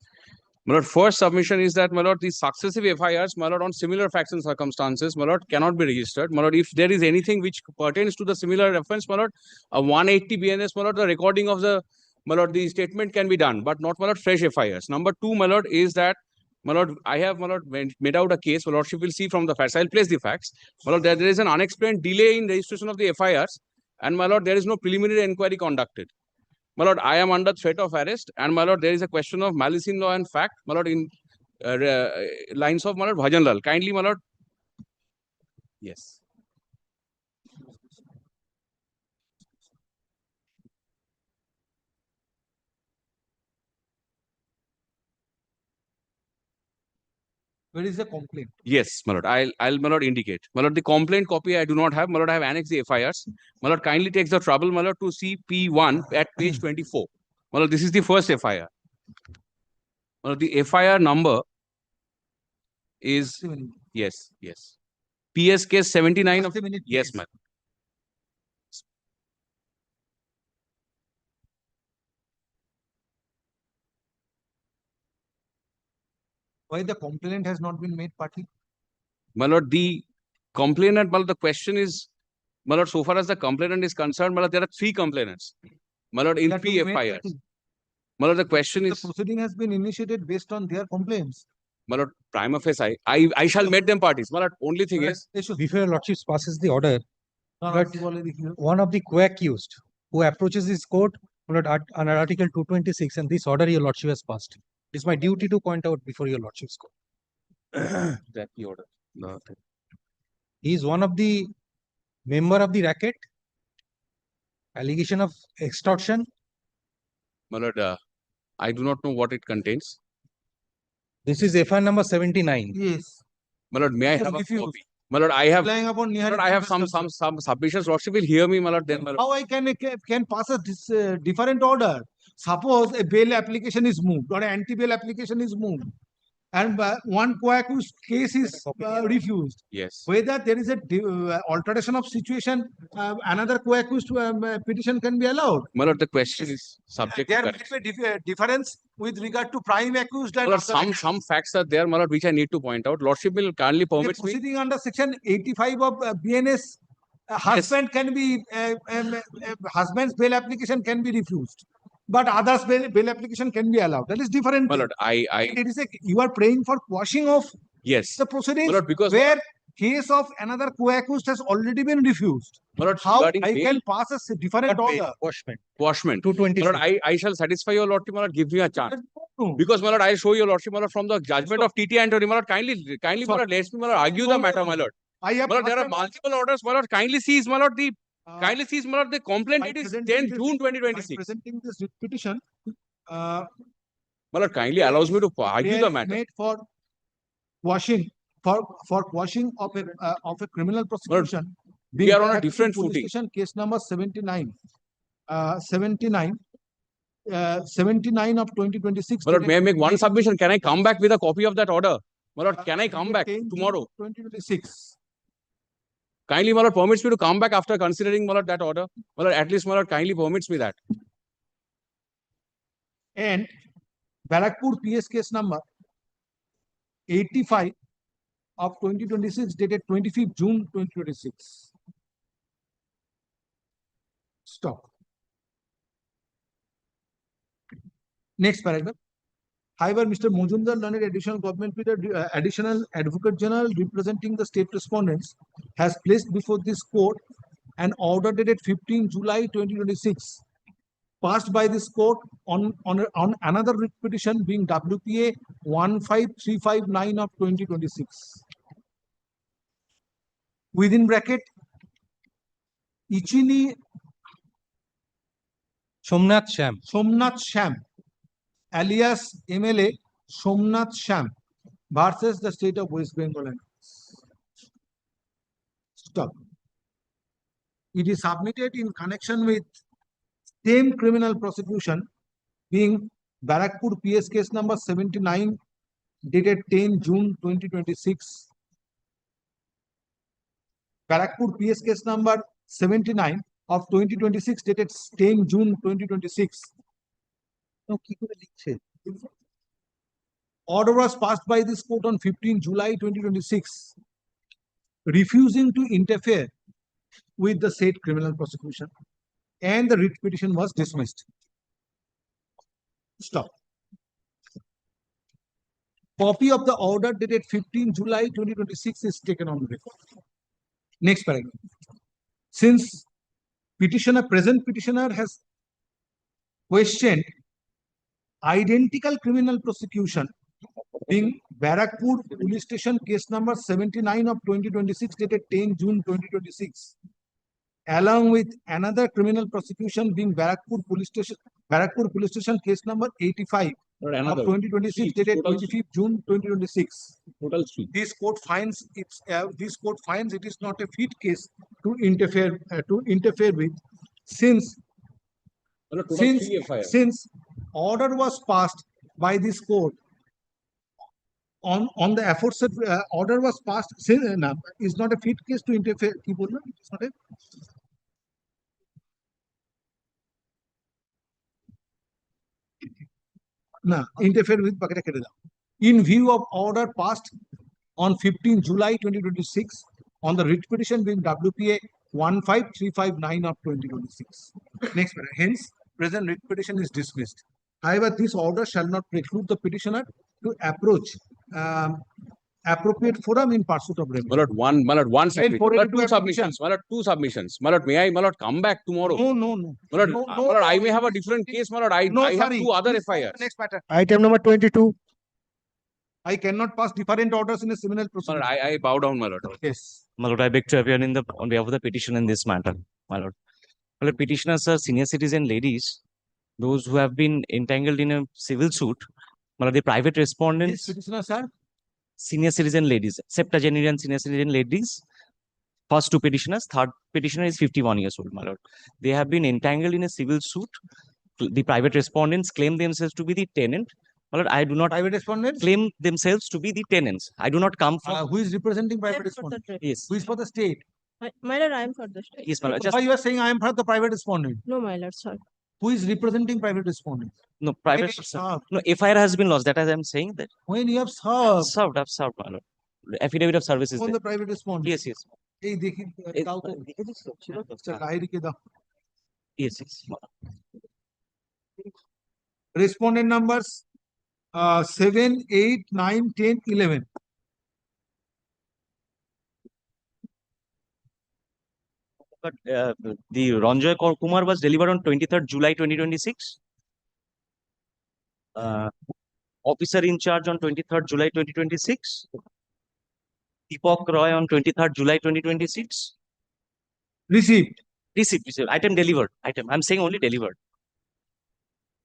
My lord, first submission is that, my lord, the successive FIRs, my lord, on similar facts and circumstances, my lord, cannot be registered. My lord, if there is anything which pertains to the similar offence, my lord, a 180 BNS, my lord, the recording of the, my lord, the statement can be done, but not, my lord, fresh FIRs. Number two, my lord, is that, my lord, I have, my lord, made out a case. My lordship will see from the facts. I'll place the facts. My lord, there is an unexplained delay in registration of the FIRs, and my lord, there is no preliminary inquiry conducted. My lord, I am under threat of arrest, and my lord, there is a question of malice in law and fact, my lord, in lines of my lord Bhajanlal. Kindly, my lord. Yes. Where is the complaint? Yes, my lord. I'll, my lord, indicate. My lord, the complaint copy I do not have. My lord, I have annexed the FIRs. My lord, kindly takes the trouble, my lord, to see P1 at page 24. My lord, this is the first FIR. My lord, the FIR number is, yes. PS case 79 of, yes, ma'am. Why the complainant has not been made party? My lord, the complainant, my lord, the question is, my lord, so far as the complainant is concerned, my lord, there are three complainants. My lord, in three FIRs. My lord, the question is, the proceeding has been initiated based on their complaints. My lord, prima facie, I shall make them parties. My lord, only thing is, Before your lordship passes the order, but one of the co-accused who approaches this court, my lord, under Article 226, and this order your lordship has passed. It is my duty to point out before your lordship's court. that the order. No. He is one of the member of the racket. Allegation of extortion. My lord, I do not know what it contains. This is FIR number 79. Yes. My lord, may I have a copy? My lord, I have. Relying upon My lord, I have some submissions. Lordship will hear me, my lord. Then, my lord. How I can pass a different order? Suppose a bail application is moved or an anti-bail application is moved, and one co-accused case is refused. Yes. Whether there is a alteration of situation, another co-accused petition can be allowed. My lord, the question is subject There to might correction. be a difference with regard to prime accused My and lord, other some facts are there, my lord, which I need to point out. Lordship will kindly The permit me. proceeding under section 85 of BNS, husband can be husband's bail application can be refused, but others bail application can be allowed. That is different. My lord, It is you are praying for quashing of yes. the proceedings My lord, because where case of another co-accused has already been refused. My lord, How regarding I bail- can pass a different order? Quashment. My 226. lord, I shall satisfy your lordship, my lord, give me a chance. No. Because, my lord, I show your lordship, my lord, from the judgment of TT Antony, my lord, kindly, my lord, let me, my lord, argue the matter, my lord. I have My lord, there are multiple orders, my lord, kindly seize, my lord, kindly seize, my lord, the complaint, it is 10 June 2026. Presenting this writ petition, My lord, kindly allows me to argue they the are matter. made for quashing, for quashing of a criminal prosecution. we are on a Back to different police footing. Station, case number 79. 79 of 2026. My lord, may I make one dated submission? Can I come back with a copy of that order? My lord, can I come dated back 10 June tomorrow? 2026. Kindly, my lord, permits me to come back after considering, my lord, that order. My lord, at least, my lord, kindly permits me that. And Barrackpur PS case number 85 of 2026 dated 25th June 2026. Stop. Next paragraph. However, Mr. Mojumdar learned additional government with additional advocate general representing the state respondents has placed before this court an order dated 15 July 2026 passed by this court on another writ petition being WPA 15359 of 2026. Within bracket, Ichini Somnath Sham, alias MLA Somnath Sham versus the state of West Bengal. Stop. It is submitted in connection with same criminal prosecution being Barrackpur PS case number 79 dated 10 June 2026. Barrackpur PS case number 79 of 2026 dated 10 June 2026. Order was passed by this court on 15 July 2026, refusing to interfere with the said criminal prosecution, and the writ petition was dismissed. Stop. Copy of the order dated 15 July 2026 is taken on record. Next paragraph. Since present petitioner has questioned identical criminal prosecution being Barrackpur police station case number 79 of 2026 dated 10 June 2026, along with another criminal prosecution being Barrackpur police station case number 85 of 2026 dated 25th June 2026. Total three. This court finds it is not a fit case to interfere with, since order was passed by this court on the aforesaid order was passed, is not a fit case to interfere. It's not a interfere with. In view of order passed on 15 July 2026 on the writ petition being WPA 15359 of 2026. Next paragraph. Hence, present writ petition is dismissed. However, this order shall not preclude the petitioner to approach appropriate forum in pursuit of remedy. My lord, one second. for My lord, two two submissions. My lord, two submissions. My lord, may I, my lord, come back tomorrow? No. My lord, my lord, I may have a different case, my lord. I have two other FIRs. Next matter. Item number 22. I cannot pass different orders in a similar My proceeding. lord, I bow down, my lord. Yes. My lord, I beg to appear on behalf of the petition in this matter, my lord. My lord, petitioners are senior citizen ladies, those who have been entangled in a civil suit. My lord, the private respondents, Petitioners are senior citizen ladies, septuagenarian senior citizen ladies. First two petitioners, third petitioner is 51 years old, my lord. They have been entangled in a civil suit. The private respondents claim themselves to be the tenant. My lord, I do not private respondents claim themselves to be the tenants. I do not come from. who is representing private respondent? Yes. Who is for the state? My lord, I am for the state. Yes, my lord. Why you are saying I am for the private respondent? No, my lord, sir. Who is representing private respondent? No, private. No, FIR has been lost. That as I'm saying that. When you have served. I've served, my lord. Affidavit of service is On there. the private respondent. Yes. এই দেখি কাউকে লাহিড়িকে দাও। Yes. Respondent numbers 7, 8, 9, 10, 11. But the Ranjoy Kumar was delivered on 23rd July 2026. Officer in charge on 23rd July 2026. Deepak Roy on 23rd July 2026. Received. Received. Item delivered. Item. I'm saying only delivered.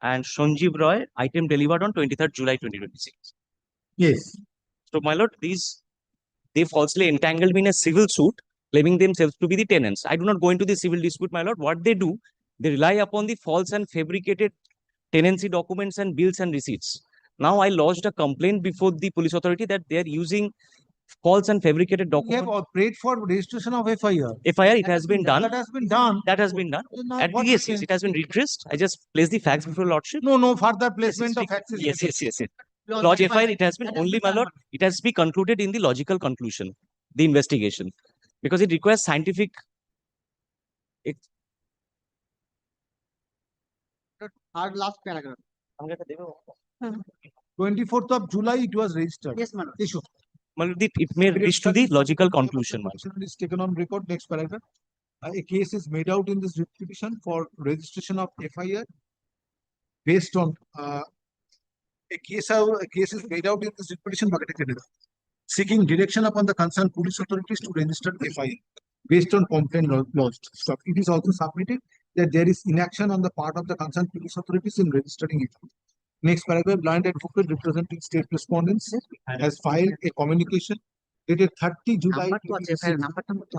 And Sanjeev Roy, item delivered on 23rd July 2026. Yes. So, my lord, they falsely entangled me in a civil suit, claiming themselves to be the tenants. I do not go into the civil dispute, my lord. What they do, they rely upon the false and fabricated tenancy documents and bills and receipts. Now, I lodged a complaint before the police authority that they are using false and fabricated We documents. have prayed for registration of FIR. FIR, it has been done. That has been done. That has been done. Now And what yes, we yes, can- it has been redressed. I just placed the facts before lordship. No further placement of facts. Yes. Lodge FIR, it has been only, my lord, it has to be concluded in the logical conclusion, the investigation, because it requires scientific. Our last paragraph. 24th of July, it was registered. Yes, madam. Issue. It may reach to the logical conclusion, my lord. Is taken on record. Next paragraph. A case is made out in this petition for registration of FIR based on a case is made out in this petition seeking direction upon the concerned police authorities to register FIR based on complaint lodged. So it is also submitted that there is inaction on the part of the concerned police authorities in registering it. Next paragraph, blind advocate representing state respondents has filed a communication dated 30 July 2026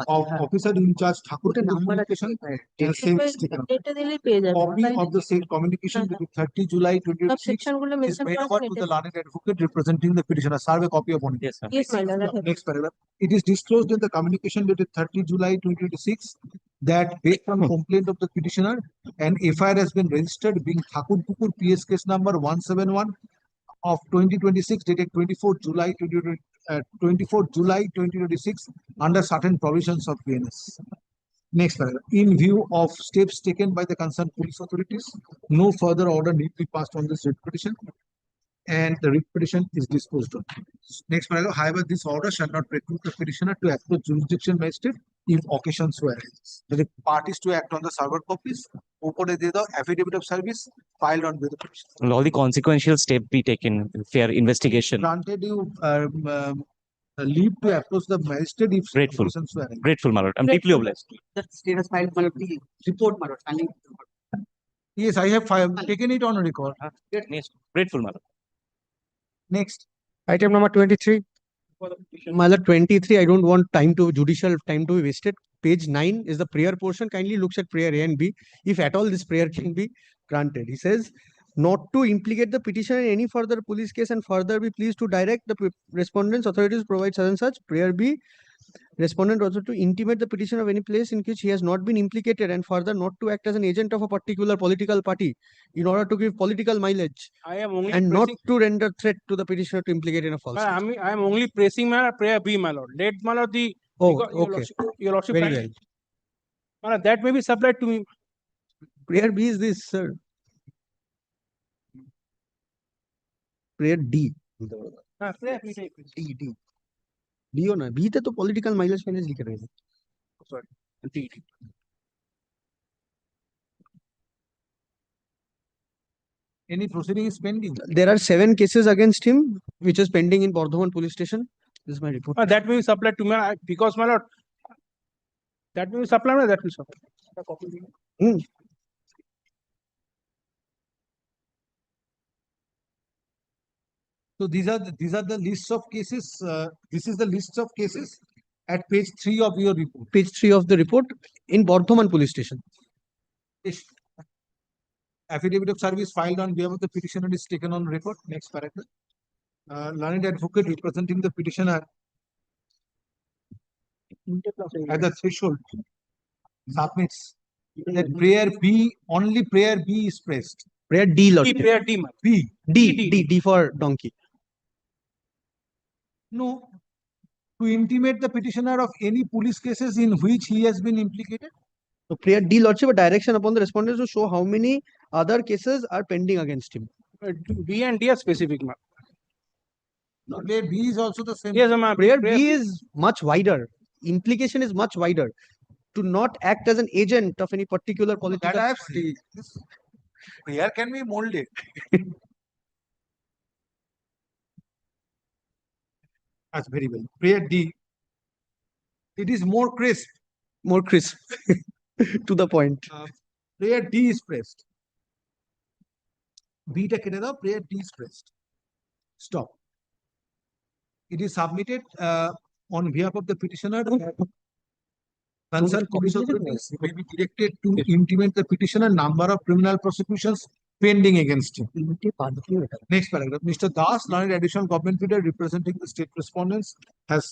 of officer in charge Thakur communication and same taken. Copy of the same communication dated 30 July 2026 is made over to the learned advocate representing the petitioner. Serve a copy upon it. Yes, sir. Yes, my lord. Next paragraph. It is disclosed in the communication dated 30 July 2026 that based on complaint of the petitioner, an FIR has been registered being Thakur Pukur PS case number 171 of 2026 dated 24 July 2026 under certain provisions of PNS. Next paragraph. In view of steps taken by the concerned police authorities, no further order need be passed on this writ petition, and the writ petition is disposed of. Next paragraph. However, this order shall not preclude the petitioner to approach jurisdiction magistrate if occasions were arise. The parties to act on the server copies, the affidavit of service filed on the petition. And all the consequential step be taken, fair investigation. Granted you leave to approach the magistrate if Grateful. occasions were arise. Grateful, my lord. I'm deeply obliged. That status file, my lord, the report, my lord, standing. Yes, I have taken it on record. Yes. Grateful, my lord. Next. Item number 23. My lord, 23, I don't want judicial time to be wasted. Page 9 is the prayer portion. Kindly looks at prayer A and B. If at all this prayer can be granted. He says, not to implicate the petitioner in any further police case and further be pleased to direct the respondents authorities to provide such and such. Prayer B, respondent also to intimate the petitioner of any place in which he has not been implicated and further not to act as an agent of a particular political party in order to give political mileage I am only and not pressing, to render threat to the petitioner to implicate in a false case. I am only pressing my prayer B, my lord. Let my lord the Oh, because your okay. lordship, your lordship Very kindly- well. My lord, that may be supplied to me. Prayer B is this, sir. Prayer D. Prayer B. D. D हो ना B ते तो political mileage finance लिख रहे हैं. Sorry. D. Any proceeding is pending. There are 7 cases against him which is pending in Bardhaman police station. This is my report. That may be supplied to me because my lord. That may be supplied. That will supply. Hmm. So these are the lists of cases. This is the list of cases at page 3 of your report. Page 3 of the report in Bardhaman police station. Yes. Affidavit of service filed on behalf of the petitioner is taken on record. Next paragraph. Learned advocate representing the petitioner at the threshold submits that prayer B, only prayer B is pressed. Prayer D, Lord. Prayer D. B. D for donkey. No. To intimate the petitioner of any police cases in which he has been implicated. So prayer D, Lordship, a direction upon the respondents to show how many other cases are pending against him. B and D are specific. No, prayer B is also the same. Yes, ma'am. Prayer B is much wider. Implication is much wider. to not act as an agent of any particular political That I have party. seen. This prayer can be molded. That's very well. Prayer D. It is more crisp. More crisp. To the point. Prayer D is pressed. B টা কেটে দাও, prayer D is pressed. Stop. It is submitted on behalf of the petitioner. Concerned copies of notice may be directed to intimate the petitioner number of criminal prosecutions pending against him. Next paragraph. Mr. Das, learned additional government leader representing the state respondents, has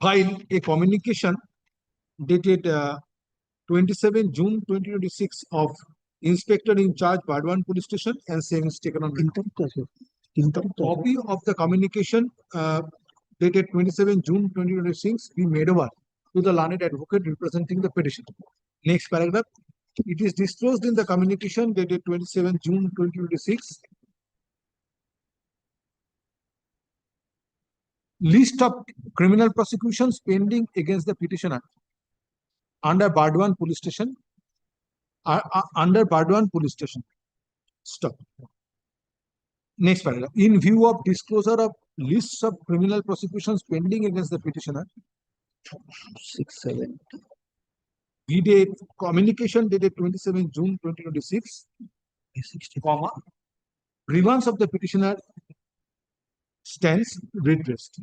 filed a communication dated 27 June 2026 of Inspector in Charge, Bardwan Police Station, and same is taken on record. Copy of the communication dated 27 June 2026 be made over to the learned advocate representing the petition. Next paragraph. It is disclosed in the communication dated 27 June 2026. List of criminal prosecutions pending against the petitioner under Bardwan Police Station. Under Bardwan Police Station. Stop. Next paragraph. In view of disclosure of lists of criminal prosecutions pending against the petitioner, 6-7. We did communication dated 27 June 2026, comma, grievance of the petitioner stands redressed.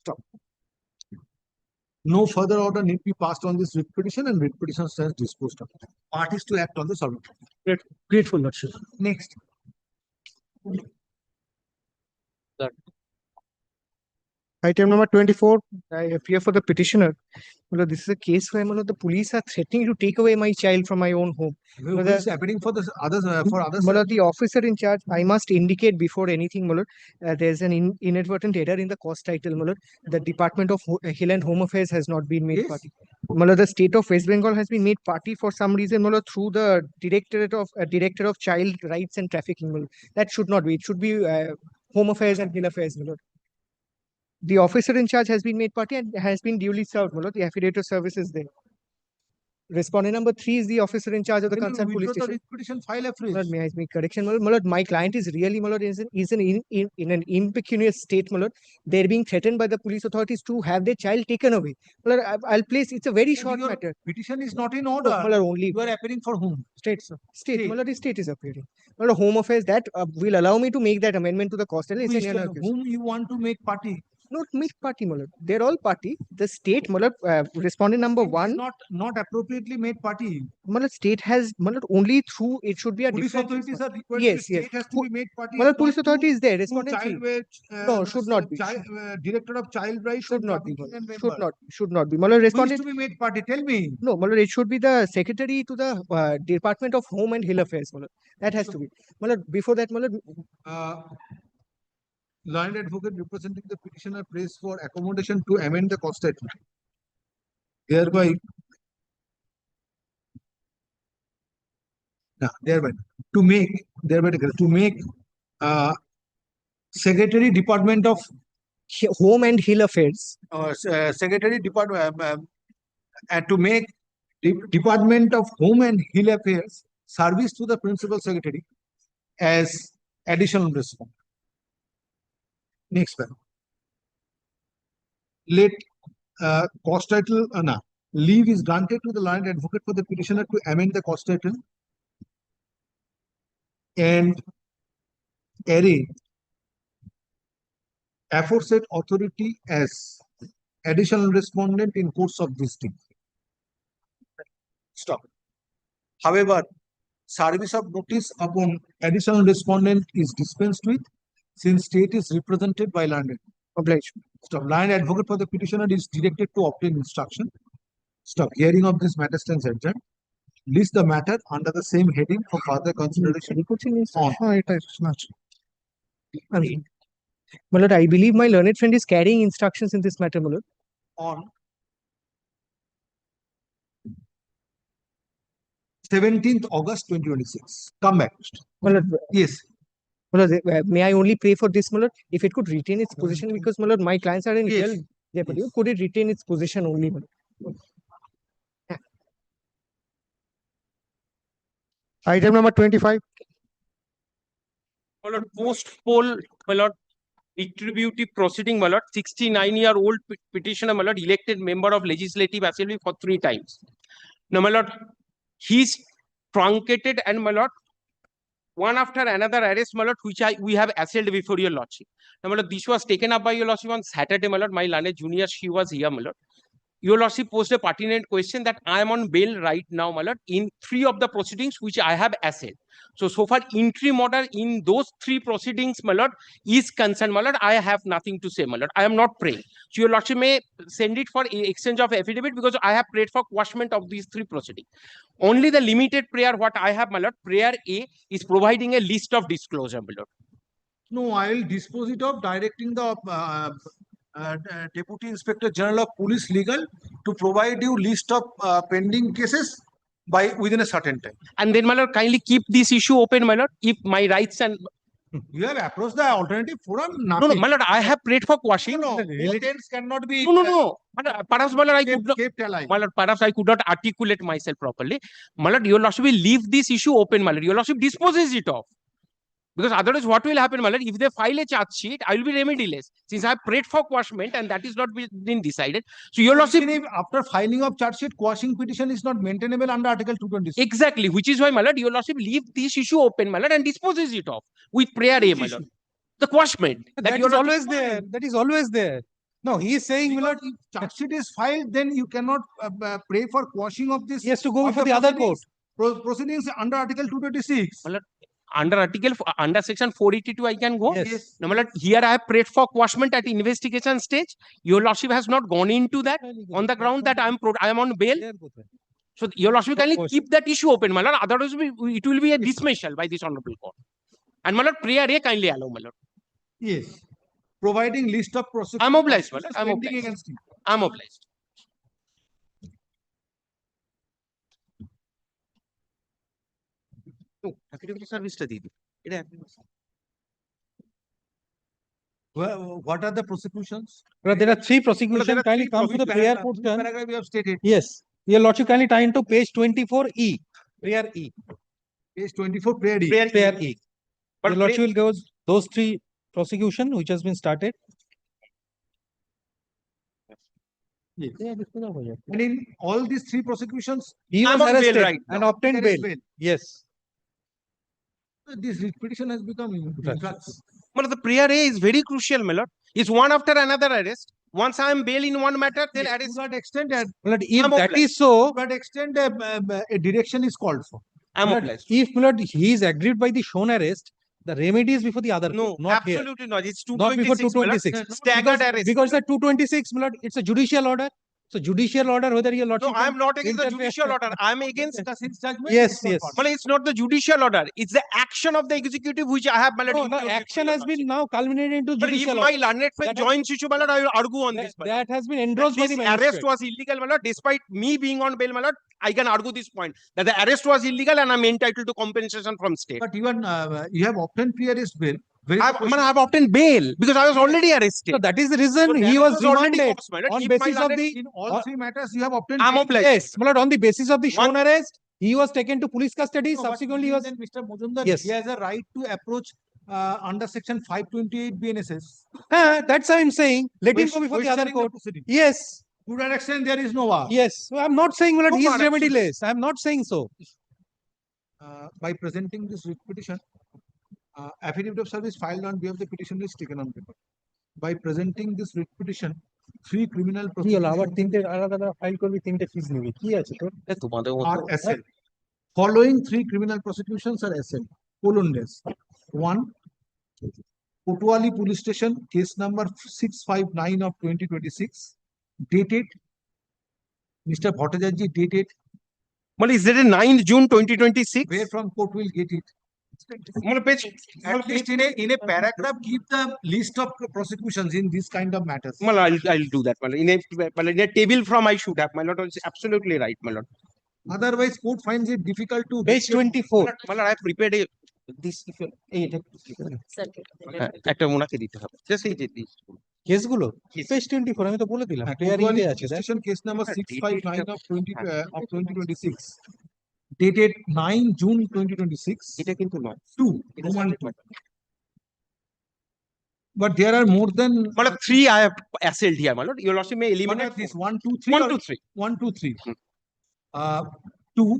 Stop. No further order need be passed on this writ petition, and writ petition stands disposed of. Parties to act on the subject. Grateful, Lordship. Next. Item number 24, I appear for the petitioner. Well, this is a case where the police are threatening to take away my child from my own home. Who is happening for the others? For others, The officer in charge, I must indicate before anything, there's an inadvertent error in the cause title. The Department of Hill and Home Affairs has not been made party. The state of West Bengal has been made party for some reason through the Director of Child Rights and Trafficking. That should not be. It should be Home Affairs and Hill Affairs. The officer in charge has been made party and has been duly served. The affidavit of service is there. Respondent number 3 is the officer in charge of the concerned police station. Petition file afresh. May I make correction? My client is really in an impecunious state. They're being threatened by the police authorities to have their child taken away. I'll place. It's a very short matter. Petition is not in order. Only you are appearing for whom? State, sir. State. The state is appearing. Home Affairs that will allow me to make that amendment to the cost. Whom you want to make party? Not make party, they're all party. The state, respondent number 1. Not appropriately made party. State has only through it should be a police different. Authorities are required. Yes, State has to be made party. Police authority is there. Respondent No, should not be. Director of Child Rights should not be. Should not be. Who is Respondent to be made party? Tell me. No, it should be the secretary to the Department of Home and Hill Affairs. That has to be. Before that, Learned advocate representing the petitioner prays for accommodation to amend the cost title. Thereby to make Secretary Department of Home and Hill Affairs. Secretary Department to make Department of Home and Hill Affairs service to the Principal Secretary as additional response. Next one. Let cost title leave is granted to the learned advocate for the petitioner to amend the cost title and array aforesaid authority as additional respondent in course of this thing. Stop. However, service of notice upon additional respondent is dispensed with, since state is represented by learned. Obliged. Stop. Learned advocate for the petitioner is directed to obtain instruction. Stop. Hearing of this matter stands adjourned. List the matter under the same heading for further consideration. On. I believe my learned friend is carrying instructions in this matter, On 17th August 2026. Come back. Yes. May I only pray for this, if it could retain its position, because my clients are in real jeopardy. Could it retain its position only? Item number 25. My lord, post poll, my lord, retributive proceeding, my lord, 69-year-old petitioner, my lord, elected member of Legislative Assembly for 3 times. Now, my lord, he's truncated and my lord, one after another arrest, my lord, which we have assailed before your lordship. Now, my lord, this was taken up by your lordship on Saturday, my lord. My learned junior, she was here, my lord. Your lordship posed a pertinent question that I am on bail right now, my lord, in 3 of the proceedings which I have assailed. So far, interim order in those 3 proceedings, my lord, is concerned, my lord. I have nothing to say, my lord. I am not praying. So your lordship may send it for exchange of affidavit because I have prayed for quashment of these 3 proceedings. Only the limited prayer what I have, my lord, prayer A is providing a list of disclosure, my lord. No, I will dispose it of directing the Deputy Inspector General of Police Legal to provide you list of pending cases by within a certain time. And then, my lord, kindly keep this issue open, my lord. If my rights and You have approached the alternative forum. no, Nothing. my lord, I have prayed for quashing. No, both ends cannot be. No. Perhaps, my lord, I could not. Kept alive. My lord, perhaps I could not articulate myself properly. My lord, your lordship will leave this issue open, my lord. Your lordship disposes it off. Because otherwise, what will happen, my lord? If they file a charge sheet, I will be remediless. Since I have prayed for quashment and that is not been decided. So your lordship. Even if after filing of charge sheet, quashing petition is not maintainable under Article 226. Exactly, which is why, my lord, your lordship leave this issue open, my lord, and disposes it off with prayer A, my lord. The quashment. That is always there. That is always there. No, he is saying, my lord, if charge sheet is filed, then you cannot pray for quashing of this. he has to go before the other court. Proceedings under Article 226. My lord, under section 482, I can go. Yes. No, my lord, here I have prayed for quashment at investigation stage. Your lordship has not gone into that on the ground that I am on bail. So your lordship kindly keep that issue open, my lord. Otherwise, it will be a dismissal by this honorable court. And my lord, prayer A kindly allow, my lord. Yes. Providing list of prosecutions. I'm obliged, my lord. I'm pending obliged. against him. I'm obliged. What are the prosecutions? Well, there are 3 prosecutions. There are Kindly 3 come to the prayer portion. paragraph we have stated. Yes. Your lordship kindly tie into page 24E. Prayer E. Page 24, prayer E. Prayer E. Your lordship will go those 3 prosecution which has been started. Yes. And in all these 3 prosecutions, He was I'm on bail arrested right and now. obtained there is bail. Yes. This petition has become infamous. But the prayer A is very crucial, my lord. It's one after another arrest. Once I am bail in one matter, then arrest. To that extent, to But if I'm that obliged. is so, that extent, a direction is called for. I'm but obliged. if my lord, he is aggrieved by the shown arrest, the remedy is before the other No, court, not here. absolutely not. It's Not before 226. my lord. 226. Staggered arrest. Because the 226, my lord, it's a judicial order. So judicial order, whether your lordship. No, I am can not against the interfere- judicial order. I am against His judgment. Yes, yes. Well, it's not the judicial order. It's the action of the executive which I have, my lord. No, the included action in has your been now culminated into But if judicial my order. learned friend That has- joins issue, my lord, I will argue on this. my lord. That has been endorsed by This the arrest magistrate. was illegal, my lord. Despite me being on bail, my lord, I can argue this point that the arrest was illegal and I'm entitled to compensation from state. But even you have obtained pre-arrest bail. I've obtained bail because I was already arrested. So that is the reason So he damage was already remanded caused, my lord. on If my basis of learned- the. In all 3 matters, you have obtained. I'm bail. obliged. Yes, my lord, on the basis of the shown One- arrest, he was taken to police custody. No, but Subsequently, he was. then Mr. Mujumdar, Yes. he has a right to approach under section 528 BNSS. That's how I'm saying. Let him go before the other Questioning court. proceeding. Yes. To that extent, there is no war. Yes. So I'm not saying, my lord, No he is war, actually. remediless. I'm not saying so. By presenting this writ petition, affidavit of service filed on behalf of the petitioner is taken on paper. By presenting this writ petition, 3 criminal কি হলো আবার prosecutions তিনটে আলাদা আলাদা file করবি তিনটে ফিস নিবি কি আছে তোর are assailed. Following 3 criminal prosecutions are assailed. Colon dash. 1. Kotwali Police Station, case number 659 of 2026, dated. Mr. Bhattacharya dated. Well, is there a 9th June 2026? Where from court will get it? Well, page, At least in a paragraph, keep the list of prosecutions in this kind of matters. well, I'll do that, my lord. In a table from I should have, my lord. It's absolutely right, my lord. Otherwise, court finds it difficult to. Page 24. My lord, I have prepared this. একটা ওনাকে দিতে হবে just এই যে কেসগুলো page 24 আমি তো বলে দিলাম প্রেয়ার Kotwali ইতে আছে Police Station, case number 659 of 2026, dated 9 June 2026. এটা কিন্তু নয়। Two, এটা Roman subject two. matter. But there are more than My lord, 3 I have assailed here, my lord. Your lordship may what eliminate are these? 4. 1, 2, 3. 1, or 2, 3. 1, 2, 3. 2.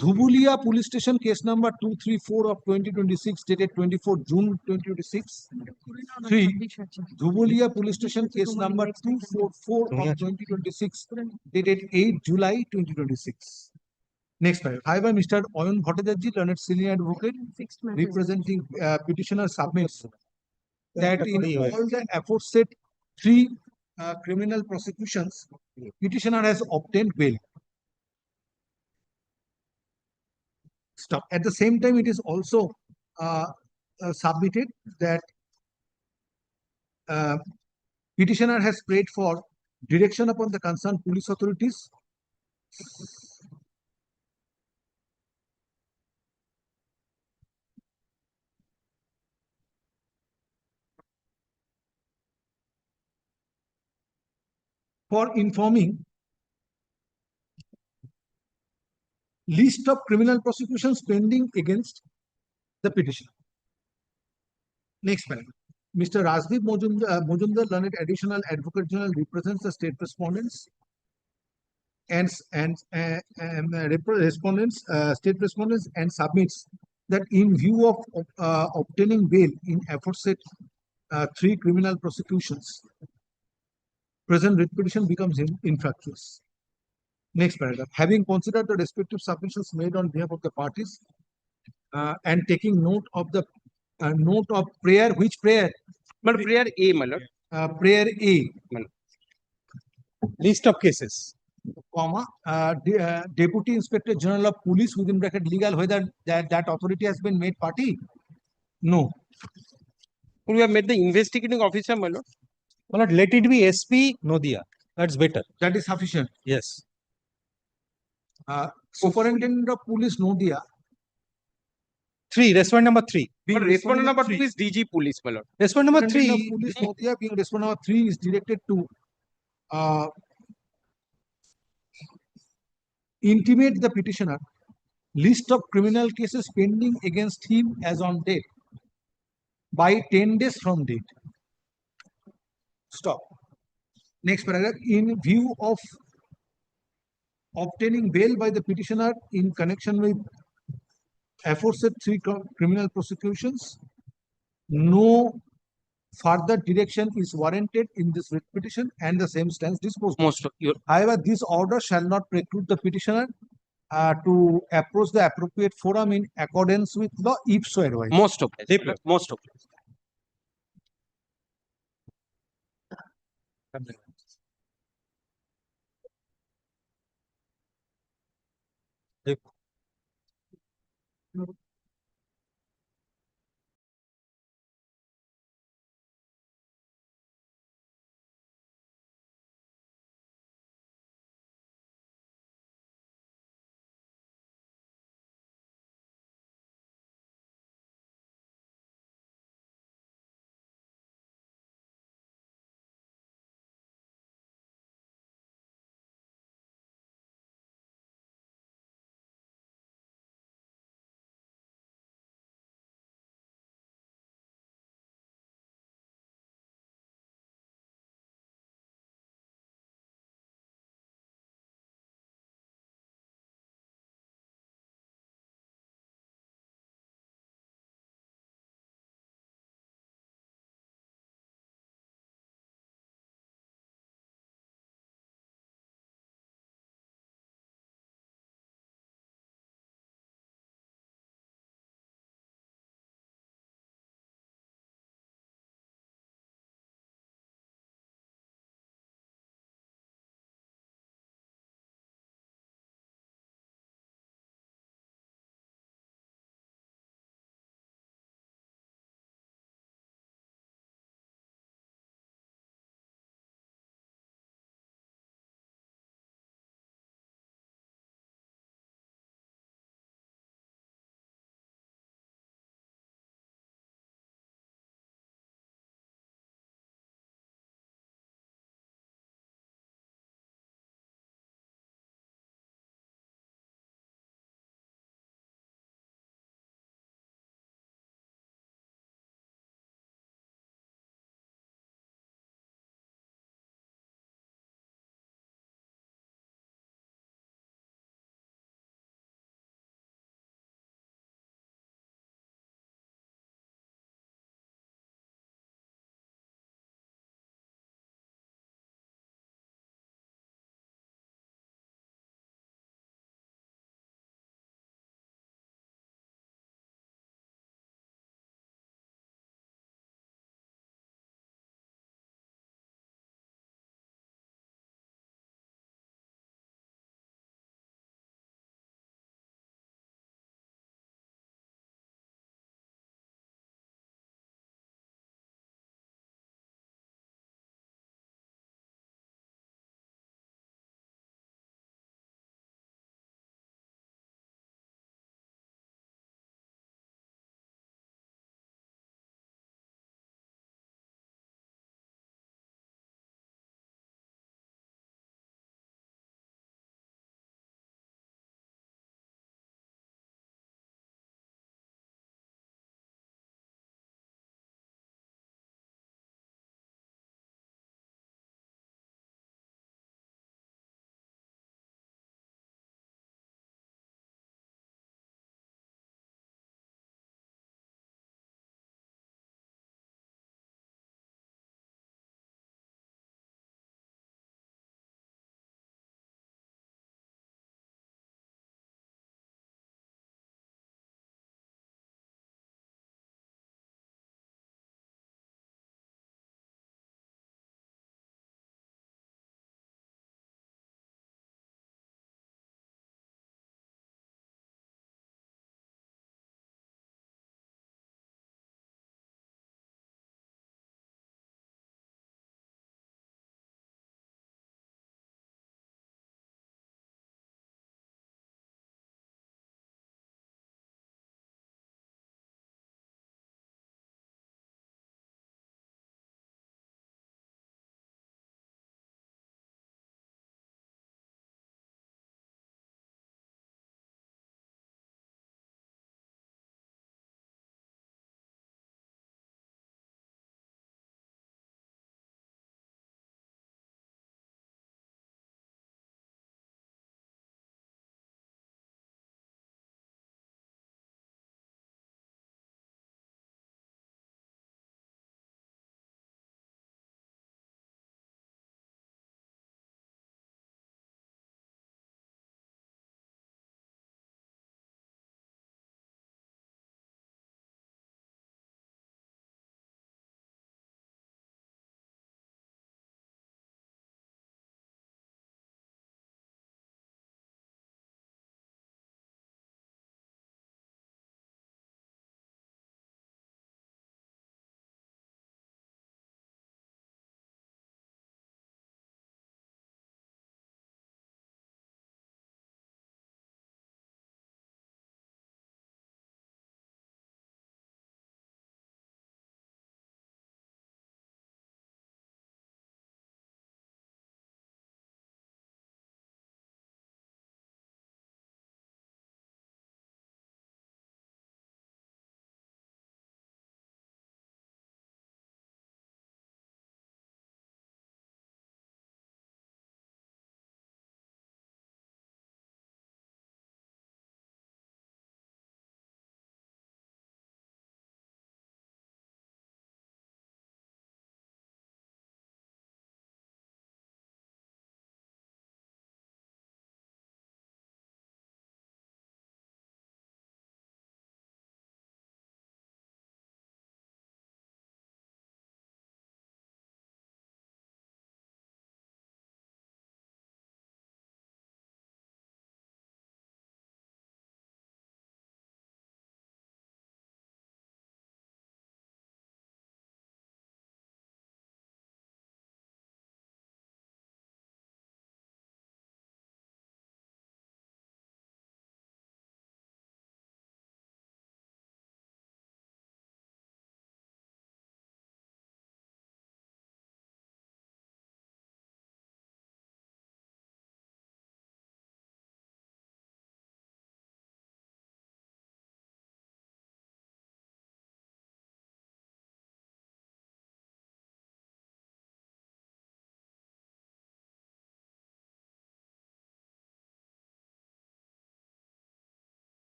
Dhubulia Police Station case number 234 of 2026 dated 24 June 2026. 3. Dhubulia Police Station case number 244 of 2026 dated 8 July 2026. Next paragraph. However, Mr. Oyon Bhattacharjee, learned senior advocate representing petitioner submits that in all the aforesaid 3 criminal prosecutions, petitioner has obtained bail. Stop. At the same time, it is also submitted that petitioner has prayed for direction upon the concerned police authorities for informing list of criminal prosecutions pending against the petitioner. Next paragraph. Mr. Rajdeep Mojumdar, learned additional advocate general, represents the state respondents and state respondents and submits that in view of obtaining bail in aforesaid 3 criminal prosecutions, present writ petition becomes infructuous. Next paragraph. Having considered the respective submissions made on behalf of the parties and taking note of the note of prayer, which prayer? But prayer A, my lord. Prayer A. List of cases. Comma, Deputy Inspector General of Police within bracket legal, whether that authority has been made party? No. Could we have made the investigating officer, my lord? My lord, let it be SP Nodia. That's better. That is sufficient. Yes. Superintendent of Police Nodia. 3, respondent number 3. But respondent number 2 is DG police, my lord. Respondent number Superintendent 3. of Police Nodia, being respondent number 3, is directed to intimate the petitioner list of criminal cases pending against him as on date by 10 days from date. Stop. Next paragraph. In view of obtaining bail by the petitioner in connection with aforesaid 3 criminal prosecutions, no further direction is warranted in this writ petition and the same stands disposed. Most of your However, this order shall not preclude the petitioner to approach the appropriate forum in accordance with law if so advised. most of it. Most of it.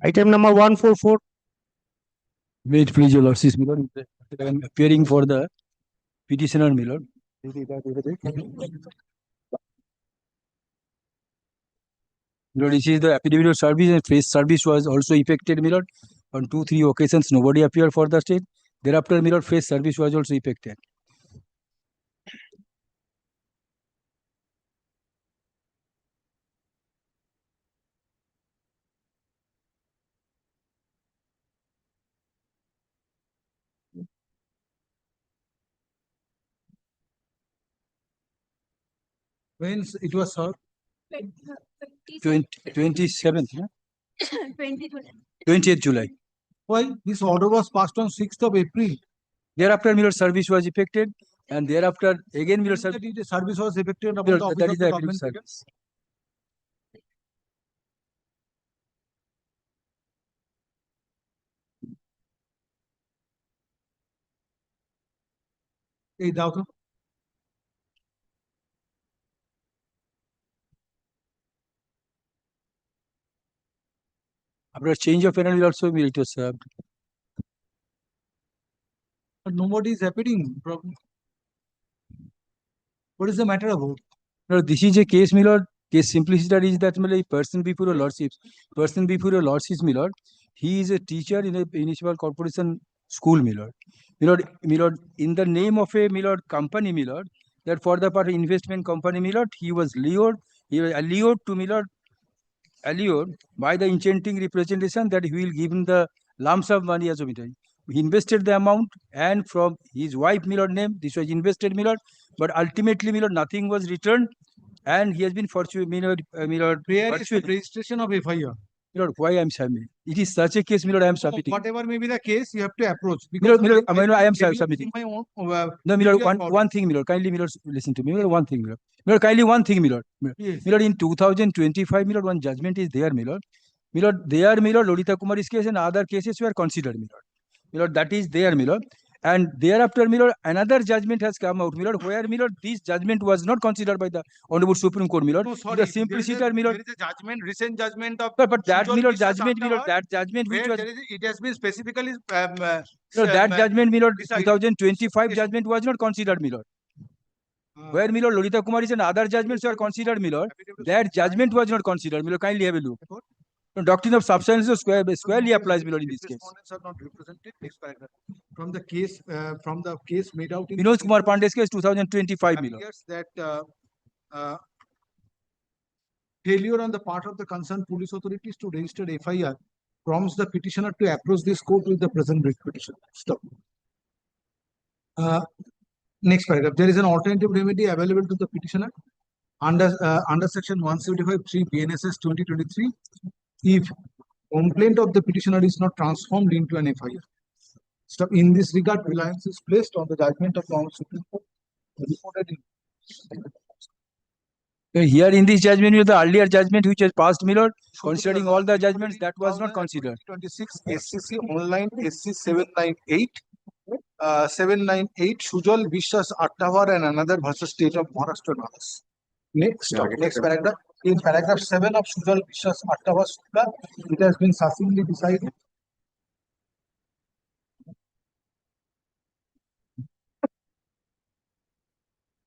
Item number 144. Wait, please, your lordship, my lord. I am appearing for the petitioner, my lord. My lord, this is the affidavit of service, and face service was also effected, my lord. On 2-3 occasions, nobody appeared for the state. Thereafter, my lord, face service was also effected. When it was served? 27th, yeah? 20th. 20th July. Why? This order was passed on 6th of April. Thereafter, my lord, service was effected, and thereafter, again, my lord, The service was effected my upon lord, the office that of is the the government. affidavit service. এই দাও তো। After change of penalty also, it was served. But nobody is appearing. What is the matter about? No, this is a case, my lord. Case simplicity is that, my lord, person before your lordships. Person before your lordships, my lord. He is a teacher in a municipal corporation school, my lord. My lord, in the name of a, my lord, company, my lord, that for the part of investment company, my lord, he was allured to, my lord, allured by the enchanting representation that he will give him the lumps of money as a meter. He invested the amount, and from his wife, my lord, name, this was invested, my lord, but ultimately, my lord, nothing was returned, and he has been fortunate, my lord, Where is the registration of FIR? my lord, why I am submitting? It is such a case, my lord, I am submitting. Whatever may be the case, you have to approach. My lord, I am developing submitting. my own, No, my lord, previous order. one thing, my lord, kindly, my lord, listen to me, my lord, one thing, my lord. My lord, kindly, one thing, my lord. Yes. My lord, in 2025, my lord, one judgment is there, my lord. My lord, there, my lord, Lolita Kumari's case and other cases were considered, my lord. My lord, that is there, my lord. And thereafter, my lord, another judgment has come out, my lord, where, my lord, this judgment was not considered by the Honorable Supreme Court, my lord. No, sorry. The simplicity, my lord. There is a judgment, recent judgment of. But that, my Sujal lord, Vishwas judgment, my lord, Attawar, that judgment which where was. there is, it has been specifically. No, that judgment, my lord, decided. 2025 judgment was not considered, my lord. Where, my lord, Lolita Kumari's and other judgments were considered, my lord. That judgment was not considered, my lord. Kindly have a look. No, doctrine of substance is squarely applies, my lord, in this case. Respondents are not represented. Next paragraph. From the case made out in. Vinod Kumar Pandey's case, 2025, my lord. Appears that failure on the part of the concerned police authorities to register FIR prompts the petitioner to approach this court with the present writ petition. Stop. Next paragraph. There is an alternative remedy available to the petitioner under section 175(3) BNSS 2023 if complaint of the petitioner is not transformed into an FIR. Stop. In this regard, reliance is placed on the judgment of the Supreme Court reported in. Here in this judgment, the earlier judgment which was passed, my lord, considering all the judgments, that was not considered. 26 SCC online SC 798. 798 Sujal Vishwas Attawar and another versus State of Maharashtra and others. Next paragraph. In paragraph 7 of Sujal Vishwas Attawar Sutta, it has been succinctly decided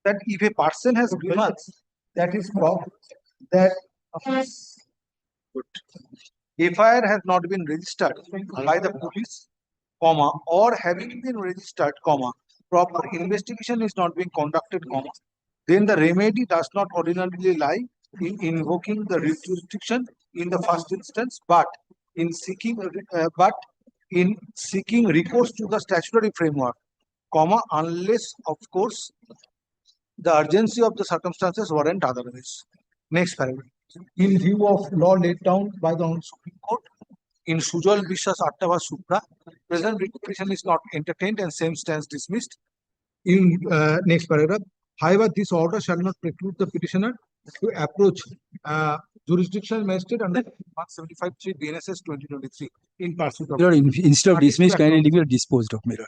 that if a person has grievance that is that FIR has not been registered by the police, comma, or having been registered, comma, proper investigation is not being conducted, comma, then the remedy does not ordinarily lie in invoking the jurisdiction in the first instance, but in seeking recourse to the statutory framework, comma, unless, of course, the urgency of the circumstances warrant otherwise. Next paragraph. In view of law laid down by the Supreme Court in Sujal Vishwas Attawar Supra, present writ petition is not entertained and same stands dismissed. In next paragraph. However, this order shall not preclude the petitioner to approach jurisdiction magistrate under 175(3) BNSS 2023 in pursuit of. Instead of dismissed, kindly leave it disposed of, my lord.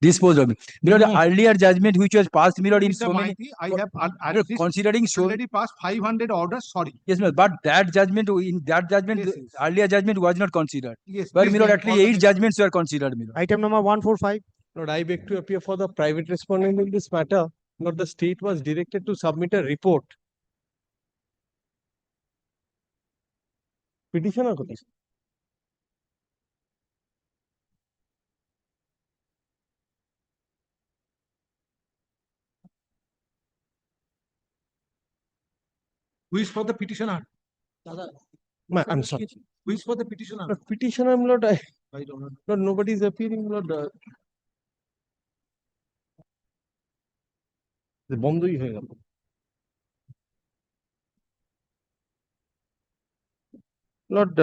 disposed of. Because the earlier judgment which was passed, in Mr. so many, Maiti, I have at least considering so already passed 500 orders, sorry. yes, but that judgment, in that judgment, Yes, the yes. earlier judgment was not considered. Yes, But please at bring all least the 8 judgments were considered. Item number 145. Lord, I beg to appear for the private respondent in this matter. Lord, the state was directed to submit a report. Petitioner কোথায়? Who is for the petitioner? I'm sorry. Who is for the petitioner? Lord, petitioner, Lord, I don't know. Lord, nobody is appearing, Lord. বন্ধই হয়ে গেল। Lord,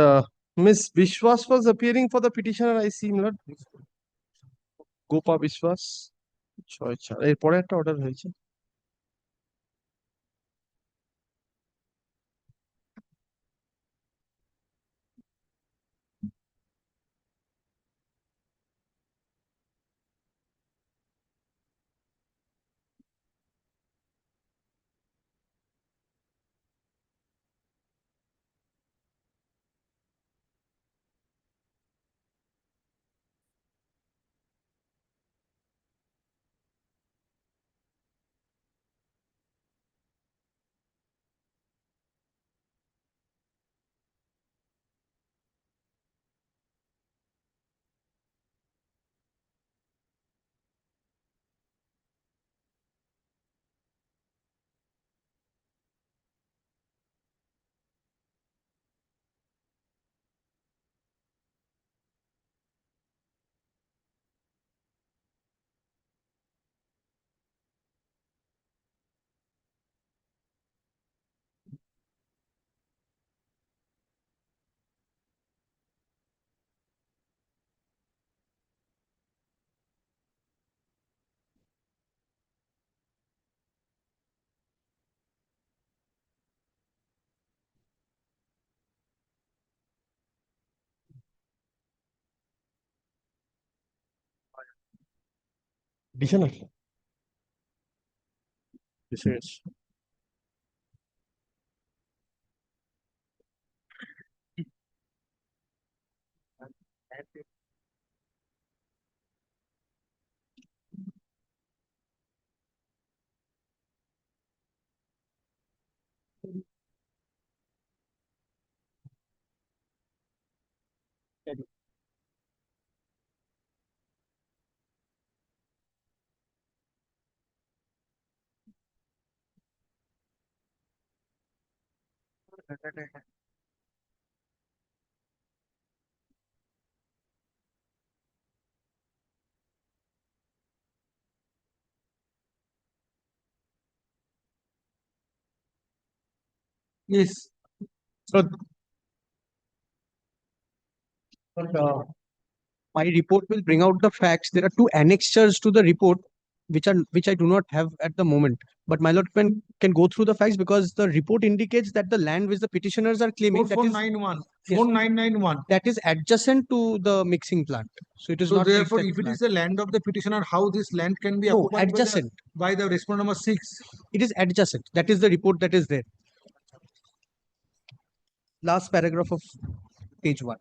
Miss Vishwas was appearing for the petitioner, I see, Lord. Gopa বিশ্বাস 6/4 এরপরে একটা order হয়েছে। Petitioner. Yes. Yes. So, my report will bring out the facts. There are two annexures to the report which I do not have at the moment. But my lord can go through the facts because the report indicates that the land which the petitioners are claiming that is 4491. Yes. 4991. that is adjacent to the mixing plant. So it is So not the therefore, exact if it plant. is the land of the petitioner, how this land can be No, occupied adjacent. by the respondent number 6? It is adjacent. That is the report that is there. Last paragraph of page 1.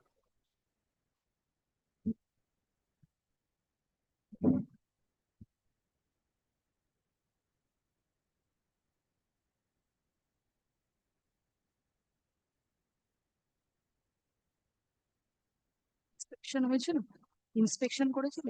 Inspection হয়েছিল, inspection করেছিল।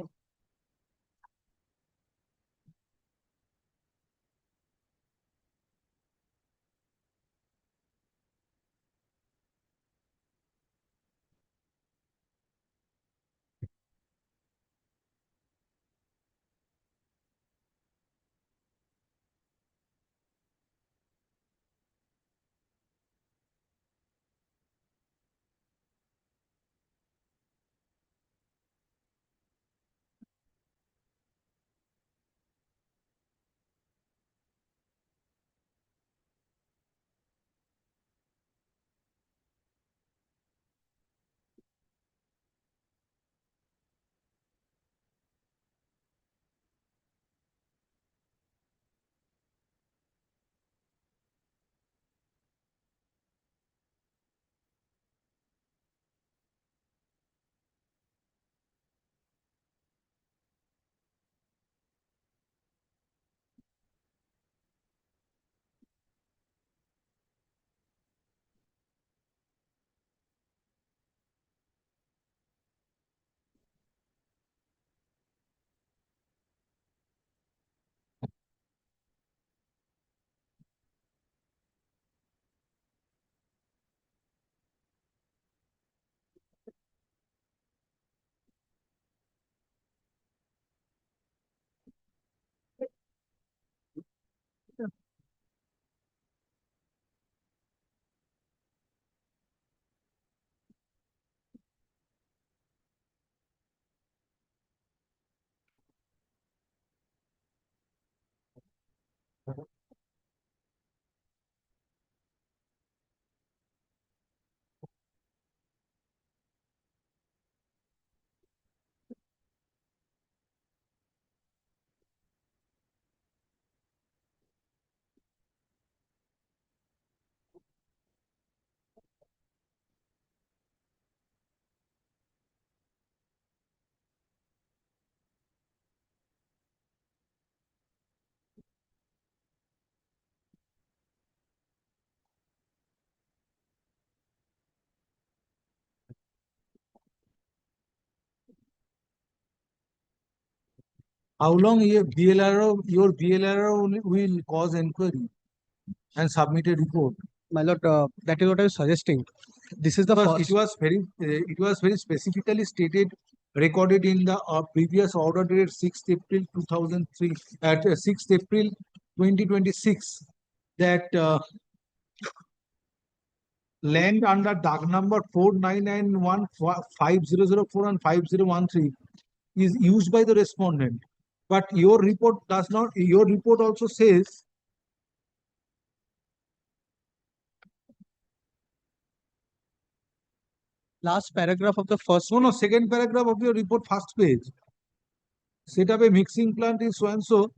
How long your BLRO will cause inquiry and submit a report? My lord, that is what I was suggesting. This is the Because first. it was very specifically stated, recorded in the previous order dated 6th April 2003, at 6th April 2026, that land under DAG number 4991 5004 and 5013 is used by the respondent. But your report does not, your report also says last paragraph of the first. No, second paragraph of your report, first page. Set up a mixing plant in so and so,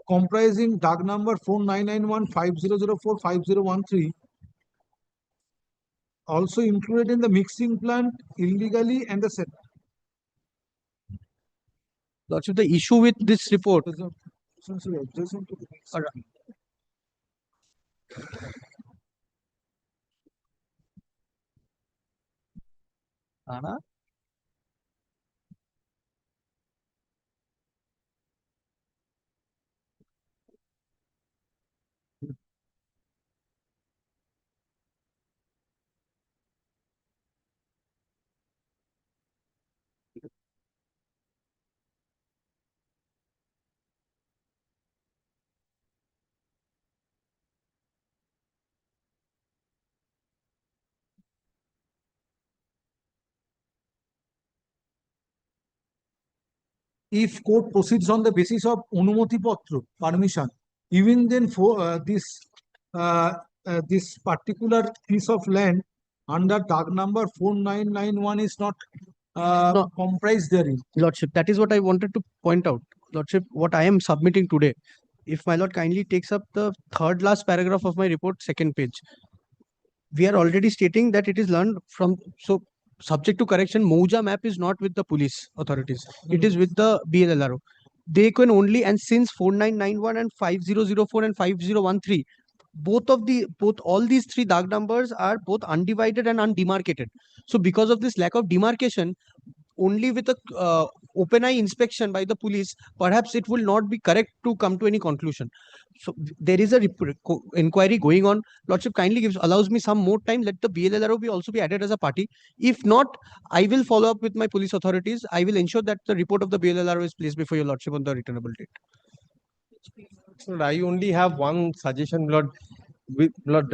comprising DAG number 4991 5004 5013, also included in the mixing plant illegally and the set. Lordship, the issue with this report. Anna? If court proceeds on the basis of Anumati Patra, permission, even then for this particular piece of land under DAG number 4991 is not No. comprised therein. Lordship, that is what I wanted to point out. Lordship, what I am submitting today, if my lord kindly takes up the third last paragraph of my report, second page, we are already stating that it is learned from, so subject to correction, Mouja map is not with the police authorities. It is with the BLLRO. They can only, and since 4991 and 5004 and 5013, all these three DAG numbers are both undivided and undemarcated. So because of this lack of demarcation, only with a open eye inspection by the police, perhaps it will not be correct to come to any conclusion. So there is a inquiry going on. Lordship kindly allows me some more time. Let the BLLRO be also be added as a party. If not, I will follow up with my police authorities. I will ensure that the report of the BLLRO is placed before your Lordship on the returnable date. So I only have one suggestion, Lord. Lord,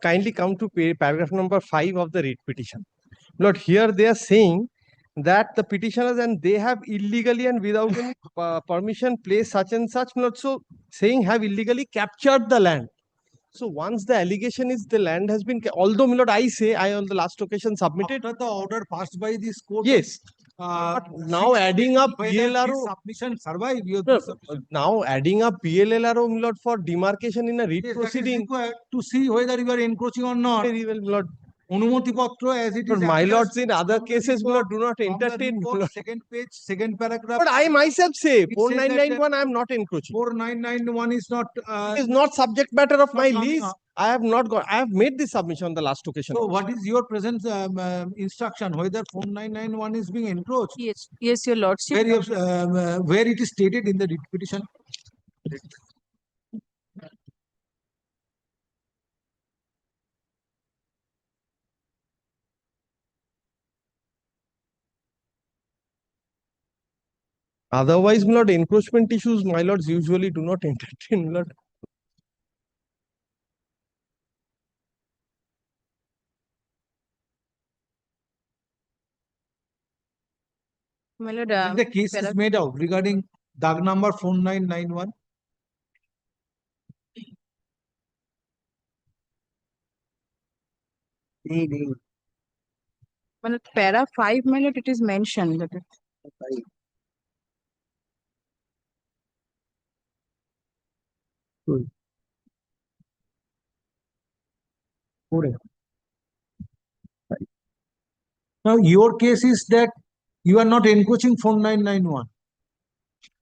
kindly come to paragraph number 5 of the writ petition. Lord, here they are saying that the petitioners and they have illegally and without any permission placed such and such, Lord. So saying have illegally captured the land. So once the allegation is the land has been, although Lord, I say I on the last occasion submitted. After the order passed by this court. Yes. But now adding up BLRO submission survive. Now adding up BLLRO, Lord, for demarcation in a writ proceeding to see whether you are encroaching or not. Very well, Lord. Anumati Patra as it is. My lords, in other cases, Lord, do not entertain. Second page, second paragraph. But I myself say 4991, I am not encroaching. 4991 is not. It is not subject matter of my lease. I have not got. I have made this submission on the last occasion. So what is your present instruction? Whether 4991 is being encroached? Yes, your lordship. Where it is stated in the writ petition? Otherwise, my lord, encroachment issues, my lords usually do not entertain, my lord. My lord, When the case is made out regarding Dag number 4991. my lord, para 5, my lord, it is mentioned that Now, your case is that you are not encroaching 4991.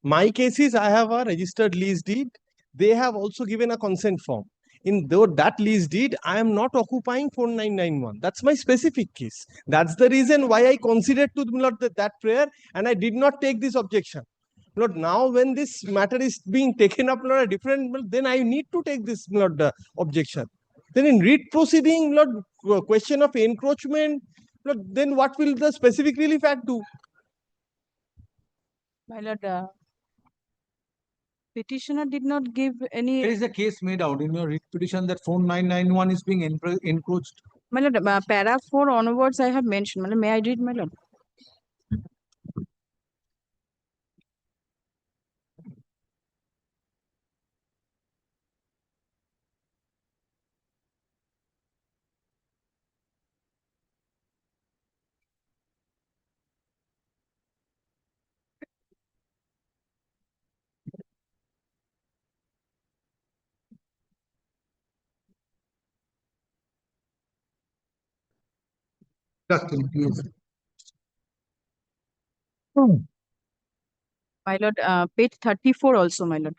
My case is I have a registered lease deed. They have also given a consent form. In though that lease deed, I am not occupying 4991. That's my specific case. That's the reason why I considered to Lord that prayer and I did not take this objection. Lord, now when this matter is being taken up, Lord, a different, then I need to take this Lord objection. Then in writ proceeding, Lord, question of encroachment, Lord, then what will the specific relief act do? my lord, petitioner did not give any. There is a case made out in your writ petition that 4991 is being encroached. My lord, para 4 onwards I have mentioned. My lord, may I read, my lord? My lord, page 34 also, my lord.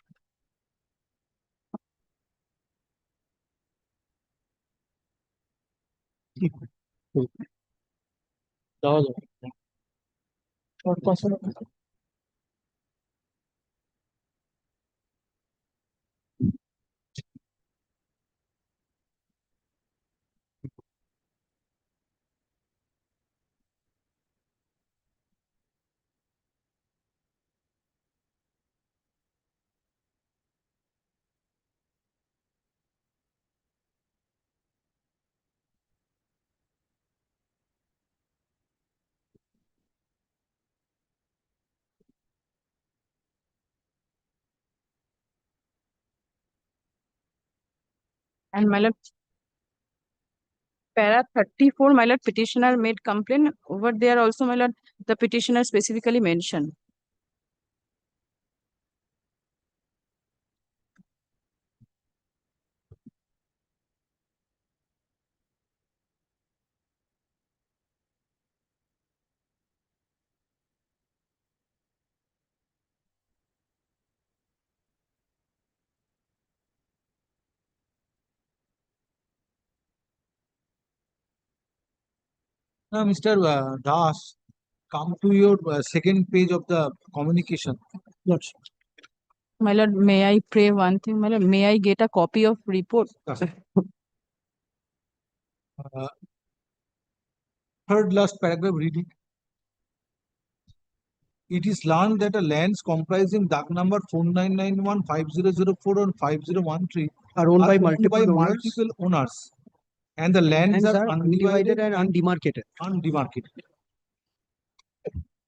And my lord, para 34, my lord, petitioner made complaint. Over there also, my lord, the petitioner specifically mentioned. Now, Mr. Das, come to your second page of the communication. My lord, may I pray one thing, my lord? May I get a copy of report? Third last paragraph reading. It is learned that a lands comprising Dag number 4991, 5004 and 5013 are owned by multiple multiple owners. And the lands Lands are are undivided and undemarcated. undemarcated.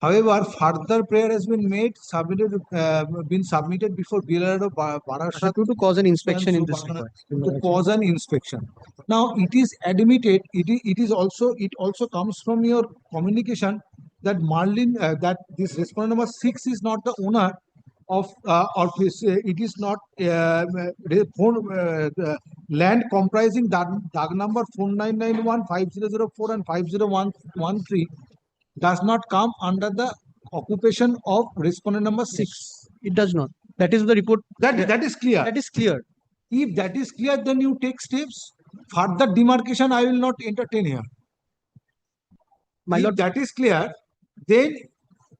However, further prayer has been submitted before BLRO Barashat to cause an inspection in this to cause an inspection. Now, it is admitted. It also comes from your communication that that this respondent number 6 is not the owner of this. It is not the land comprising Dag number 4991, 5004 and 5013 does not come under the occupation of respondent number 6. It does not. That is the report. That is clear. That is clear. If that is clear, then you take steps. Further demarcation, I will not entertain here. If that is clear, then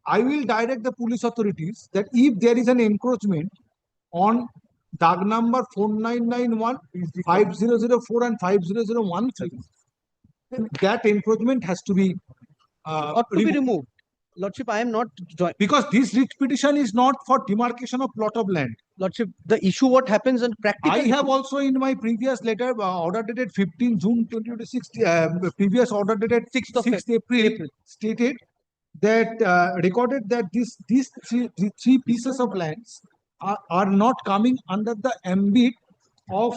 I will direct the police authorities that if there is an encroachment on Dag number 4991, 5004 and 5013, that encroachment has to be removed. Lordship, I am not because this writ petition is not for demarcation of plot of land. Lordship, the issue what happens in practice. I have also in my previous letter order dated 15 June 2026, previous order dated 6th April stated that recorded that these three pieces of lands are not coming under the ambit of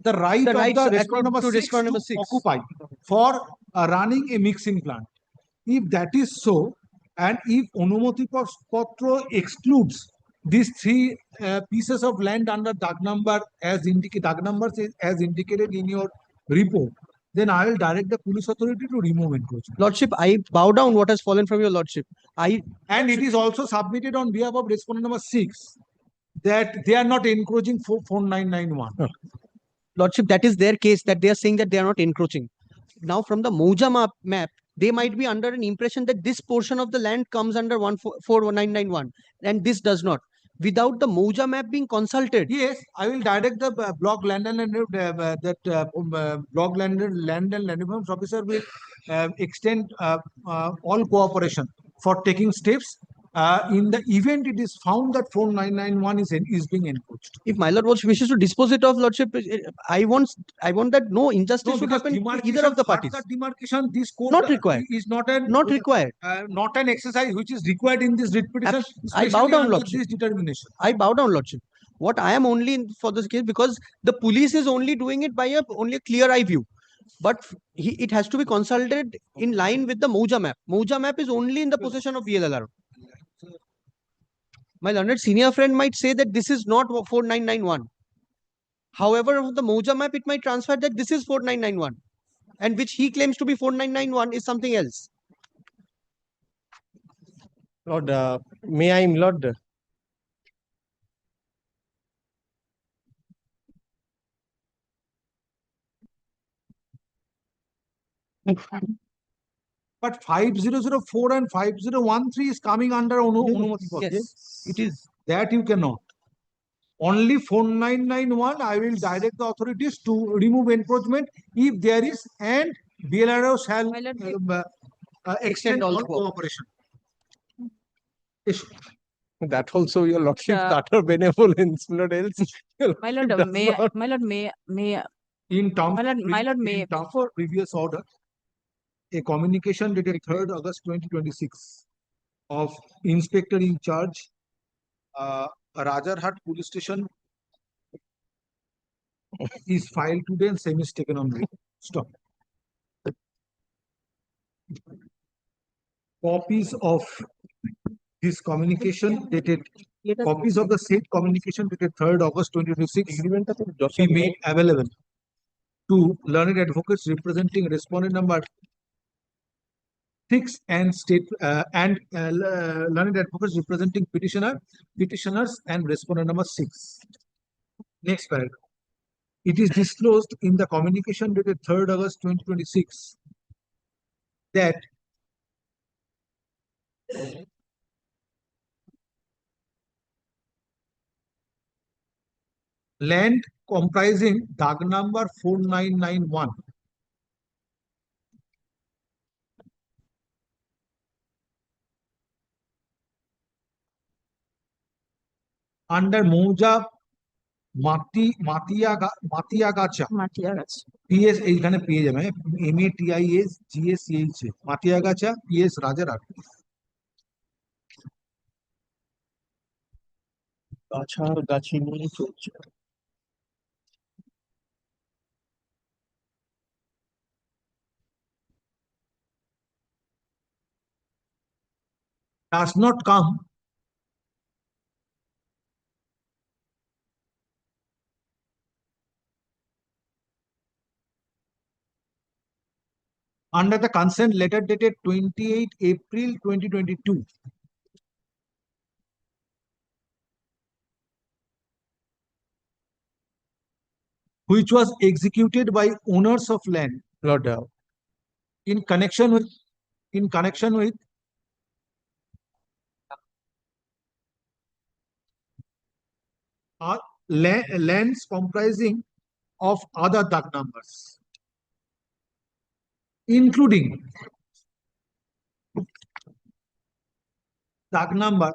the right The of rights the accrued respondent number to 6 respondent number to 6. occupy for running a mixing plant. If that is so, and if Onumoti Patro excludes these three pieces of land under Dag numbers as indicated in your report, then I will direct the police authority to remove encroachment. Lordship, I bow down what has fallen from your lordship. And it is also submitted on behalf of respondent number 6 that they are not encroaching 4991. Lordship, that is their case, that they are saying that they are not encroaching. Now, from the Moja map, they might be under an impression that this portion of the land comes under 14991 and this does not. Without the Moja map being consulted. Yes, I will direct the block land and block land and land reforms officer will extend all cooperation for taking steps in the event it is found that 4991 is being encroached. If my lord wishes to dispose it of, lordship, I want that no injustice should happen to either of the parties. Demarcation, this code Not required. is not required. Not an exercise which is required in this writ petition. I bow especially down, under lordship. this determination. I bow down, lordship. What I am only for this case, because the police is only doing it by only a clear eye view. But it has to be consulted in line with the Moja map. Moja map is only in the possession of BLLR. My learned senior friend might say that this is not 4991. However, of the Moja map, it might transfer that this is 4991. And which he claims to be 4991 is something else. Lord, may I, Lord? But 5004 and 5013 is coming under Onumati Patro. Yes, it is. That you cannot. Only 4991, I will direct the authorities to remove encroachment if there is, and BLRO shall extend all cooperation. That also your lordship's utter benevolence, Lord, else. My lord, may In terms my lord, may of previous order, a communication dated 3rd August 2026 of Inspector in charge, Rajarhat Police Station is filed today and same is taken on read. Stop. Copies of this communication dated, copies of the said communication dated 3rd August 2026 be made available to learned advocates representing respondent number 6 and learned advocates representing petitioners and respondent number 6. Next paragraph. It is disclosed in the communication dated 3rd August 2026 that land comprising Dag number 4991 under Moja Matiagacha PS এইখানে পেয়ে যাবে MATIS GSCH Matiagacha PS Rajarat গাছার গাছি নিয়ে চলছে does not come under the consent letter dated 28 April 2022 which was executed by owners of land, Lord, in connection with lands comprising of other Dag numbers, including Dag number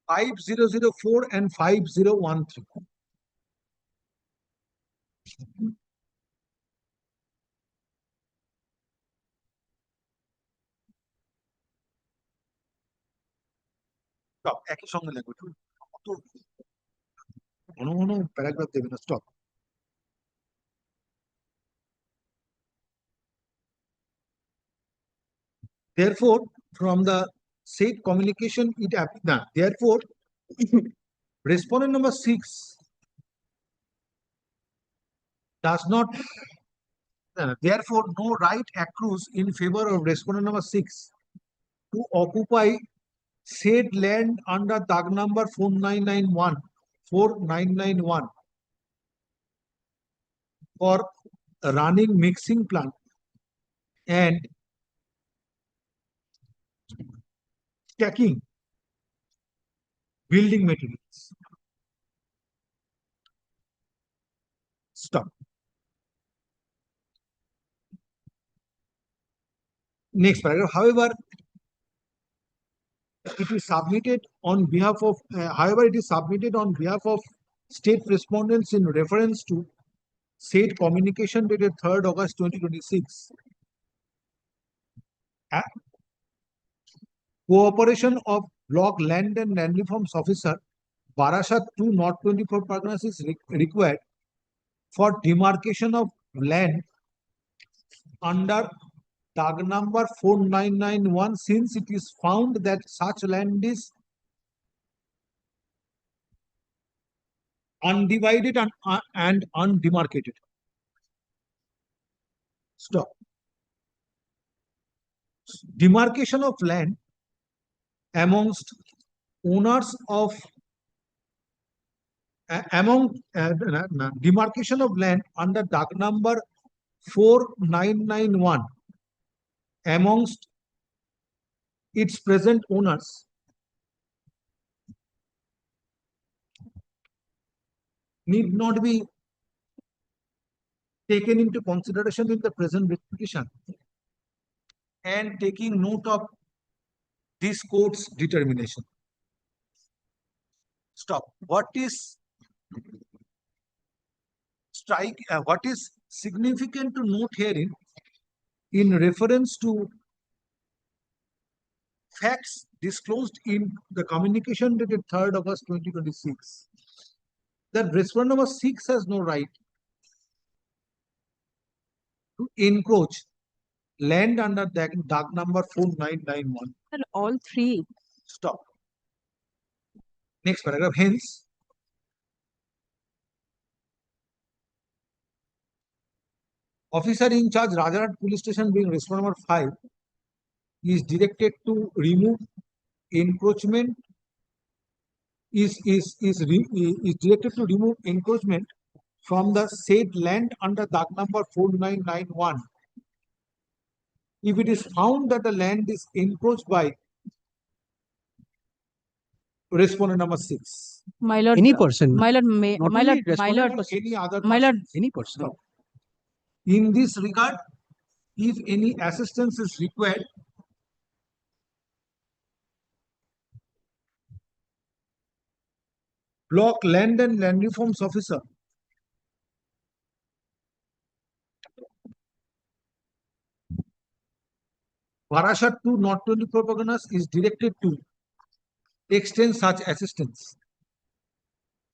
5004 and 5013. Stop. একই সঙ্গে লাগবে। কত ঘন ঘন paragraph দেবে না। Stop. Therefore, from the said communication, therefore, respondent number 6 does not, therefore, no right accrues in favor of respondent number 6 to occupy said land under tag number 4991 for running mixing plant and stacking building materials. Stop. Next paragraph. However, it is submitted on behalf of, state respondents in reference to said communication dated 3rd August 2026. Cooperation of Block Land and Land Reforms Officer, Barasat 2, North 24 Parganas is required for demarcation of land under tag number 4991 since it is found that such land is undivided and undemarcated. Stop. Demarcation of land amongst owners of demarcation of land under tag number 4991 amongst its present owners need not be taken into consideration in the present petition and taking note of this court's determination. Stop. What is significant to note herein in reference to facts disclosed in the communication dated 3rd August 2026, that respondent number 6 has no right to encroach land under tag number 4991. And all three. Stop. Next paragraph. Hence, officer in charge Rajarat Police Station being respondent number 5 is directed to remove encroachment from the said land under tag number 4991 if it is found that the land is encroached by respondent number 6. My lord, Any person. my lord, Not my only lord, my lord, respondent, Any other my lord, Any person. In this regard, if any assistance is required, Block Land and Land Reforms Officer Barasat 2, North 24 Parganas is directed to extend such assistance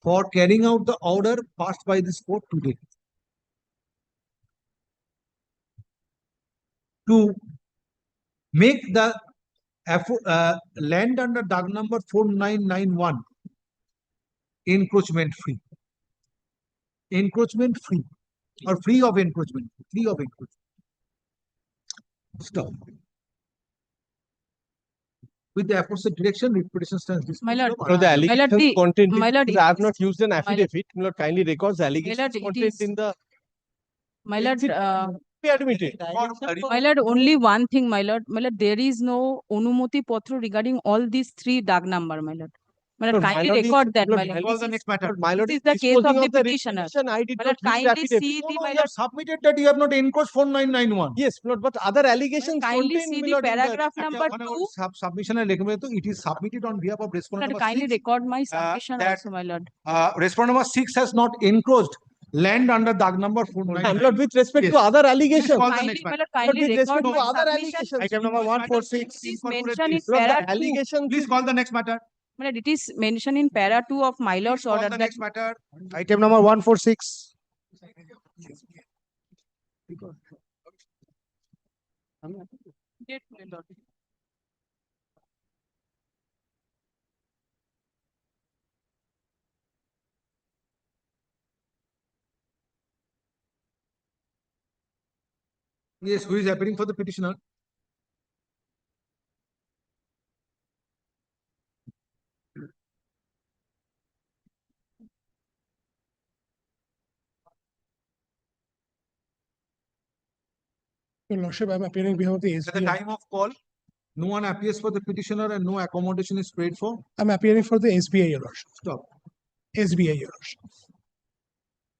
for carrying out the order passed by this court today. To make the land under tag number 4991 encroachment free. Encroachment free or free of encroachment. Free of encroachment. Stop. With the aforesaid direction, repetition stands dismissed. My lord, So the allegations contained, my lord, I have not used an my lord- affidavit, my lord, kindly records the my allegations lord, it contained is, in the. my lord, Be admitted. my lord, only one thing, my lord, there is no Onumoti Potro regarding all these three DAG number, my lord. My lord, No, my kindly lord, record this- that, my my lord, lord. Call the next matter. My lord, This is the case of disposing the the petitioner. petition, I did My not lord, use kindly affidavit. see the, No, my you lord, have submitted that you have not encroached 4991. Yes, my lord, but other allegations kindly contained, see my the lord, in that. paragraph number 2. Submission and recommendation, it is submitted on behalf of respondent Lord, number kindly 6. record my submission that- also, my lord. Respondent number 6 has not encroached land under tag number My 499. lord, with respect Yes. to other allegations. call the Kindly, next my matter. lord, But kindly with record respect to my other submission. allegations. Item number 146. Please Incorporate mention in this. Lord, the paragraph 2. allegations. Please call the next matter. My lord, it is mentioned in para 2 of my lord's Call order the that next matter. Item number 146. Date, my lord. Yes, who is appearing for the petitioner? Your Lordship, I'm appearing on behalf of the At the SBI. time of call, no one appears for the petitioner and no accommodation is paid for. I'm appearing for the SBI, Your Lordship. Stop. SBI, Your Lordship.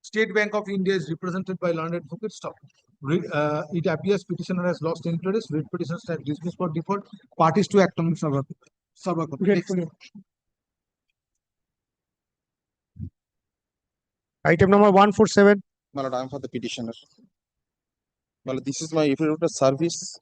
State Bank of India is represented by learned advocate. Stop. It appears petitioner has lost interest. Writ petition stand dismissed for default. Parties to act on server. Server copy. Next. Grateful, Your Lordship. Item number 147. My lord, I am for the petitioner. My lord, this is my affidavit of service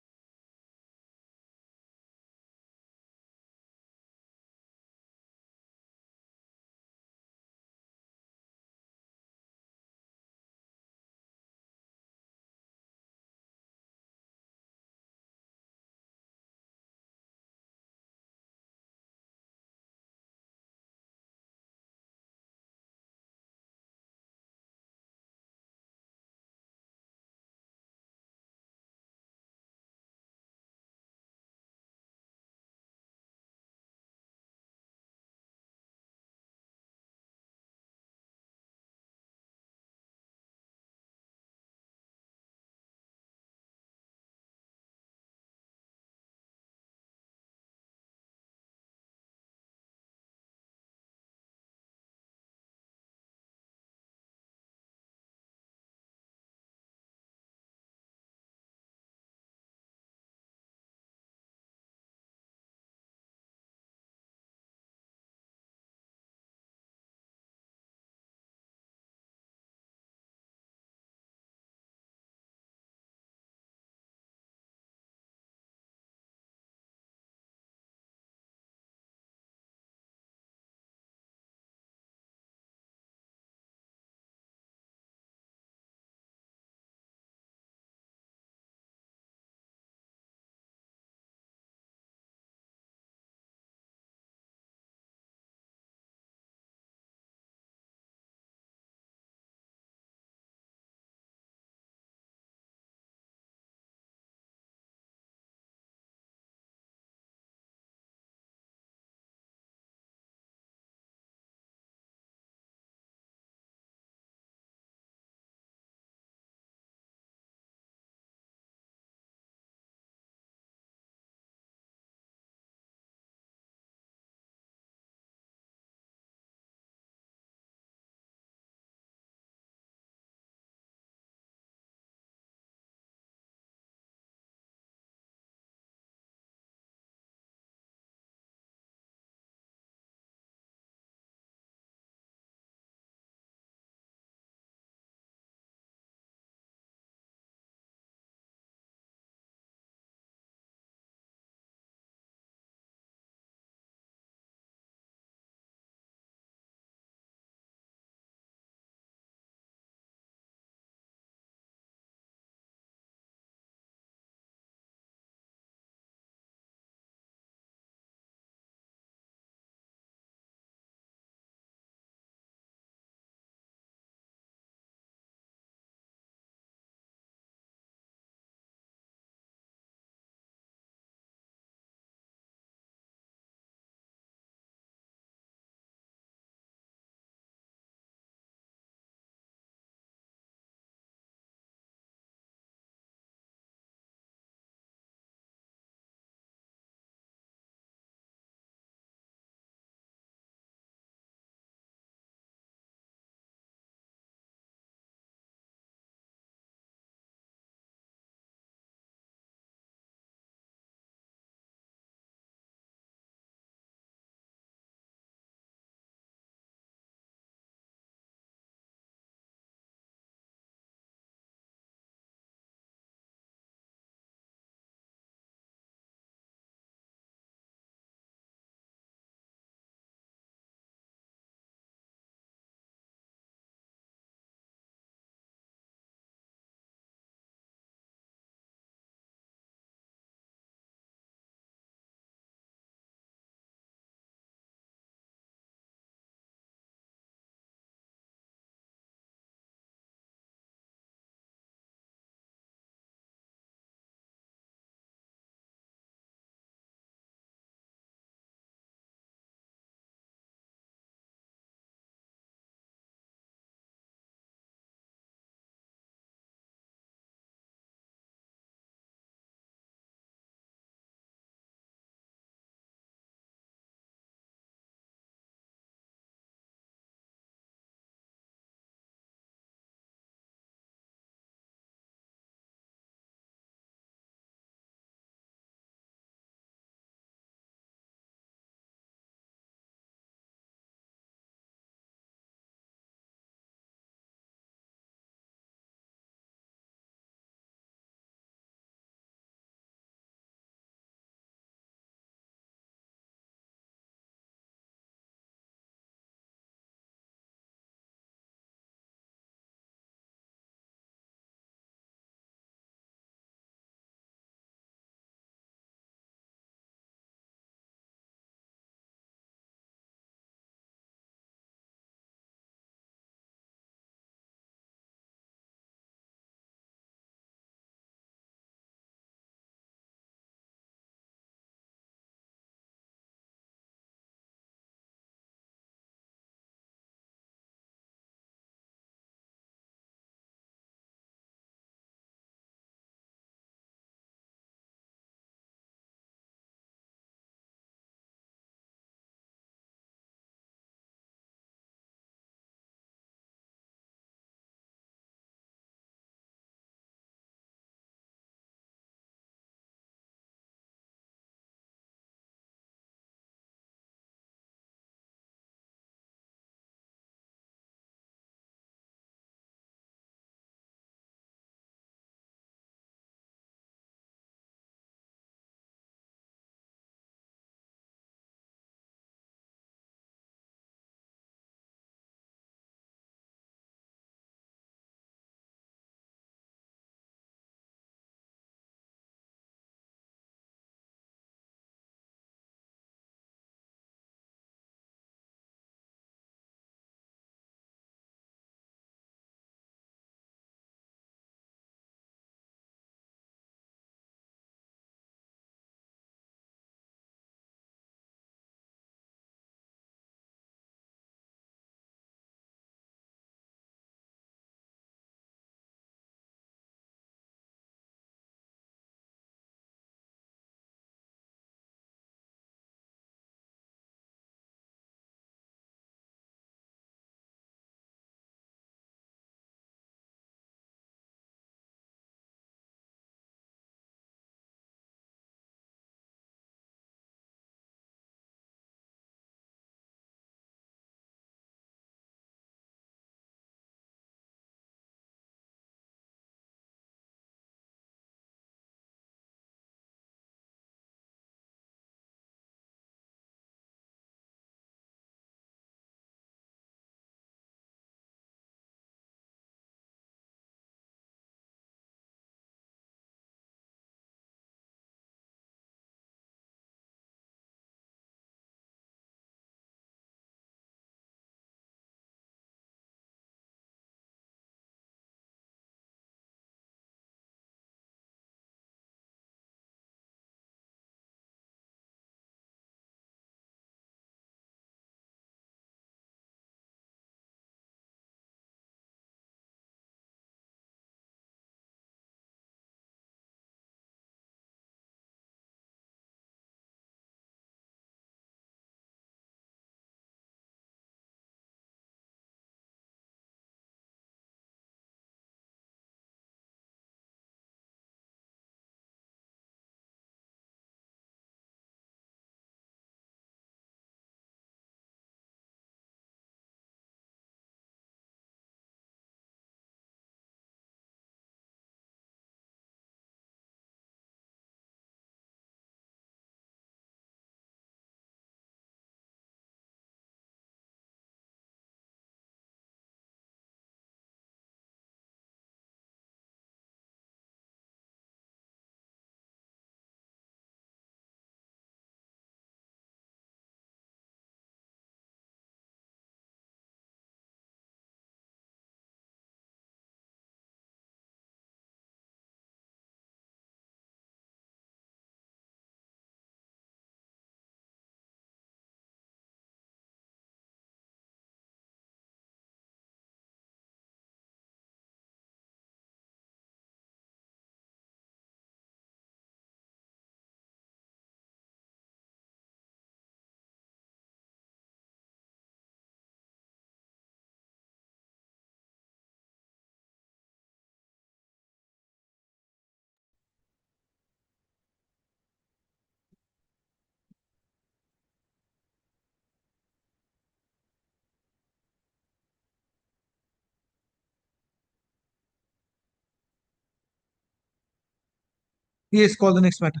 Yes, call the next matter.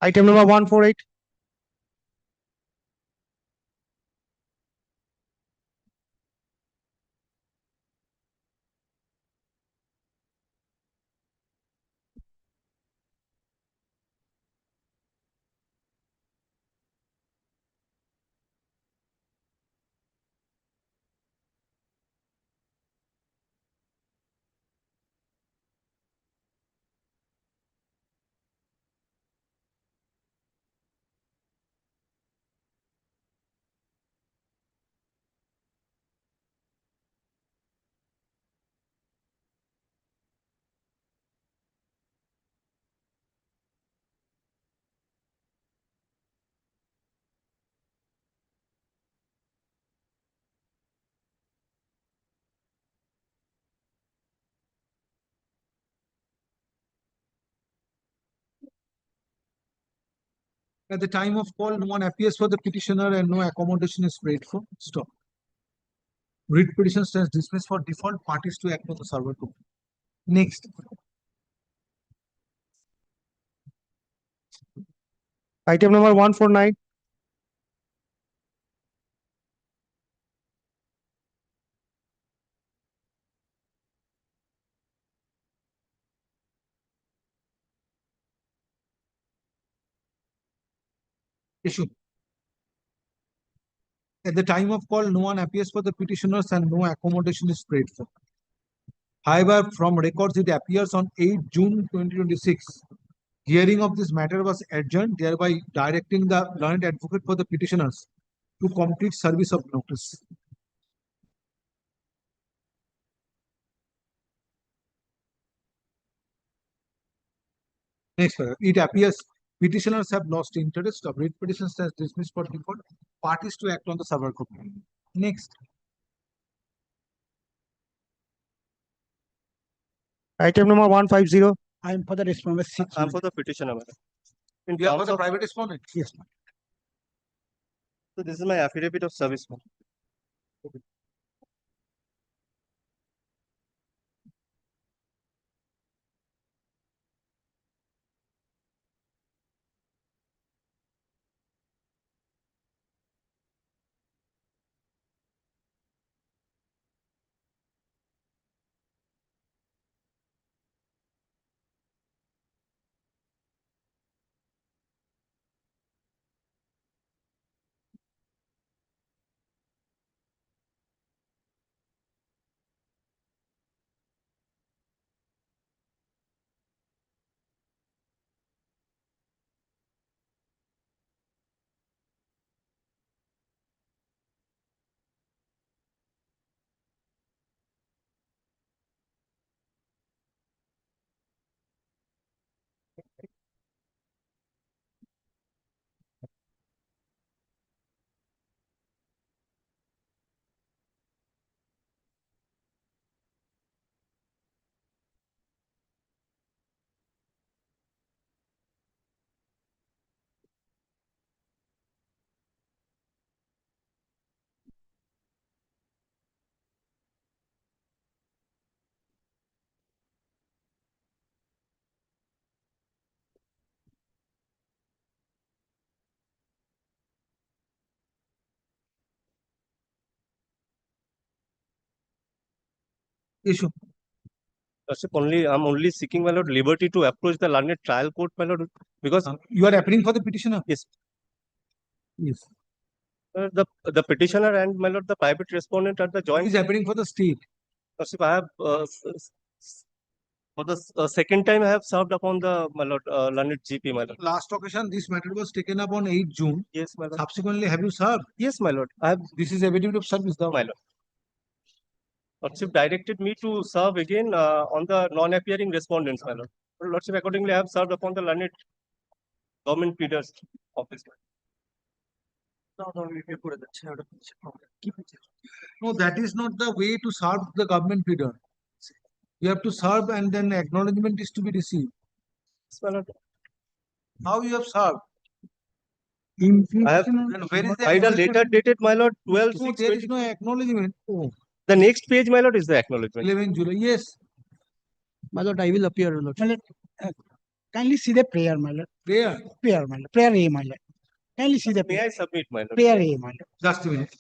Item number 148. At the time of call, no one appears for the petitioner and no accommodation is paid for. Stop. Writ petition stands dismissed for default, parties to act on the server code. Next. Item number 149. Issue. At the time of call, no one appears for the petitioners and no accommodation is paid for. However, from records, it appears on 8 June 2026. Hearing of this matter was adjourned, thereby directing the learned advocate for the petitioners to complete service of notice. Next, it appears petitioners have lost interest of writ petitions as dismissed for default, parties to act on the server code. Next. Item number 150. I am for the respondent. I'm for the petitioner, madam. In You are for terms the of- private respondent? Yes, ma'am. So this is my affidavit of service, ma'am. Issue. Lordship, I'm only seeking, my lord, liberty to approach the learned trial court, my lord, because You are appearing for the petitioner? Yes. Yes. The petitioner and, my lord, the private respondent are the Who joint. is appearing for the state? Lordship, I have for the second time I have served upon the, my lord, learned GP, my lord. Last occasion, this matter was taken up on 8 June. Yes, my lord. Subsequently, have you served? Yes, my lord. I have, This is affidavit of service, though. my lord. Lordship directed me to serve again on the non-appearing respondents, my lord. Lordship, accordingly, I have served upon the learned government pleader's office. No, that is not the way to serve the government pleader. You have to serve and then acknowledgement is to be received. Yes, my lord. How you have served? I have And where is the filed a acknowledgement? letter dated, my lord, 12 No, there is no acknowledgement. Oh, The next page, my lord, is the acknowledgement. 11 July. Yes. My lord, I will appear, Lord. Kindly see the prayer, my lord. Prayer. Prayer, my lord. Prayer A, my lord. Kindly see the May prayer. I submit, my lord? Prayer A, my lord. Just a minute.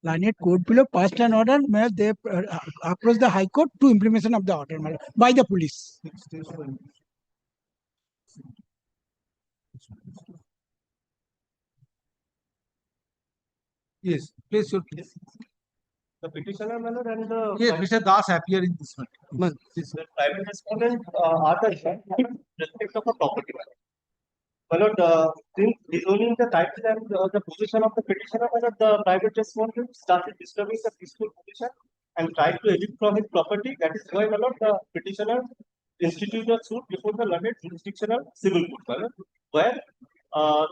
Learned court below passed an order where they approached the High Court to implementation of the order, my lord, by the police. Yes, place your case. The petitioner, my lord, and the. Yes, Mr. Das appear in this matter. The private respondent are the respect of a property. My lord, since disowning the title and the position of the petitioner, my lord, the private respondent started disturbing the peaceful position and tried to evict from his property. That is why, my lord, the petitioner instituted a suit before the London Jurisdictional Civil Court, my lord, where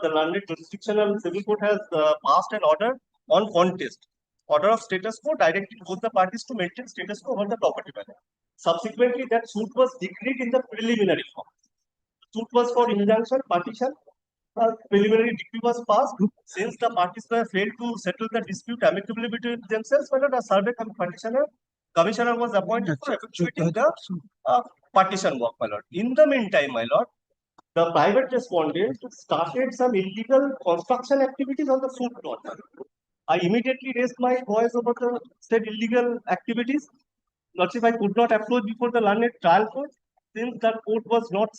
the London Jurisdictional Civil Court has passed an order on contest. Order of status quo directing both the parties to maintain status quo over the property value. Subsequently, that suit was decreed in the preliminary form. The suit was for injunction, partition. Preliminary decree was passed. Since the parties were failed to settle the dispute amicably between themselves, whether the survey commissioner was appointed for effectuating the partition work, my lord. In the meantime, my lord, the private respondent started some illegal construction activities on the suit plot. I immediately raised my voice over the said illegal activities. Lordship, I could not approach before the learned trial court since that court was not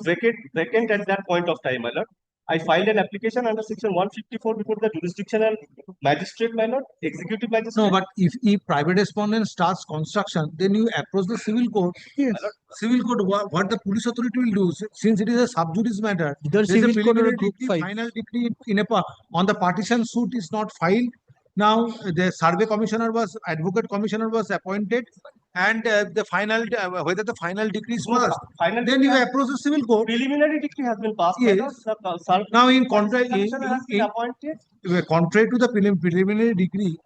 vacant at that point of time, my lord. I filed an application under section 154 before the jurisdictional magistrate, my lord, executive magistrate. No, but if private respondent starts construction, then you approach the civil court. Yes. Civil court, what the police authority will do, since it is a sub judice matter, Either there is a civil court or preliminary a group decree, 5. final decree in a on the partition suit is not filed. Now the advocate commissioner was appointed, and the final whether the final decree is passed, then you approach the civil court. Preliminary decree has been passed. Yes. Now in contrary to the preliminary decree,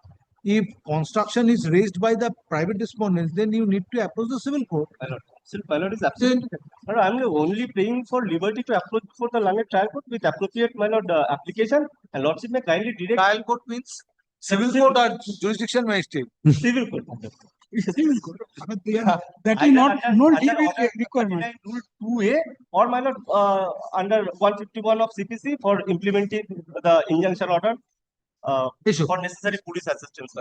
if construction is raised by the private respondents, then you need to approach the civil court. My lord is absolutely. I am only praying for liberty to approach before the learned trial court with appropriate, my lord, application. And lordship may kindly direct. Trial court means civil court or jurisdiction magistrate? Civil court. Civil court. That is not requirement. Rule 2A or, my lord, under 151 of CPC for implementing the injunction order for necessary police assistance.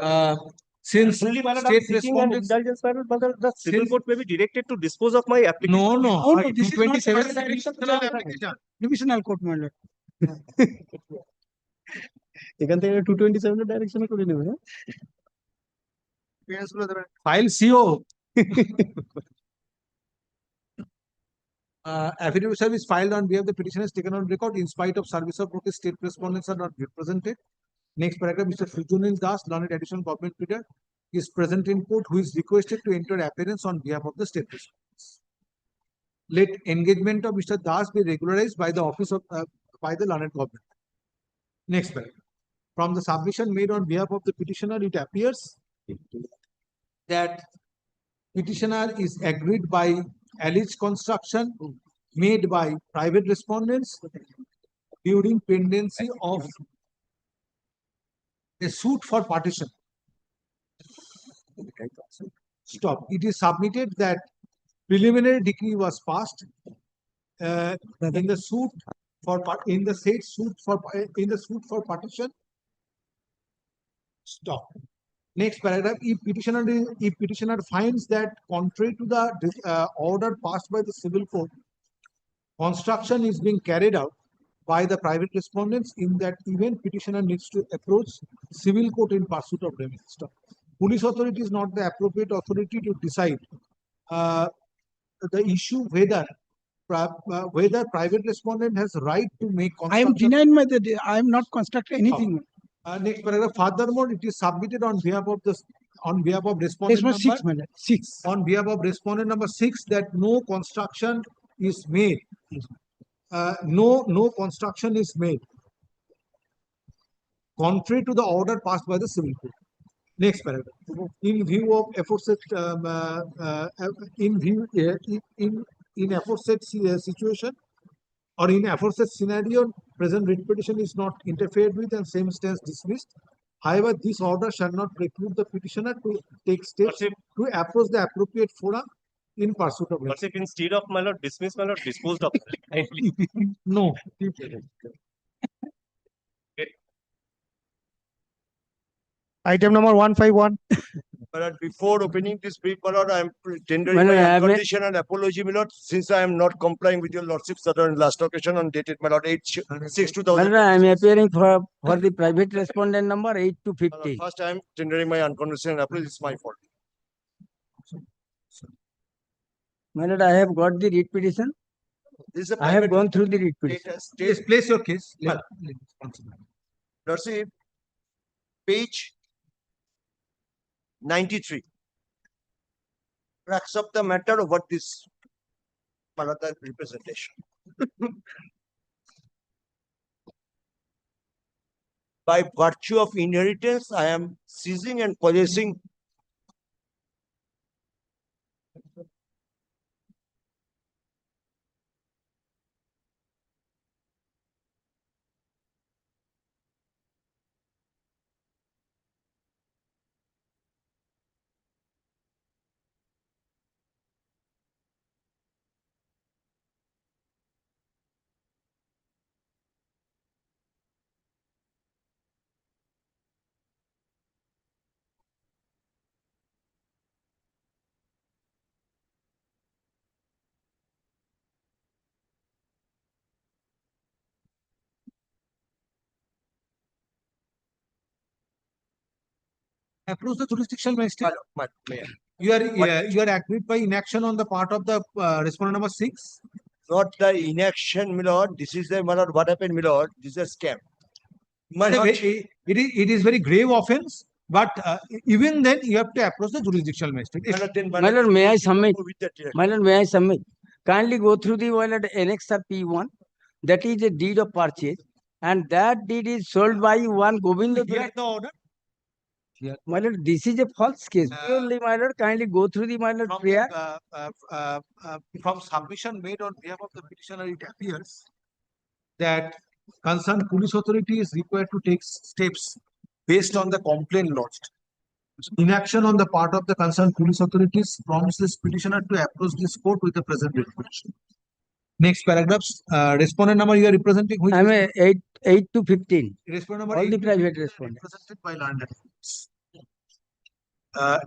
Since Only, my lord, state I'm seeking an respondents, indulgence, my lord, but the civil court may be directed to dispose of my application. no, This is not 27 divisional court, my lord. এখান থেকে 227 এর ডাইরেকশনে করে নেবে হ্যাঁ file CO. Affidavit service filed on behalf of the petitioner is taken on record in spite of service of notice. State respondents are not represented. Next paragraph, Mr. Sujanil Das, learned additional government pleader, is present in court, who is requested to enter appearance on behalf of the state respondents. Let engagement of Mr. Das be regularized by the office of by the learned government. Next paragraph. From the submission made on behalf of the petitioner, it appears that petitioner is agreed by alleged construction made by private respondents during pendency of a suit for partition. Stop. It is submitted that preliminary decree was passed in the suit for partition. Stop. Next paragraph. If petitioner finds that contrary to the order passed by the civil court, construction is being carried out by the private respondents, in that event petitioner needs to approach civil court in pursuit of remedy. Stop. Police authority is not the appropriate authority to decide the issue whether private respondent has right to make I am construction. denying I am not constructing anything. Next paragraph. Furthermore, it is submitted on behalf of respondent This was number 6, my lord. 6. on behalf of respondent number 6 that no construction is made. No construction is made contrary to the order passed by the civil court. Next paragraph. In view of aforesaid situation or in aforesaid scenario, present writ petition is not interfered with and same stands dismissed. However, this order shall not preclude the petitioner to take steps to approach the appropriate fora in pursuit of justice. If instead of my lord dismiss, my lord disposed of. No. Item number 151. My lord, before opening this brief, my lord, I am tendering My lord, my I have a- unconditional apology, my lord, since I am not complying with your lordship's order on last occasion on dated, my lord, 8/6/2000. Well, I am appearing for the private respondent number 8 to 50. First, I am tendering my unconditional apology. It's my fault. My lord, I have got the writ petition. This is a I have private gone through the writ petition. Yes, place your case. Lordship, page 93. Wraps up the matter of what this Malata representation. By virtue of inheritance, I am seizing and possessing Approach the jurisdictional magistrate. You are agreed by inaction on the part of the respondent number 6. not the inaction, my lord. This is the, my lord, what happened, my lord? This is a scam. My lord, It is very grave offense, but even then you have to approach the jurisdictional magistrate. My lord, may I submit? My lord, may I submit? Kindly go through the my lord, Annexure P1. That is a deed of purchase. And that deed is sold by one Govinda. Hear the order. My lord, this is a false case. Purely, my lord, kindly go through the my lord prayer. From submission made on behalf of the petitioner, it appears that concerned police authority is required to take steps based on the complaint lodged. Inaction on the part of the concerned police authorities promises petitioner to approach this court with the present petition. Next paragraphs. Respondent number you are representing which? I am 8 to 15. Respondent number All 8 the to private 15 respondents. represented by learned advocates.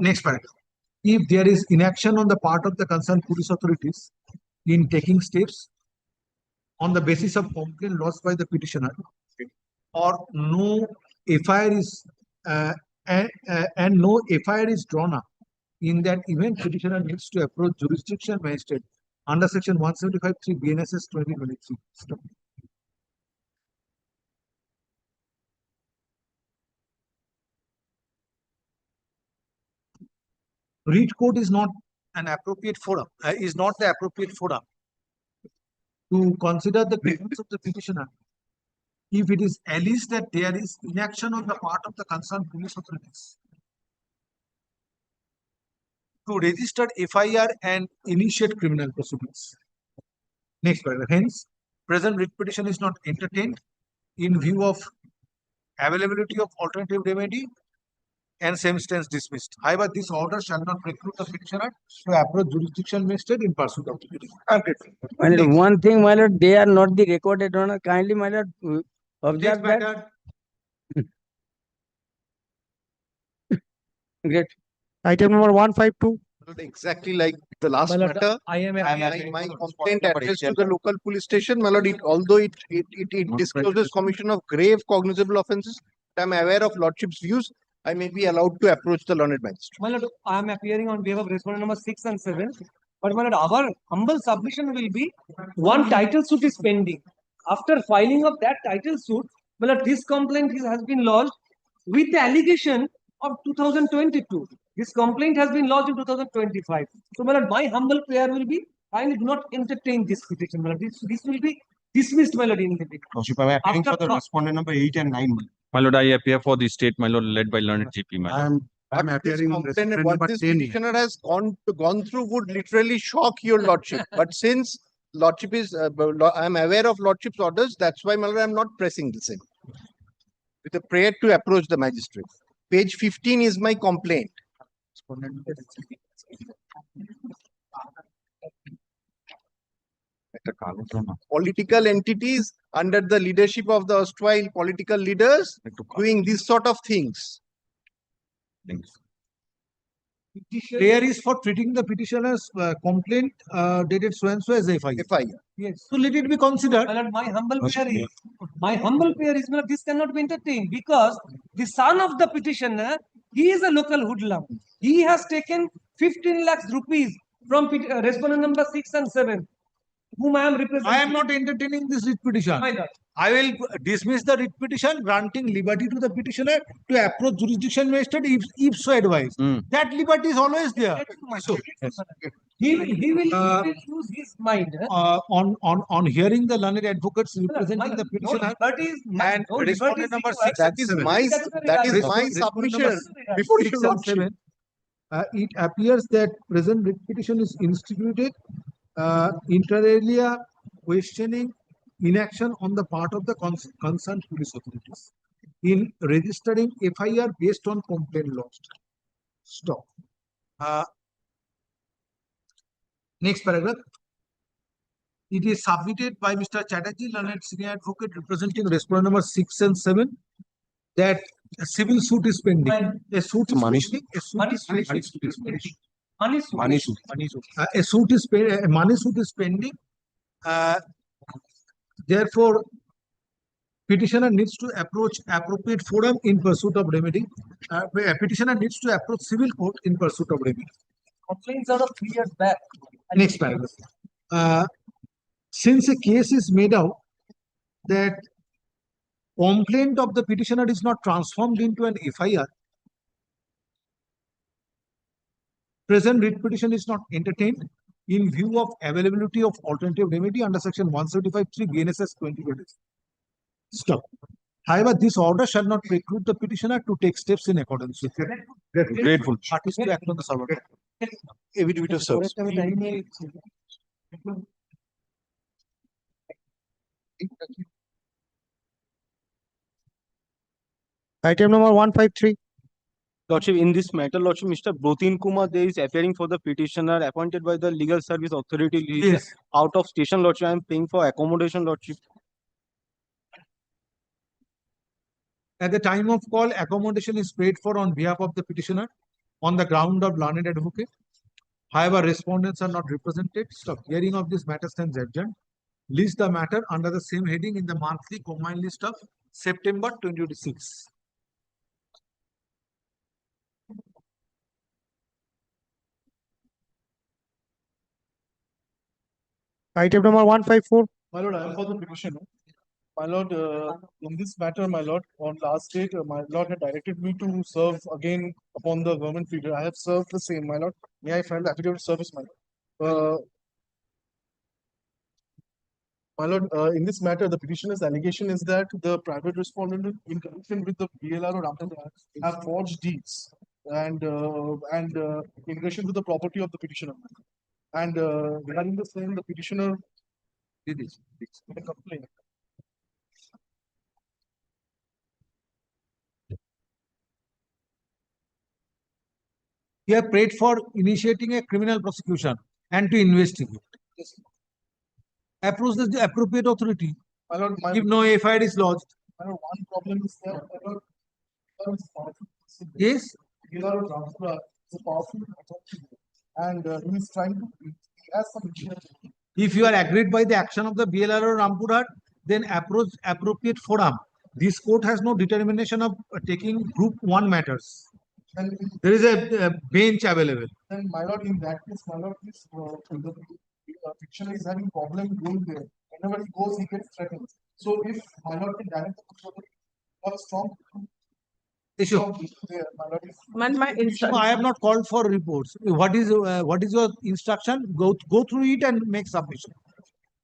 Next paragraph. If there is inaction on the part of the concerned police authorities in taking steps on the basis of complaint lodged by the petitioner, or no FIR is and no FIR is drawn up, in that event petitioner needs to approach jurisdiction magistrate under section 175(3) BNSS 2023. Stop. Read court is not an appropriate forum, is not the appropriate forum to consider the grievance of the petitioner if it is alleged that there is inaction on the part of the concerned police authorities to register FIR and initiate criminal proceedings. Next paragraph. Hence, present writ petition is not entertained in view of availability of alternative remedy and same stance dismissed. However, this order shall not preclude the petitioner to approach jurisdiction magistrate in pursuit of the petition. My lord, one thing, my lord, they are not the recorded owner. Kindly, my lord, observe that. Great. Item number 152. Exactly like the last My lord, matter. My complaint addressed to the local police station, my lord, although it discloses commission of grave cognizable offences, I am aware of lordship's views. I may be allowed to approach the learned magistrate. My lord, I am appearing on behalf of respondent number 6 and 7. But my lord, our humble submission will be one title suit is pending. After filing of that title suit, my lord, this complaint has been lodged with the allegation of 2022. This complaint has been lodged in 2025. So, my lord, my humble prayer will be, kindly do not entertain this petition, my lord. This will be dismissed, my lord, immediately. Lordship, I am appearing for the respondent number 8 and 9. My lord, I appear for the state, my lord, led by learned GP, my lord. I'm appearing on respondent what this petitioner has gone through would literally shock your lordship. But since lordship is, I am aware of lordship's orders, that's why, my lord, I am not pressing the same. with a prayer to approach the magistrate. Page 15 is my complaint. Political entities under the leadership of the erstwhile political leaders doing this sort of things. Prayer is for treating the petitioner's complaint dated so and so as FIR. Yes. So let it be considered. My lord, my humble prayer is, my lord, this cannot be entertained because the son of the petitioner, he is a local hoodlum. He has taken 15 lakhs rupees from respondent number 6 and 7, whom I am representing. I am not entertaining this writ petition. My lord. I will dismiss the writ petition, granting liberty to the petitioner to approach jurisdiction magistrate if so advised. That liberty is always there. So, He will use his mind. on hearing the learned advocates representing the petitioner and respondent number 6 That and is 7. my submission before you 6 and 7. It appears that present writ petition is instituted inter alia questioning inaction on the part of the concerned police authorities in registering FIR based on complaint lodged. Stop. Next paragraph. It is submitted by Mr. Chatterjee, learned senior advocate representing respondent number 6 and 7, that a civil suit is pending. A suit is pending. A suit is pending. Money suit. A suit is pending. A money suit is pending. Therefore, petitioner needs to approach appropriate forum in pursuit of remedy. Petitioner needs to approach civil court in pursuit of remedy. Complaints are of 3 years back. Next paragraph. Since a case is made out that complaint of the petitioner is not transformed into an FIR, present writ petition is not entertained in view of availability of alternative remedy under section 175(3) BNSS 2020. Stop. However, this order shall not preclude the petitioner to take steps in accordance with it. Grateful. Parties to act on the server. Affidavit of service. Item number 153. Lordship, in this matter, Lordship, Mr. Brotin Kumar, there is appearing for the petitioner appointed by the legal service authority. Yes. Out of station, Lordship. I am paying for accommodation, Lordship. At the time of call, accommodation is paid for on behalf of the petitioner on the ground of learned advocate. However, respondents are not represented. Stop. Hearing of this matter stands adjourned. List the matter under the same heading in the monthly combined list of September 2026. Item number 154. My lord, I am for the petitioner. My lord, in this matter, my lord, on last date, my lord had directed me to serve again upon the government figure. I have served the same, my lord. May I file the affidavit of service, my lord? My lord, in this matter, the petitioner's allegation is that the private respondent, in connection with the BLRO Rampur, have forged deeds and in relation to the property of the petitioner. And regarding the same, the petitioner did a complaint. He have prayed for initiating a criminal prosecution and to investigate. Approach the appropriate authority. My lord, if no FIR is lodged. My lord, one problem is that Yes. BLRO Rampur is a powerful authority, and he is trying to. He has some initiative. If you are agreed by the action of the BLRO Rampurhat, then approach appropriate forum. This court has no determination of taking group 1 matters. There is a bench available. Then, my lord, in that case, my lord, this the petitioner is having problem going there. Whenever he goes, he gets threatened. So, if my lord can direct the court, have a strong issue. There, I have not called for reports. What is your instruction? Go through it and make submission.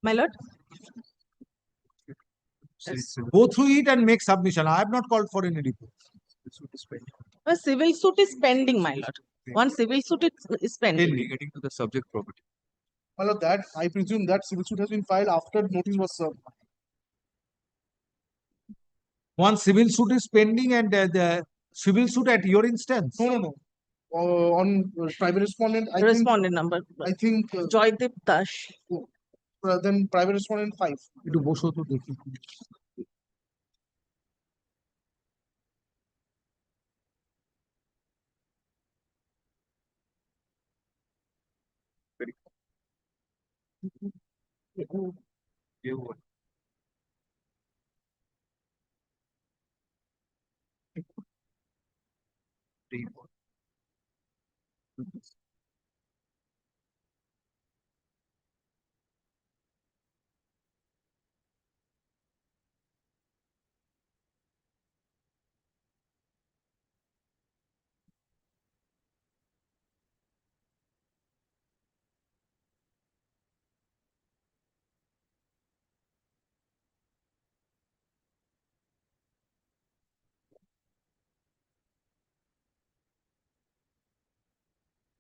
My lord. Go through it and make submission. I have not called for any report. A civil suit is pending, my lord. One civil suit is pending. Relating to the subject property. My lord, that I presume that civil suit has been filed after notice was served. One civil suit is pending and the civil suit at your instance. No. On private respondent, Respondent number. I think Joydeep Dash. then private respondent 5. একটু বসো তো দেখি।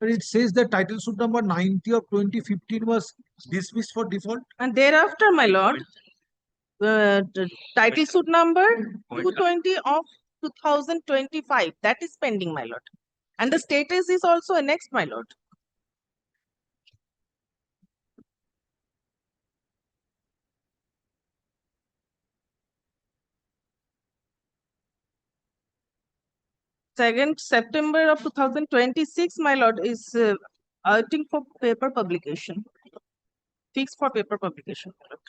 But it says that title suit number 90 of 2015 was dismissed for default. And thereafter, my lord, the title suit number 220 of 2025, that is pending, my lord. And the status is also annexed, my lord. Second September of 2026, my lord, is outing for paper publication. Fixed for paper publication, my lord.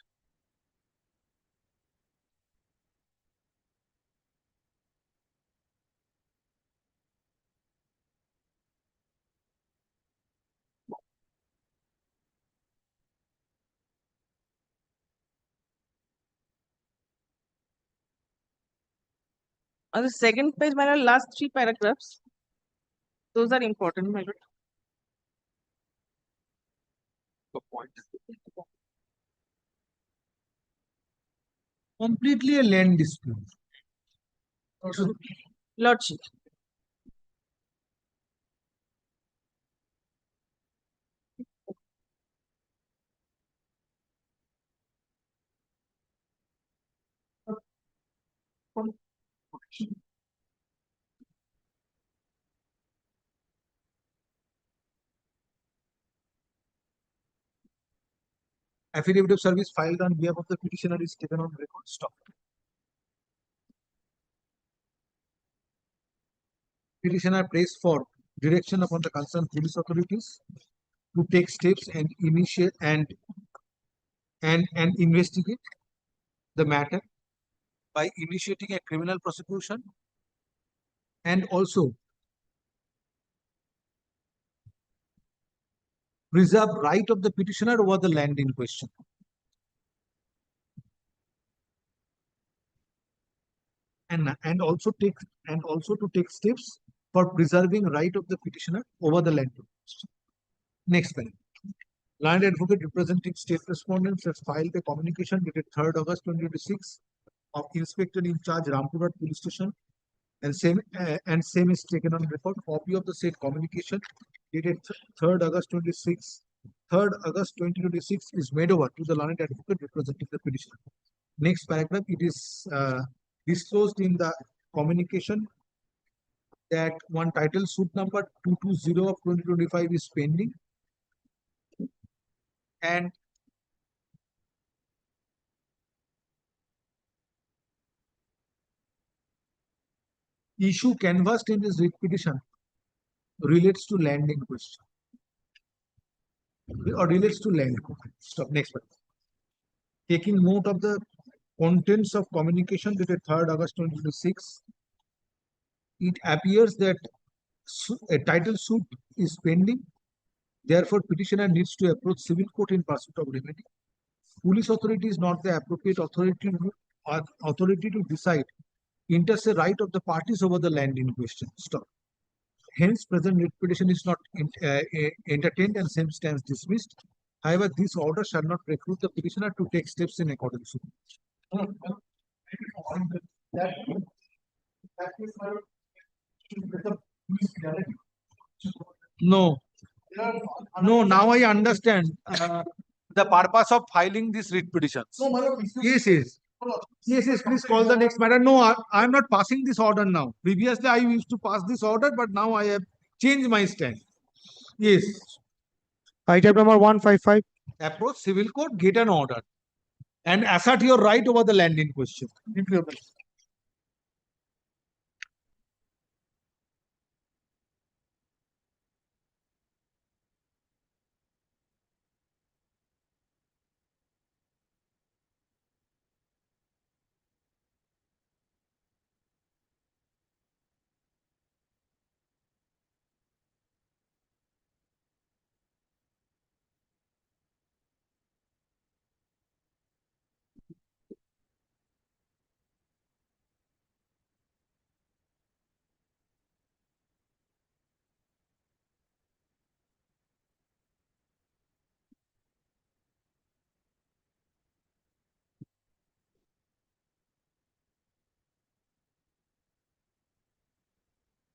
On the second page, my lord, last 3 paragraphs. Those are important, my lord. Completely a land dispute. Lordship. Affidavit of service filed on behalf of the petitioner is taken on record. Stop. Petitioner prays for direction upon the concerned police authorities to take steps and initiate and investigate the matter by initiating a criminal prosecution and also preserve right of the petitioner over the land in question. And also to take steps for preserving right of the petitioner over the land. Next paragraph. Land advocate representing state respondents has filed a communication dated 3rd August 2026 of Inspector in Charge Rampurhat Police Station and same is taken on record. Copy of the said communication dated 3rd August 2026 is made over to the land advocate representing the petitioner. Next paragraph, it is disclosed in the communication that one title suit number 220 of 2025 is pending and issue canvassed in this writ petition relates to land in question or relates to land. Stop. Next one. Taking note of the contents of communication dated 3rd August 2026, it appears that a title suit is pending. Therefore, petitioner needs to approach civil court in pursuit of remedy. Police authority is not the appropriate authority to decide inter se right of the parties over the land in question. Stop. Hence, present writ petition is not entertained and same stands dismissed. However, this order shall not preclude the petitioner to take steps in accordance with it. No. No, now I understand the purpose of filing this writ petition. No, Yes. Yes, yes, please call the next matter. No, I am not passing this order now. Previously, I used to pass this order, but now I have changed my stand. Yes, Item number 155. approach civil court, get an order and assert your right over the land in question.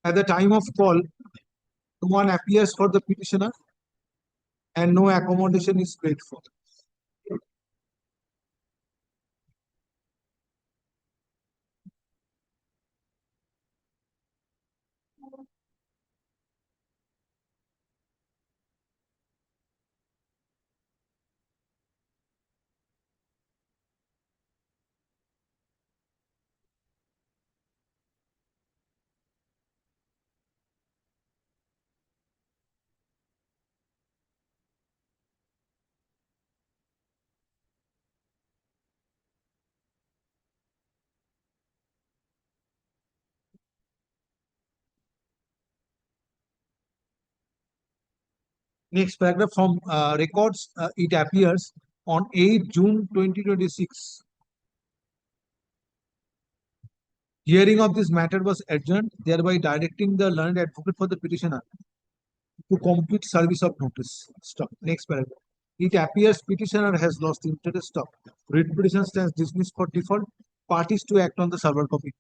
At the time of call, no one appears for the petitioner and no accommodation is paid for. Next paragraph from records, it appears on 8 June 2026. Hearing of this matter was adjourned, thereby directing the learned advocate for the petitioner to complete service of notice. Stop. Next paragraph. It appears petitioner has lost interest. Stop. Writ petition stands dismissed for default. Parties to act on the server copy.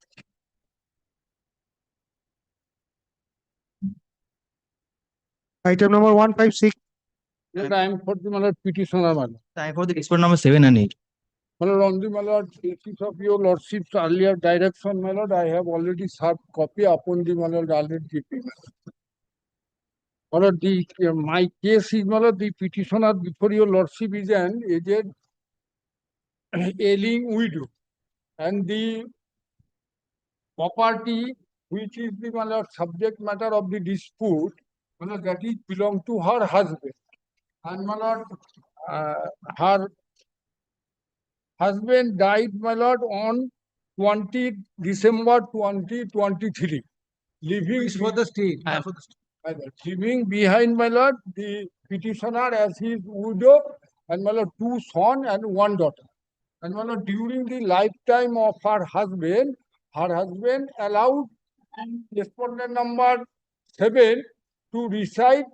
Item number 156. Time for the petitioner. Time for the expert number 7 and 8. My lord, on the my lord, basis of your lordship's earlier direction, my lord, I have already served copy upon the my lord already GP. My lord, my case is my lord, the petitioner before your lordship is an aged ailing widow, and the property which is the my lord subject matter of the dispute, my lord, that is belong to her husband, and my lord, her husband died, my lord, on 20 December 2023, leaving for the state. leaving behind, my lord, the petitioner as his widow, and my lord, 2 sons and 1 daughter. And my lord, during the lifetime of her husband allowed respondent number 7 to reside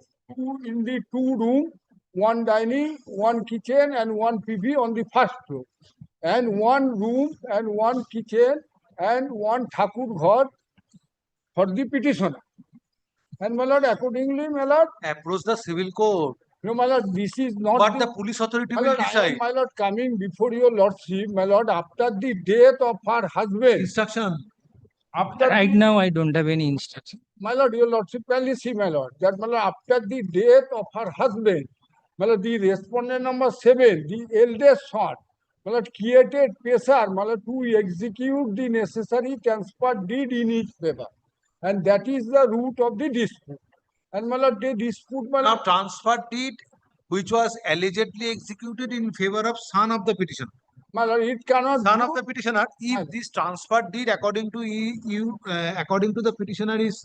in the 2 room, 1 dining, 1 kitchen, and 1 PV on the first floor, and 1 room and 1 kitchen and 1 Thakur ghar for the petitioner. And my lord, accordingly, my lord, approach the civil court. No, my lord, this is not. But the police authority My will lord, I decide. am, my lord, coming before your lordship, my lord, after the death of her husband. Instruction. After Right the, now, I don't have any instruction. my lord, your lordship kindly see, my lord, that my lord, after the death of her husband, my lord, the respondent number 7, the eldest son, my lord, created pressure, my lord, to execute the necessary transfer deed in his favor, and that is the root of the dispute. And my lord, the dispute, my Now lord, transfer deed which was allegedly executed in favor of son of the petitioner. my lord, it cannot Son be- of the petitioner, if this transfer deed according to according to the petitioner is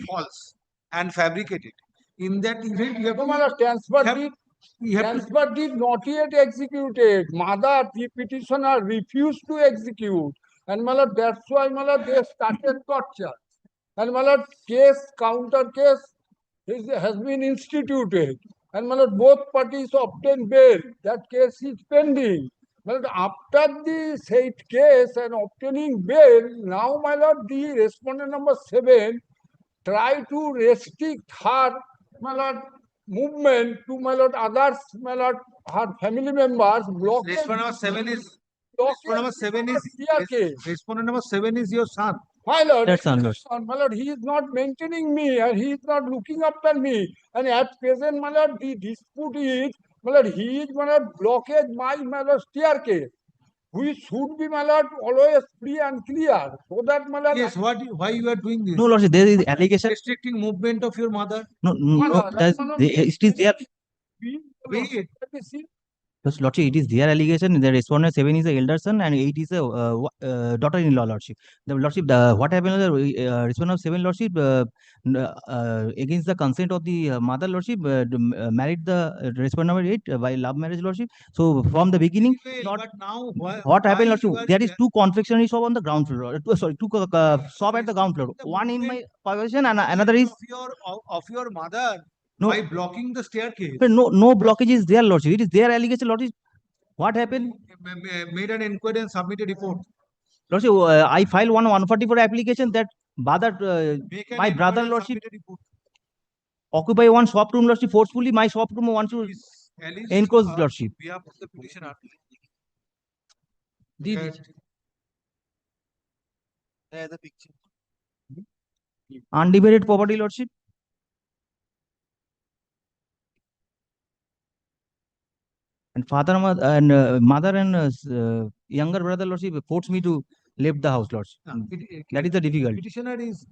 false and fabricated, in that event you have No, my lord, transfer deed. you have to Transfer deed not yet executed. Mother, the petitioner refused to execute. And my lord, that's why, my lord, they started torture. And my lord, counter case has been instituted. And my lord, both parties obtained bail. That case is pending. My lord, after the said case and obtaining bail, now, my lord, the respondent number 7 try to restrict her, my lord, movement to, my lord, others, my lord, her family members, blockade. respondent number 7 is Respondent number 7 is respondent number 7 is your son. My lord, That's my unlawful. lord, he is not maintaining me and he is not looking after me. And at present, my lord, the dispute is, my lord, he is, my lord, blockage my lord, staircase. We should be, my lord, always free and clear. So that, my lord. Yes, why you are doing this? No, Lordship, there is allegation. Restricting movement of your mother. No, no, it is there. Wait. Yes, Lordship, it is their allegation. The respondent 7 is the elder son and 8 is a daughter-in-law, Lordship. The Lordship, what happened is the respondent of 7, Lordship, against the consent of the mother, Lordship, married the respondent number 8 by love marriage, Lordship. So from the beginning, But now what happened, Lordship? you are There is 2 confectionery shop on the ground floor. Sorry, 2 shop at the ground floor. One in my possession and another is of your mother No. by blocking the staircase. But no blockage is there, Lordship. It is their allegation, Lordship. What happened? Made an inquiry and submitted report. Lordship, I filed 144 application that my brother, Lordship, occupy one shop room, Lordship, forcefully. My shop room wants to encroach, Lordship. Behalf of the petitioner. Undivided property, Lordship. And mother and younger brother, Lordship, forced me to leave the house, Lordship. That is the difficult. Petitioner is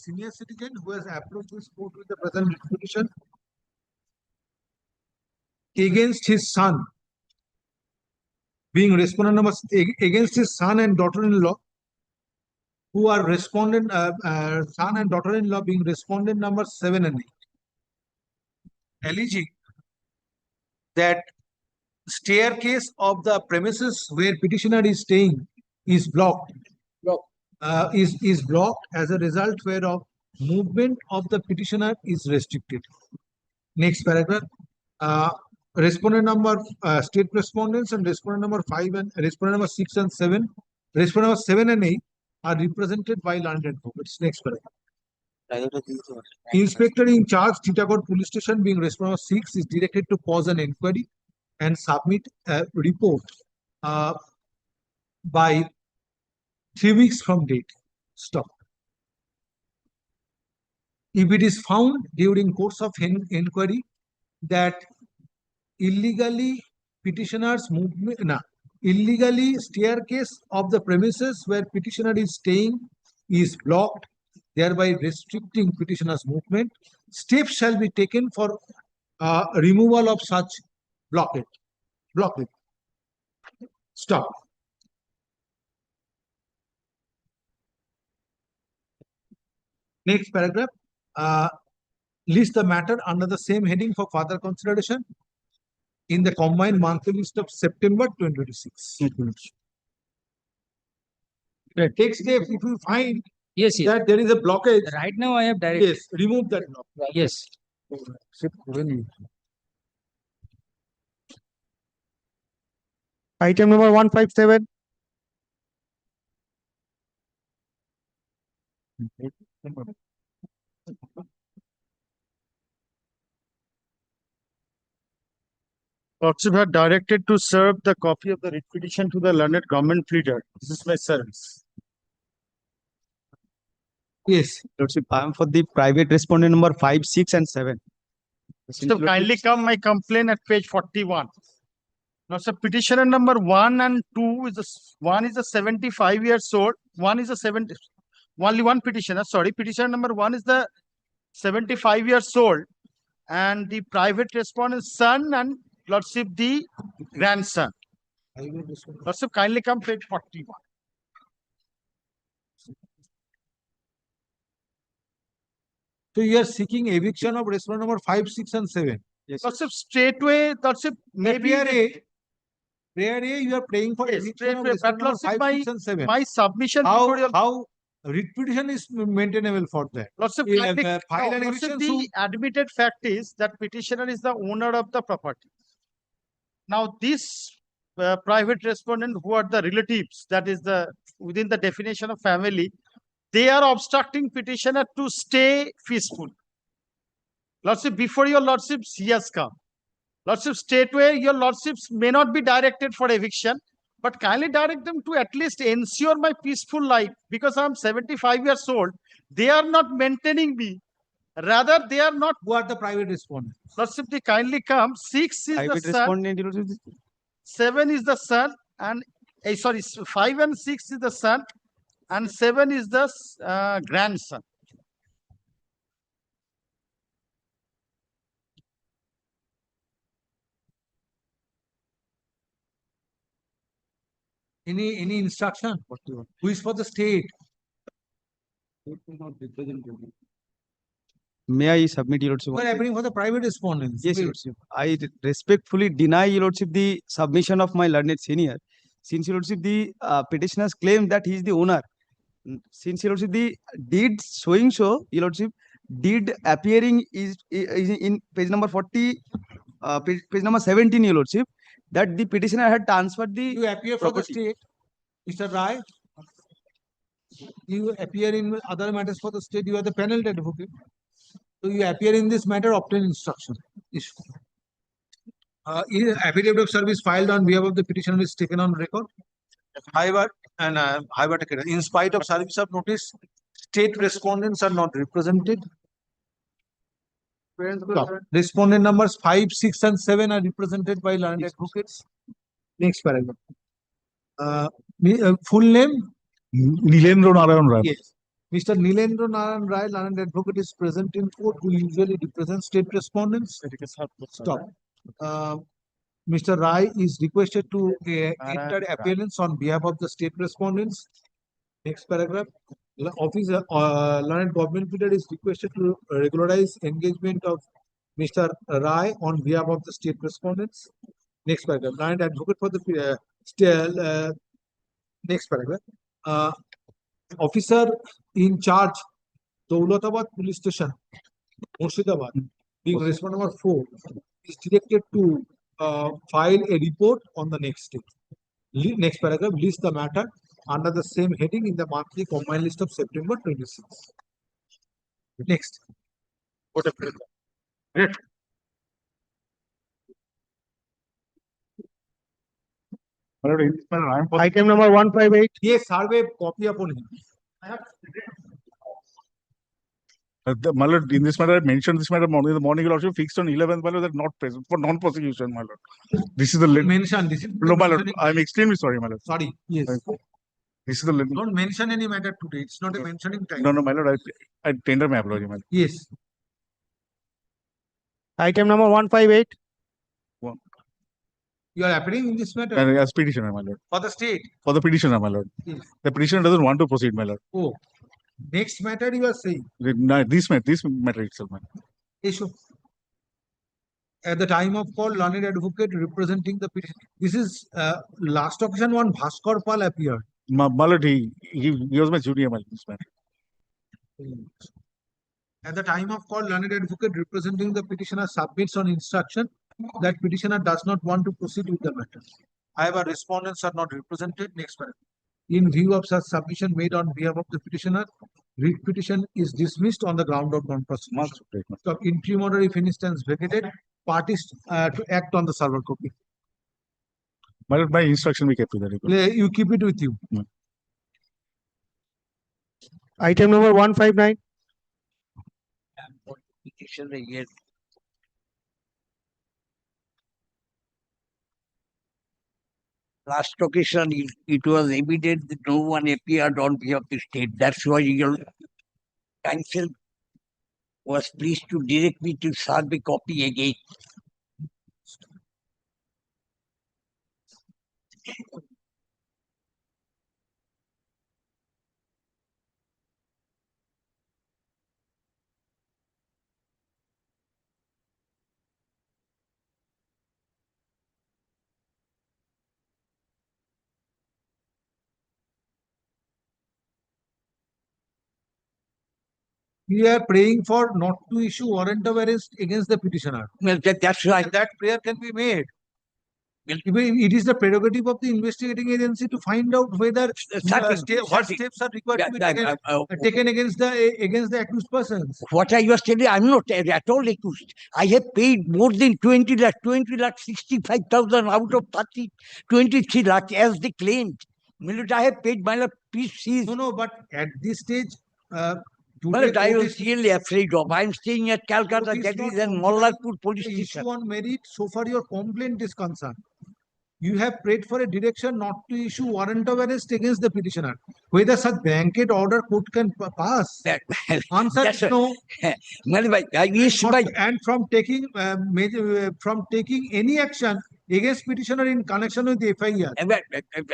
senior citizen who has approached this court with the present petition against his son, being respondent number against his son and daughter-in-law, who are respondent son and daughter-in-law being respondent number 7 and 8, alleging that staircase of the premises where petitioner is staying is blocked. Is blocked, as a result whereof movement of the petitioner is restricted. Next paragraph. Respondent number state respondents and respondent number 5 and respondent number 6 and 7, respondent number 7 and 8 are represented by learned advocates. Next paragraph. Inspector in charge, Titagarh Police Station, being respondent number 6, is directed to pause an inquiry and submit a report by 3 weeks from date. Stop. If it is found during course of inquiry that illegally staircase of the premises where petitioner is staying is blocked, thereby restricting petitioner's movement, steps shall be taken for removal of such blockage. Stop. Next paragraph. List the matter under the same heading for further consideration in the combined monthly list of September 2026. Take steps if you find that there is a blockage. Right now, I have direct. Yes, remove that block. Yes. Item number 157. Lordship had directed to serve the copy of the writ petition to the learned government pleader. This is my service. Yes. Lordship, I am for the private respondent number 5, 6, and 7. So kindly come my complaint at page 41. Now, sir, petitioner number 1 and 2 is one is a 75 years old, one is a 70. Only one petitioner. Sorry, petitioner number 1 is the 75 years old, and the private respondent's son and Lordship the grandson. Lordship, kindly come page 41. So you are seeking eviction of respondent number 5, 6, and 7. Yes. Lordship, straightway, Lordship, maybe prayer A, you are praying for eviction of but respondent number 5, Lordship, 6, and 7. my submission How writ petition is maintainable for that? Lordship, file an eviction the suit. admitted fact is that petitioner is the owner of the property. Now, this private respondent, who are the relatives, that is within the definition of family, they are obstructing petitioner to stay peaceful. Lordship, before your Lordships, he has come. Lordship, straightway, your Lordships may not be directed for eviction, but kindly direct them to at least ensure my peaceful life because I'm 75 years old. They are not maintaining me. Rather, they are not. Who are the private respondents? Lordship, they kindly come. 6 is Private the son, respondent, your lordship. 7 is the son, and 5 and 6 is the son, and 7 is the grandson. Any instruction? Who is for the state? May I submit, your lordship? You are appearing for the private respondents. Yes, Wait. your lordship. I respectfully deny, your lordship, the submission of my learned senior. Since, your lordship, the petitioners claim that he is the owner. Since, your lordship, the deed showing so, your lordship, deed appearing is in page number 40, page number 17, your lordship, that the petitioner had transferred the You appear for the property. state, Mr. Rai. You appear in other matters for the state. You are the panel advocate. So you appear in this matter, obtain instruction. Issue. Affidavit of service filed on behalf of the petitioner is taken on record. However, in spite of service of notice, state respondents are not represented. Stop. Respondent numbers 5, 6, and 7 are represented by learned advocates. Next paragraph. Full name? Nilendra Narayan Rai. Yes. Mr. Nilendra Narayan Rai, learned advocate, is present in court, who usually represents state respondents. Stop. Mr. Rai is requested to enter appearance on behalf of the state respondents. Next paragraph. Officer, learned government leader is requested to regularize engagement of Mr. Rai on behalf of the state respondents. Next paragraph. Learned advocate for the next paragraph. Officer in charge, Daulatabad Police Station, Murshidabad, being respondent number 4, is directed to file a report on the next day. Next paragraph, list the matter under the same heading in the monthly combined list of September 26. Next. Great. Item number 158. Yes, survey copy upon him. My lord, in this matter, I mentioned this matter morning. The morning will also fixed on 11th, my lord, that not present for non-prosecution, my lord. This is the mention. This is no, my lord. I'm extremely sorry, my lord. Sorry. Yes. This is the Don't mention any matter today. It's not a mentioning time. No, my lord. I tender my apology, my lord. Yes. Item number 158. You are appearing in this matter? As petitioner, my lord. For the state? For the petitioner, my lord. Yes. The petitioner doesn't want to proceed, my lord. Oh. Next matter you are saying? This matter itself, my lord. Issue. At the time of call, learned advocate representing the petition. This is last occasion one Bhaskar Pal appeared. My lord, he was my junior, my lord, this matter. At the time of call, learned advocate representing the petitioner submits on instruction that petitioner does not want to proceed with the matter. However, respondents are not represented. Next paragraph. In view of such submission made on behalf of the petitioner, writ petition is dismissed on the ground of non-prosecution. So, interim order, if instance vacated, parties to act on the server copy. My lord, my instruction we kept with that. You keep it with you. Item number 159. Yes. Last occasion, it was evident that no one appeared on behalf of the state. That's why your counsel was pleased to direct me to serve a copy again. We are praying for not to issue warrant of arrest against the petitioner. Well, that's right. That prayer can be made. It is the prerogative of the investigating agency to find out whether what steps are required to be taken against the accused persons. What I was telling, I'm not at all accused. I have paid more than 20 lakh 65,000 out of 23 lakh as they claimed. Milord, I have paid, my lord, please cease. No, but at this stage, My lord, I was really afraid of. I'm staying at Calcutta, Court is that not is in considering Mollarpur police the station. issue on merit so far your complaint is concerned. You have prayed for a direction not to issue warrant of arrest against the petitioner. Whether such blanket order court can pass? Answer is no. And from taking any action against petitioner in connection with the FIR.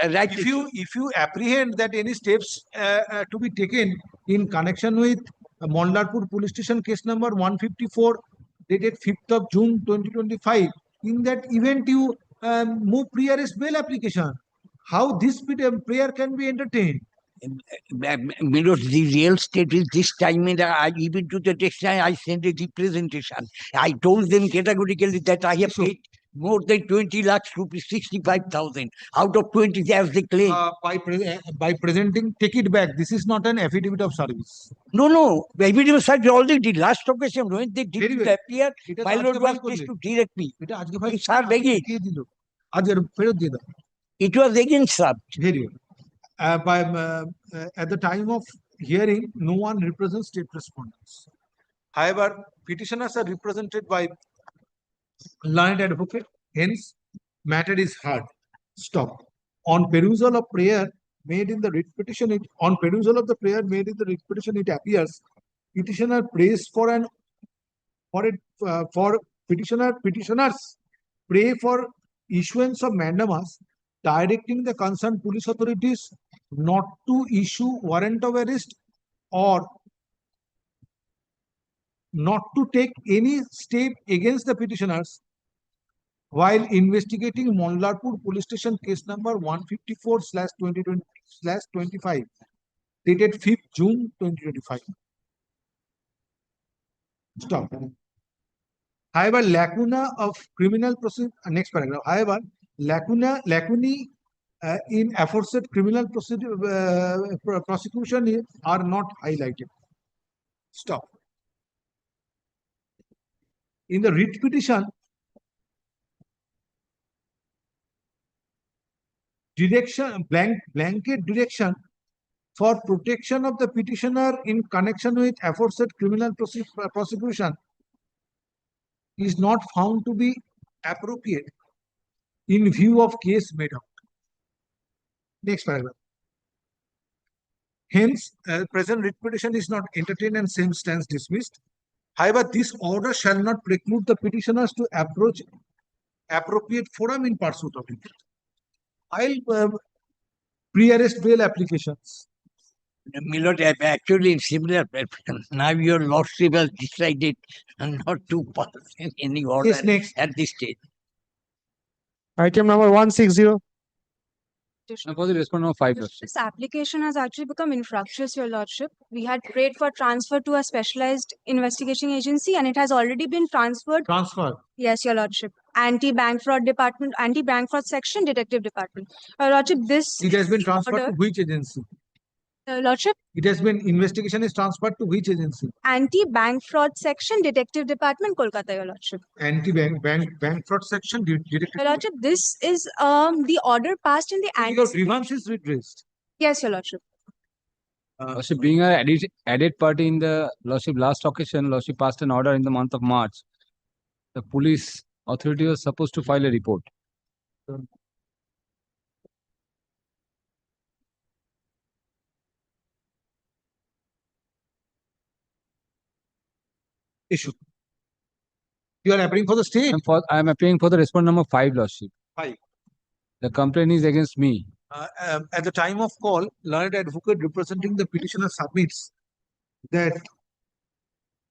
Right. If you apprehend that any steps to be taken in connection with Mollarpur police station case number 154 dated 5th of June 2025, in that event you move pre-arrest bail application. How this prayer can be entertained? Milord, the real state is this time, and even to the next time I sent a representation. I told them categorically that I have paid more than 20 lakhs rupees, 65,000 out of 20 as they claim. By presenting, take it back. This is not an affidavit of service. No, affidavit of service already did. Last occasion when they did appear, my lord was supposed to direct me. Sir, begging. It was against sir. Very well. At the time of hearing, no one represents state respondents. However, petitioners are represented by learned advocate. Hence, matter is heard. Stop. On perusal of prayer made in the writ petition, it appears petitioner prays petitioners pray for issuance of mandamus directing the concerned police authorities not to issue warrant of arrest or not to take any step against the petitioners while investigating Mollarpur police station case number 154/2020/25 dated 5th June 2025. Stop. However, lacuna of criminal procedure, next paragraph. However, lacunae in aforesaid criminal prosecution are not highlighted. Stop. In the writ petition, blanket direction for protection of the petitioner in connection with aforesaid criminal prosecution is not found to be appropriate in view of case made out. Next paragraph. Hence, present writ petition is not entertained and same stands dismissed. However, this order shall not preclude the petitioners to approach appropriate forum in pursuit of it. I'll pre-arrest bail applications. Milord, actually in similar now your lordship has decided not to pass any order at this stage. Item number 160. For the respondent number 5, Lordship. This application has actually become infructuous, Your Lordship. We had prayed for transfer to a specialized investigation agency and it has already been transferred. Transfer? Yes, Your Lordship. Anti-bank fraud department, anti-bank fraud section, detective department. Your Lordship, this... It has been transferred to which agency? Lordship? It has been, investigation is transferred to which agency? Anti-bank fraud section, detective department, Kolkata, Your Lordship. Anti-bank fraud section, detective. Your Lordship, this is the order passed in the Your grievance is redressed. Yes, Your Lordship. Lordship, being an added party in the Lordship last occasion, Lordship passed an order in the month of March. The police authority was supposed to file a report. Issue. You are appealing for the state? I am appealing for the respondent number 5, Lordship. 5. The complaint is against me. At the time of call, learned advocate representing the petitioner submits that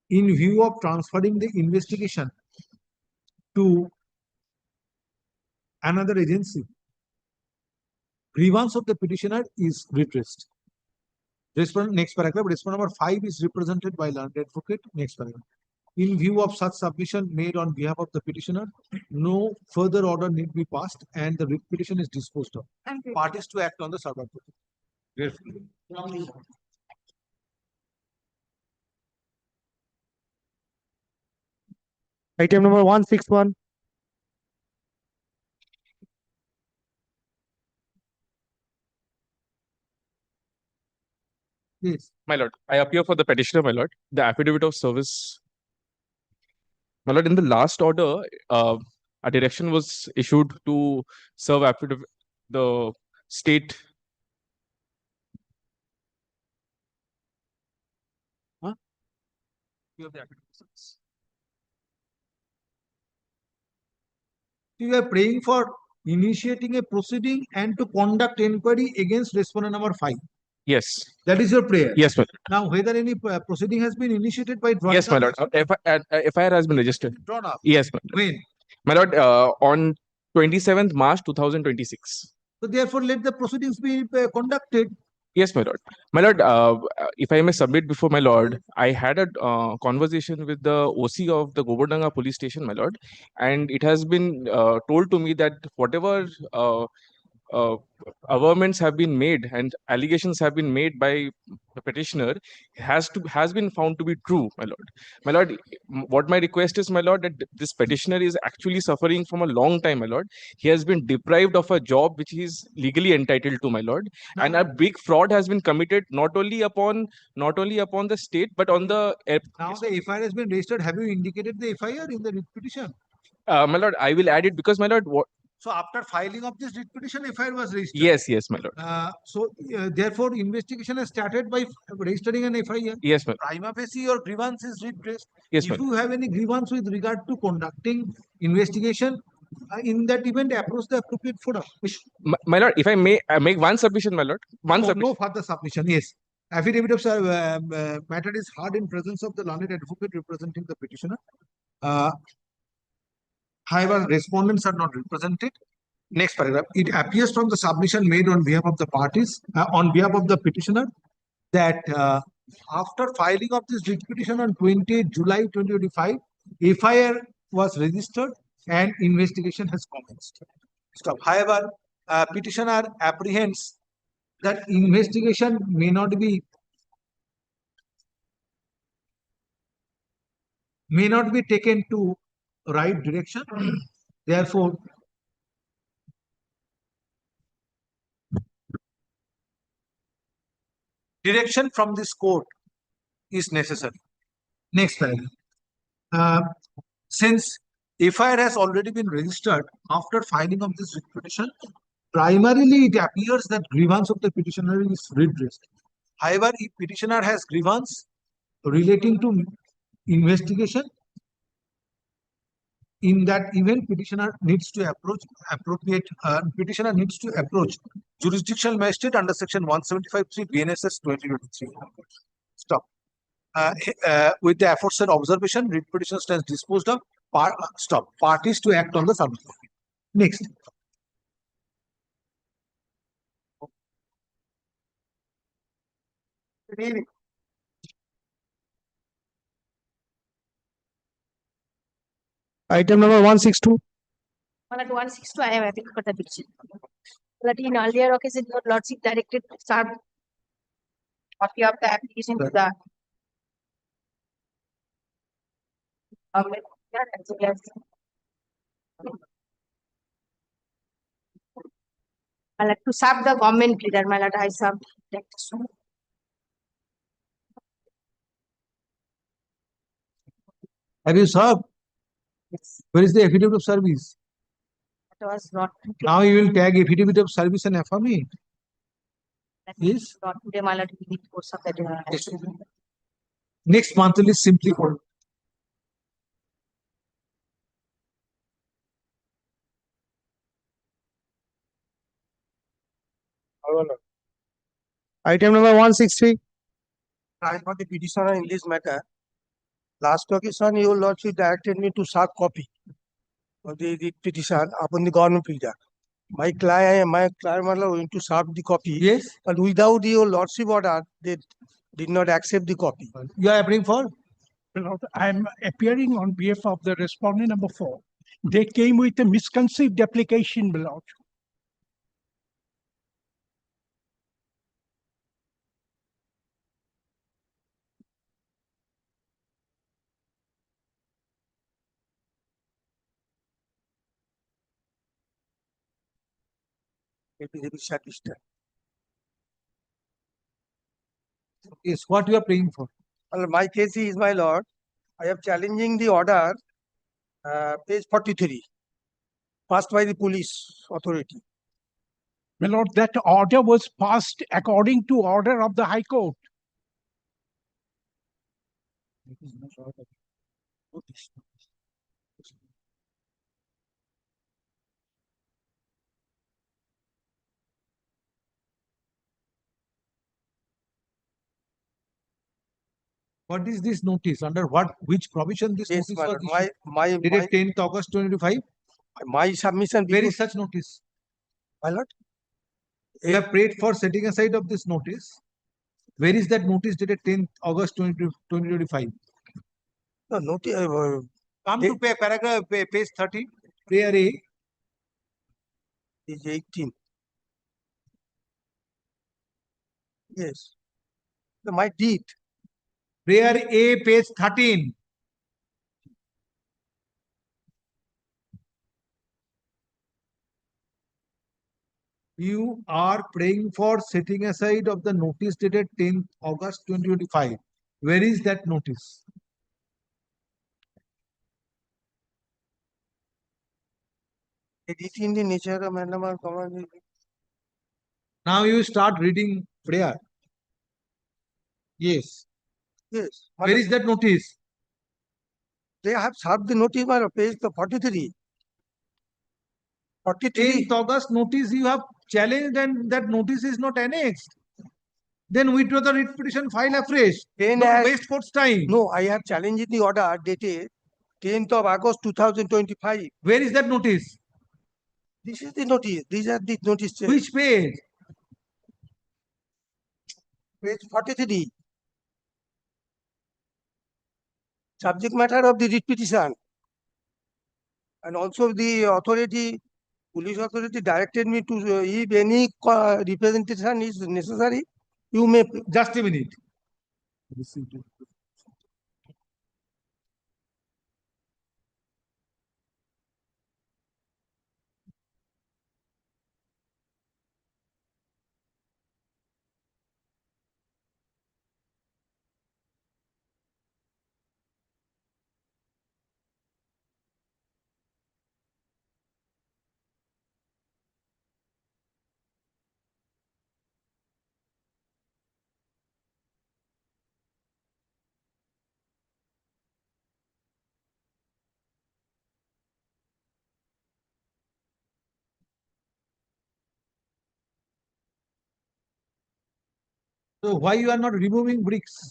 in view of transferring the investigation to another agency, grievance of the petitioner is redressed. Next paragraph, respondent number 5 is represented by learned advocate. Next paragraph. In view of such submission made on behalf of the petitioner, no further order need be passed and the writ petition is disposed of. Parties to act on the server. Item number 161. Yes. My lord, I appear for the petitioner, my lord. The affidavit of service. My lord, in the last order, a direction was issued to serve affidavit the state. Huh? You have the affidavit of service. You are praying for initiating a proceeding and to conduct inquiry against respondent number 5. Yes. That is your prayer. Yes, my lord. Now, whether any proceeding has been initiated by Yes, my lord. FIR has been registered. Drawn up. Yes, my lord. When? My lord, on 27th March 2026. So therefore, let the proceedings be conducted. Yes, my lord. My lord, if I may submit before my lord, I had a conversation with the OC of the Govardhana police station, my lord, and it has been told to me that whatever averments have been made and allegations have been made by the petitioner has been found to be true, my lord. My lord, what my request is, my lord, that this petitioner is actually suffering from a long time, my lord. He has been deprived of a job which he is legally entitled to, my lord, and a big fraud has been committed not only upon the state but on the Now the FIR has been registered. Have you indicated the FIR in the writ petition? my lord, I will add it because, my lord, what. So after filing of this writ petition, FIR was registered. Yes, my lord. Therefore, investigation has started by registering an FIR. Yes, ma'am. Prima facie, your grievance is redressed. Yes, if ma'am. you have any grievance with regard to conducting investigation, in that event, approach the appropriate forum. My lord, if I may make one submission, my lord. No further submission. Yes. Affidavit of matter is heard in presence of the learned advocate representing the petitioner. However, respondents are not represented. Next paragraph. It appears from the submission made on behalf of the parties, on behalf of the petitioner, that after filing of this writ petition on 28 July 2025, FIR was registered and investigation has commenced. Stop. However, petitioner apprehends that investigation may not be taken to right direction. Therefore, direction from this court is necessary. Next paragraph. Since FIR has already been registered after filing of this writ petition, primarily it appears that grievance of the petitioner is redressed. However, if petitioner has grievance relating to investigation, in that event, petitioner needs to approach jurisdictional magistrate under section 175(3) BNSS 2023. Stop. With the aforesaid observation, writ petition stands disposed of. Stop. Parties to act on the submission. Next. Item number 162. At 162, I am appealing for the petition. But in earlier occasion, your lordship directed to serve copy of the application to the government as well as to serve the government leader, my lord, I served that. Have you served? Yes. Where is the affidavit of service? That was not. Now you will tag affidavit of service and affirm it. Yes. Not today, my lord, we need to post up that. Next monthly is simply for. Item number 163. I for the petitioner in this matter. Last occasion, your lordship directed me to serve copy of the petition upon the government pleader. My client was going to serve the copy. Yes. But without your lordship order, they did not accept the copy. You are appealing for? Lord, I am appearing on behalf of the respondent number 4. They came with a misconceived application, my Lord. Yes, what you are praying for? Well, my case is, my lord, I am challenging the order, page 43, passed by the police authority. My Lord, that order was passed according to order of the High Court. What is this notice? Under which provision this Yes, notice my was lord, issued? Dated 10th August 2025? my submission. Where before- is such notice? My lord? You have prayed for setting aside of this notice. Where is that notice dated 10th August 2025? No, notice. Come to paragraph page 30, prayer A. Page 18. Yes. My deed. Prayer A, page 13. You are praying for setting aside of the notice dated 10th August 2025. Where is that notice? It in the nature of manner command. Now you start reading prayer. Yes. Yes. Where is that notice? They have served the notice, my lord, page 43. 10th August notice you have challenged and that notice is not annexed. Then withdraw the writ petition, file afresh. Don't waste court's time. No, I have challenged the order dated 10th of August 2025. Where is that notice? This is the notice. These are the notice. Which page? Page 43. Subject matter of the writ petition. And also the authority, police authority directed me to, if any representation is necessary, you may. Just a minute. So why you are not removing bricks?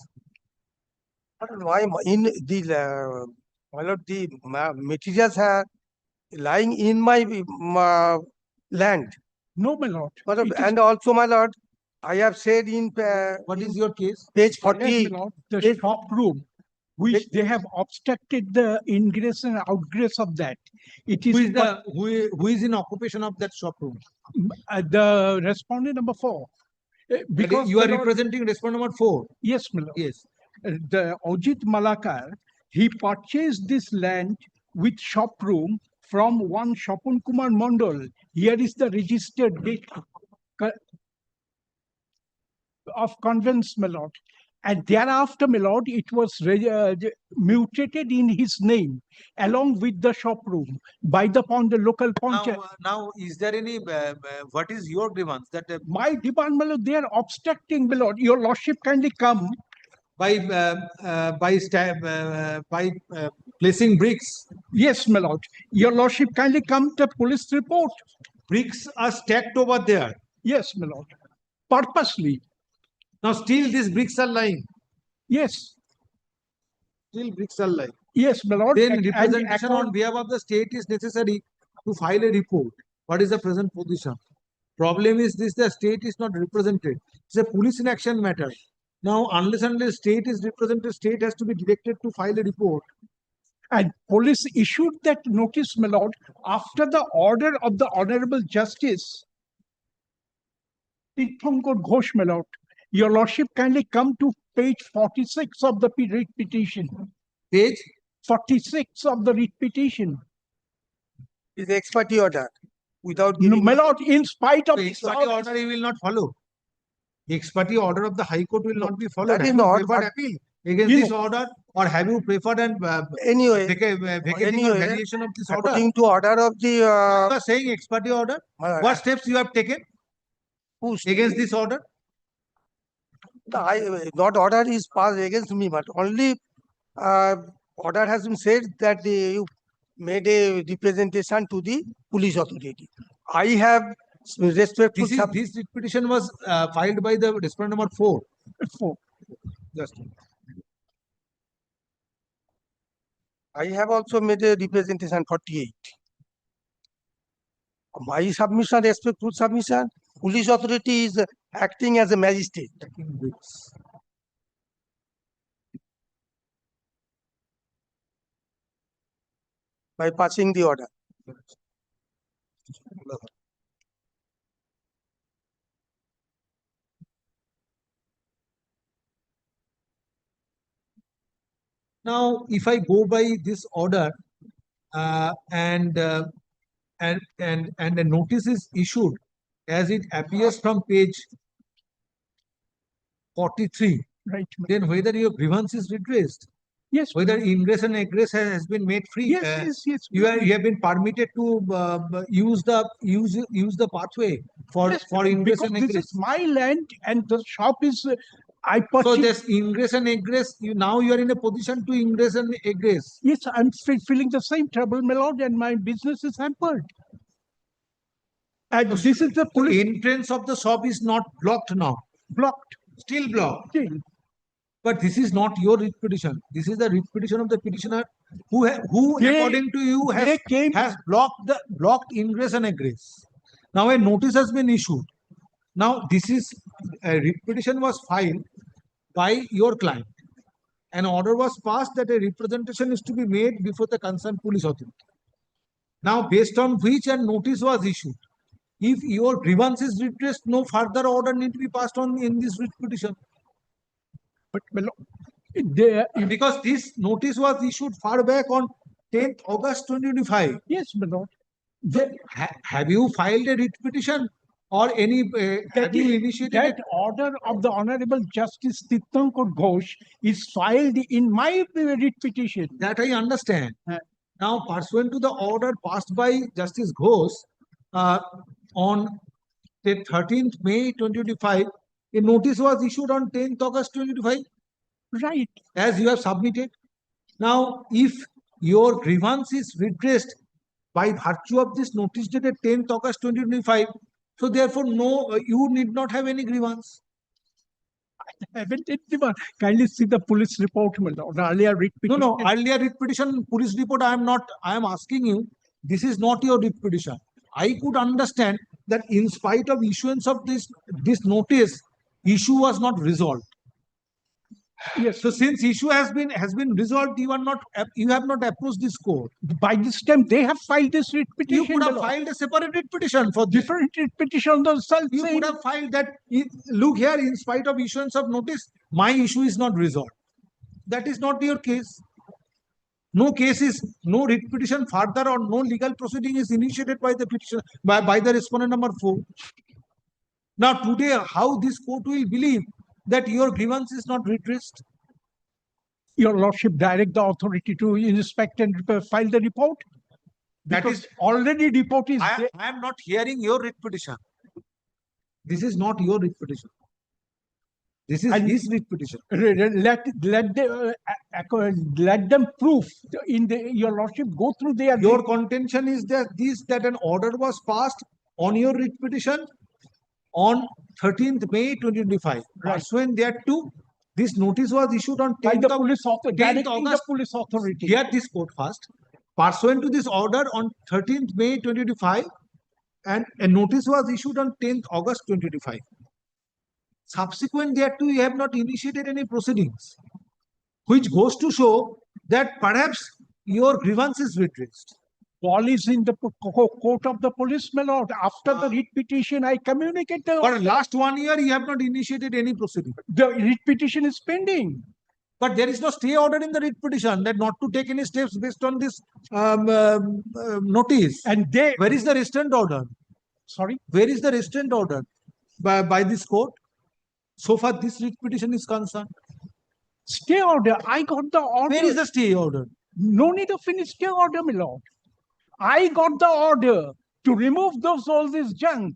Why in the my lord, the materials are lying in my land. No, my lord. And also, my lord, I have said in what is your case? Page My 48. lord, the shop room, which they have obstructed the ingress and outgress of that. It is who is in occupation of that shop room? The respondent number 4. Because you are my lord- representing respondent number 4. Yes, my lord. Yes. The Ajit Malakar, he purchased this land with shop room from one Shapun Kumar Mondal. Here is the registered date of conveyance, my lord. And thereafter, my lord, it was mutated in his name along with the shop room by the local panchayat. Now, is there any, what is your grievance? That My demand, my lord, they are obstructing, my lord. Your lordship kindly come. By placing bricks. Yes, my lord. Your lordship kindly come to police report. Bricks are stacked over there. Yes, my lord. Purposely. Now still these bricks are lying. Yes. Still bricks are lying. Yes, my lord. Then representation on behalf of the state is necessary to file a report. What is the present position? Problem is this: the state is not represented. It's a police in action matter. Now, unless state is represented, state has to be directed to file a report. And police issued that notice, my lord, after the order of the Honorable Justice Tirthankar Ghosh, my lord. Your lordship, kindly come to page 46 of the writ petition. Page 46 of the writ petition. Is ex parte order without No, my lord, in spite of Ex parte order, he will not follow. Ex parte order of the High Court will not be followed. that is Have you not preferred what- appeal against You this order, or have you preferred and Anyway, vacating or anyway, variation of this order? according to order of the You are saying ex parte order. What steps you have taken against this order? not order is passed against me, but only order has been said that you made a representation to the police authority. I have respectful. This writ petition was filed by the respondent number 4. 4. Just. I have also made a representation 48. My submission, respectful submission, police authority is acting as a magistrate. By passing the order. Now, if I go by this order and a notice is issued as it appears from page 43, right? Then whether your grievance is redressed, yes, whether ingress and egress has been made free, yes, you have been permitted to use the pathway for ingress because and this egress. is my land and the shop is I So purchased. this ingress and egress, now you are in a position to ingress and egress. Yes, I'm feeling the same trouble, my lord, and my business is hampered. And this is the police. Entrance of the shop is not blocked now. Blocked. Still blocked. Still. But this is not your writ petition. This is the writ petition of the petitioner who according to you has blocked ingress and egress. Now a notice has been issued. Now this is a writ petition was filed by your client. An order was passed that a representation is to be made before the concerned police authority. Now based on which a notice was issued. If your grievance is redressed, no further order need to be passed on in this writ petition. But because this notice was issued far back on 10th August 2025. Yes, my lord. Have you filed a writ petition or any? Have you initiated that order of the Honorable Justice Tirthankar Ghosh is filed in my writ petition. That I understand. Now, pursuant to the order passed by Justice Ghosh on the 13th May 2025, a notice was issued on 10th August 2025. Right. As you have submitted. Now, if your grievance is redressed by virtue of this notice dated 10th August 2025, so therefore, no, you need not have any grievance. I haven't kindly see the police report, my lord. Earlier writ petition. No, earlier writ petition, police report, I am asking you, this is not your writ petition. I could understand that in spite of issuance of this notice, issue was not resolved. Yes. So since issue has been resolved, you have not approached this court. By this time, they have filed this writ petition. You could have filed a separate writ petition for this. Different writ petition on the self. You could have filed that. Look here, in spite of issuance of notice, my issue is not resolved. That is not your case. No case is, no writ petition further or no legal proceeding is initiated by the petition by the respondent number 4. Now today, how this court will believe that your grievance is not redressed? Your lordship direct the authority to inspect and file the report. That is already report is. I am not hearing your writ petition. This is not your writ petition. This is his writ petition. Let them prove in your lordship go through their. Your contention is that an order was passed on your writ petition on 13th May 2025. Pursuant thereto, this notice was issued on 10th the police authority. 10th August. The police authority. Hear this court first. Pursuant to this order on 13th May 2025, and a notice was issued on 10th August 2025. Subsequent thereto, you have not initiated any proceedings, which goes to show that perhaps your grievance is redressed. Ball is in the court of the police, my lord. After the writ petition, I communicate the. For last 1 year, you have not initiated any proceeding. The writ petition is pending. But there is no stay order in the writ petition that not to take any steps based on this notice. And where is the restraint order? Sorry? Where is the restraint order by this court? So far, this writ petition is concerned. Stay order. I got the order. Where is the stay order? No need of any stay order, my lord. I got the order to remove all this junk.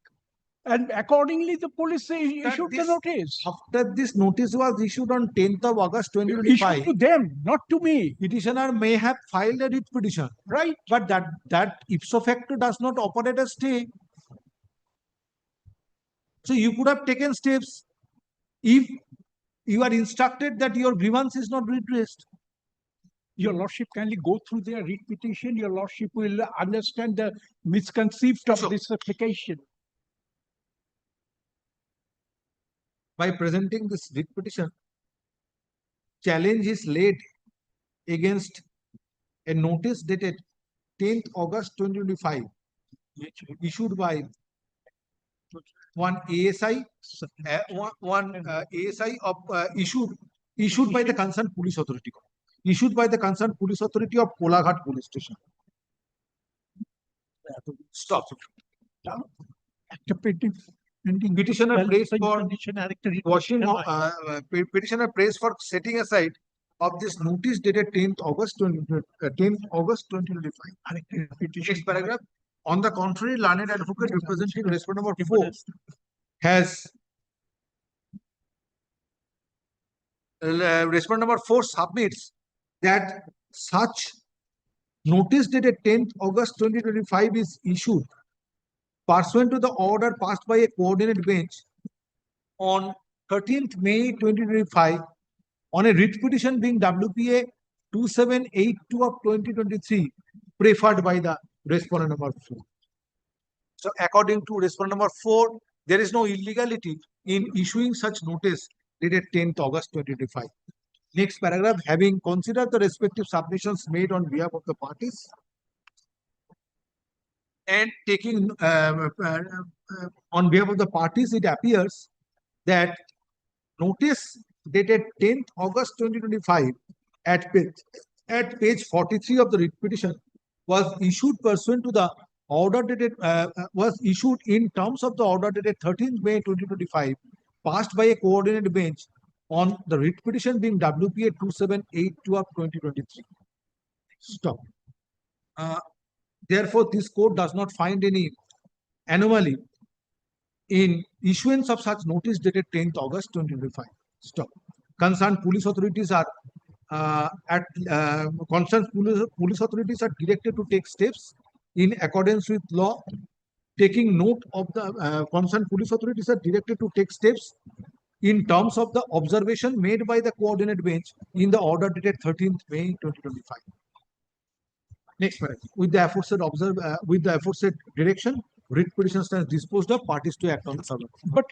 And accordingly, the police issued the notice. After this notice was issued on 10th of August 2025. Issued to them, not to me. Petitioner may have filed a writ petition. Right. But that ipso facto does not operate as stay. So you could have taken steps if you are instructed that your grievance is not redressed. Your lordship, kindly go through their writ petition. Your lordship will understand the misconceived of this application. By presenting this writ petition, challenge is laid against a notice dated 10th August 2025 issued by one ASI, issued by the concerned police authority. Issued by the concerned police authority of Kolaghat police station. Stop. Petitioner prays for washing. Petitioner prays for setting aside of this notice dated 10th August 2025. Next paragraph. On the contrary, learned advocate representing respondent number 4 has respondent number 4 submits that such notice dated 10th August 2025 is issued pursuant to the order passed by a coordinate bench on 13th May 2025 on a writ petition being WPA 2782 of 2023 preferred by the respondent number 4. So according to respondent number 4, there is no illegality in issuing such notice dated 10th August 2025. Next paragraph, having considered the respective submissions made on behalf of the parties and taking on behalf of the parties, it appears that notice dated 10th August 2025 at page 43 of the writ petition was issued pursuant to the order dated was issued in terms of the order dated 13th May 2025 passed by a coordinate bench on the writ petition being WPA 2782 of 2023. Stop. Therefore, this court does not find any anomaly in issuance of such notice dated 10th August 2025. Stop. Concerned police authorities are police authorities are directed to take steps in accordance with law. Taking note of the concerned police authorities are directed to take steps in terms of the observation made by the coordinate bench in the order dated 13th May 2025. Next paragraph. With the aforesaid direction, writ petition stands disposed of, parties to act on the subject. But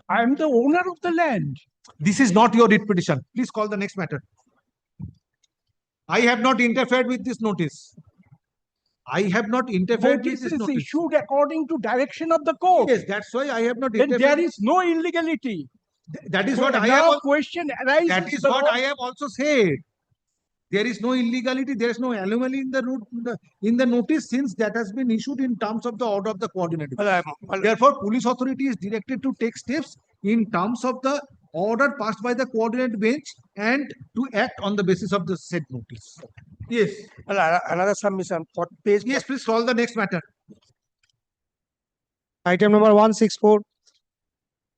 I am the owner of the land. This is not your writ petition. Please call the next matter. I have not interfered with this notice. I have not interfered with this notice. Notice. Issued according to direction of the court. Yes, that's why I have not Then interfered. there is no illegality. That is what I now have. Question arises. That is what I have also said. There is no illegality. There is no anomaly in the notice since that has been issued in terms of the order of the coordinate. Therefore, police authority is directed to take steps in terms of the order passed by the coordinate bench and to act on the basis of the said notice. Yes. Another submission for page. Yes, please solve the next matter. Item number 164.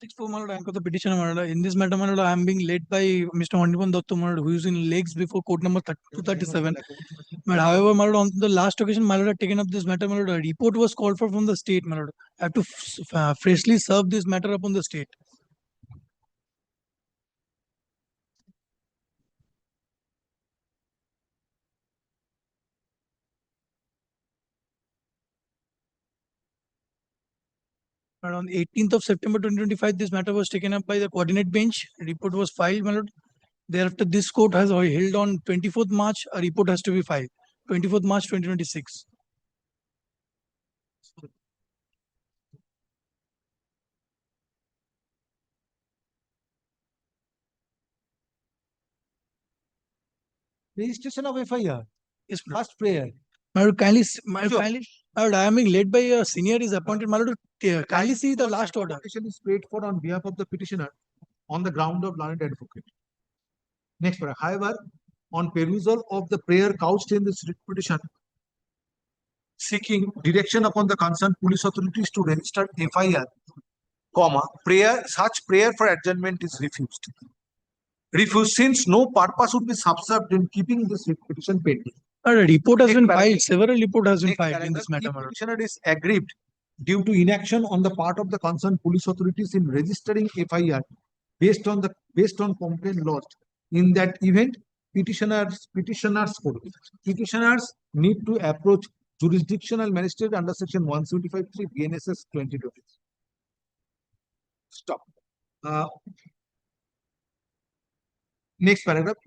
64, my lord, I am the petitioner, my lord. In this matter, my lord, I am being led by Mr. HON'BLE Dotto, my lord, who is in legs before court number 237. But however, my lord, on the last occasion, my lord had taken up this matter, my lord, a report was called for from the state, my lord. I have to freshly serve this matter upon the state. And on 18th of September 2025, this matter was taken up by the coordinate bench. A report was filed, my lord. Thereafter, this court has held on 24th March. A report has to be filed. 24th March 2026. Registration of FIR. Yes, First prayer. My lord, kindly, Sure. my lord, I am being led by a senior is appointed. My lord, kindly see the last order. Petition is prayed for on behalf of the petitioner on the ground of learned advocate. Next prayer. However, on perusal of the prayer couched in this writ petition, seeking direction upon the concerned police authorities to register FIR, such prayer for adjournment is refused. Refused since no purpose would be subserved in keeping this writ petition pending. A report has Next been paragraph. filed. Several reports has been Next filed in paragraph. this matter, If my lord. petitioner is aggrieved due to inaction on the part of the concerned police authorities in registering FIR based on complaint lodged, in that event, petitioners need to approach jurisdictional magistrate under section 175(3) BNSS 2020. Stop. Next paragraph.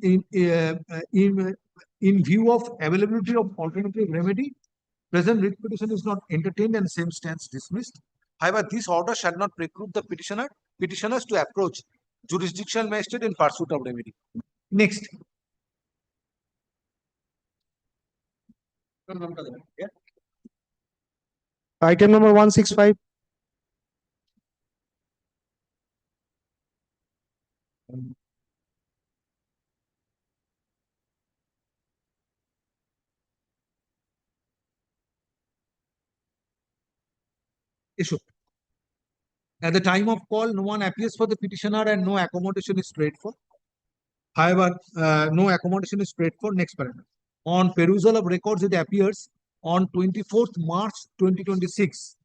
In view of availability of alternative remedy, present writ petition is not entertained and same stands dismissed. However, this order shall not preclude the petitioners to approach jurisdictional magistrate in pursuit of remedy. Next. Item number 165. Issue. At the time of call, no one appears for the petitioner and no accommodation is prayed for. However, no accommodation is prayed for. Next paragraph. On perusal of records, it appears on 24th March 2026.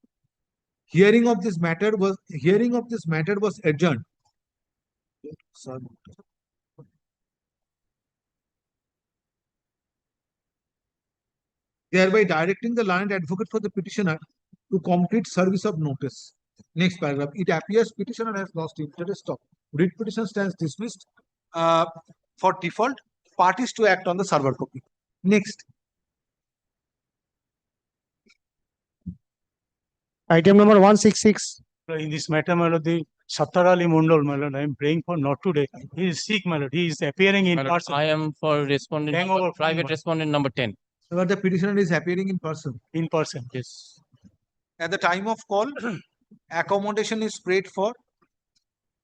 Hearing of this matter was adjourned. Thereby directing the learned advocate for the petitioner to complete service of notice. Next paragraph. It appears petitioner has lost interest of writ petition stands dismissed for default. Parties to act on the server copy. Next. Item number 166. In this matter, my lord, the Sattar Ali Mundal, my lord, I am praying for not today. He is sick, my lord. He is appearing in My lord, person. I am for respondent, Hangover private from- respondent number 10. Where the petitioner is appearing in person. In person. Yes. At the time of call, accommodation is prayed for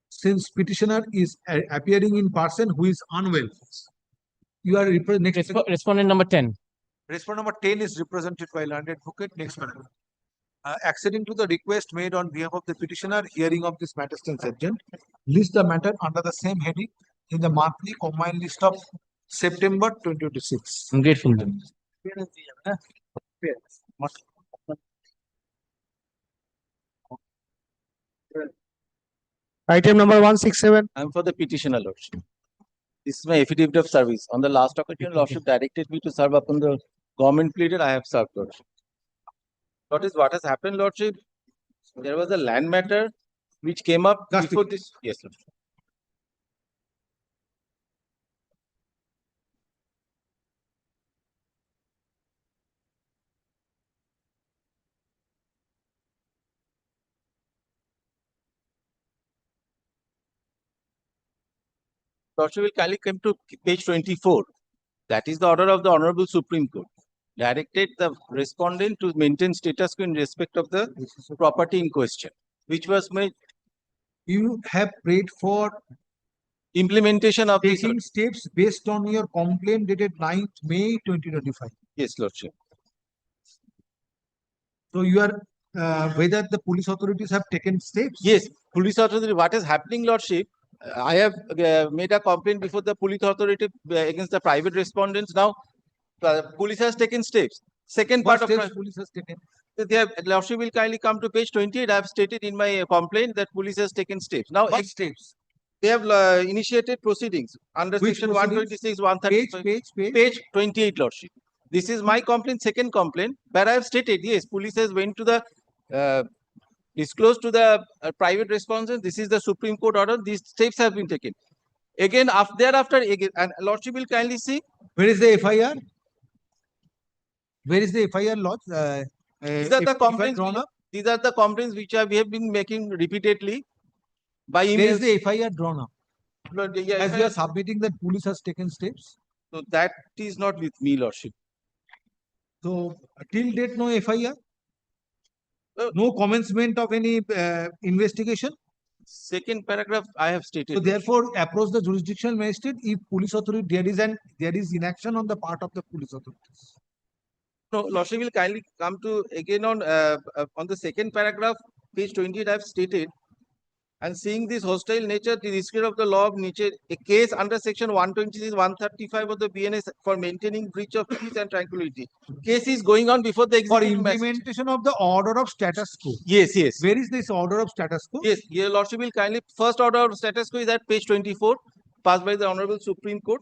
since petitioner is appearing in person who is unwell. You are next. Respondent number 10. Respondent number 10 is represented by learned advocate. Next paragraph. Acceding to the request made on behalf of the petitioner, hearing of this matter stands adjourned. List the matter under the same heading in the monthly combined list of September 2026. I'm grateful. Item number 167. I'm for the petitioner, Lordship. This is my affidavit of service. On the last occasion, Lordship directed me to serve upon the government pleaded. I have served, Lordship. What has happened, Lordship? There was a land matter which came up before this. Yes, Lordship. Lordship will kindly come to page 24. That is the order of the Honorable Supreme Court. Directed the respondent to maintain status quo in respect of the property in question, which was made. You have prayed for implementation of taking steps based on your complaint dated 9th May 2025. Yes, Lordship. So you are whether the police authorities have taken steps? Yes, police authority. What is happening, Lordship? I have made a complaint before the police authority against the private respondents. Now, police has taken steps. Second What part of steps police has taken? they have, Lordship will kindly come to page 28. I have stated in my complaint that police has taken steps. Now, What steps? They have initiated proceedings under Which section proceedings? 126, 135. Page 28, Lordship. This is my complaint, second complaint, where I have stated, yes, police has went to the disclosed to the private respondents. This is the Supreme Court order. These steps have been taken. Again, thereafter, again, and Lordship will kindly see. Where is the FIR? Where is the FIR lodged? These are the complaints. These are the complaints which we have been making repeatedly by emails. Where is the FIR drawn up? But, yeah, As you are submitting that police has taken steps. So that is not with me, Lordship. So till date, no FIR? No commencement of any investigation? Second paragraph I have stated. So therefore, approach the jurisdictional magistrate if police authority there is inaction on the part of the police authorities. No, Lordship will kindly come to again on the second paragraph, page 28. I have stated, and seeing this hostile nature, the discretion of the law of nature, a case under section 126, 135 of the BNS for maintaining breach of peace and tranquility. Case is going on before the For executive implementation of the order of status quo. Yes, yes. Where is this order of status quo? Yes, your Lordship will kindly, first order of status quo is at page 24, passed by the Honorable Supreme Court.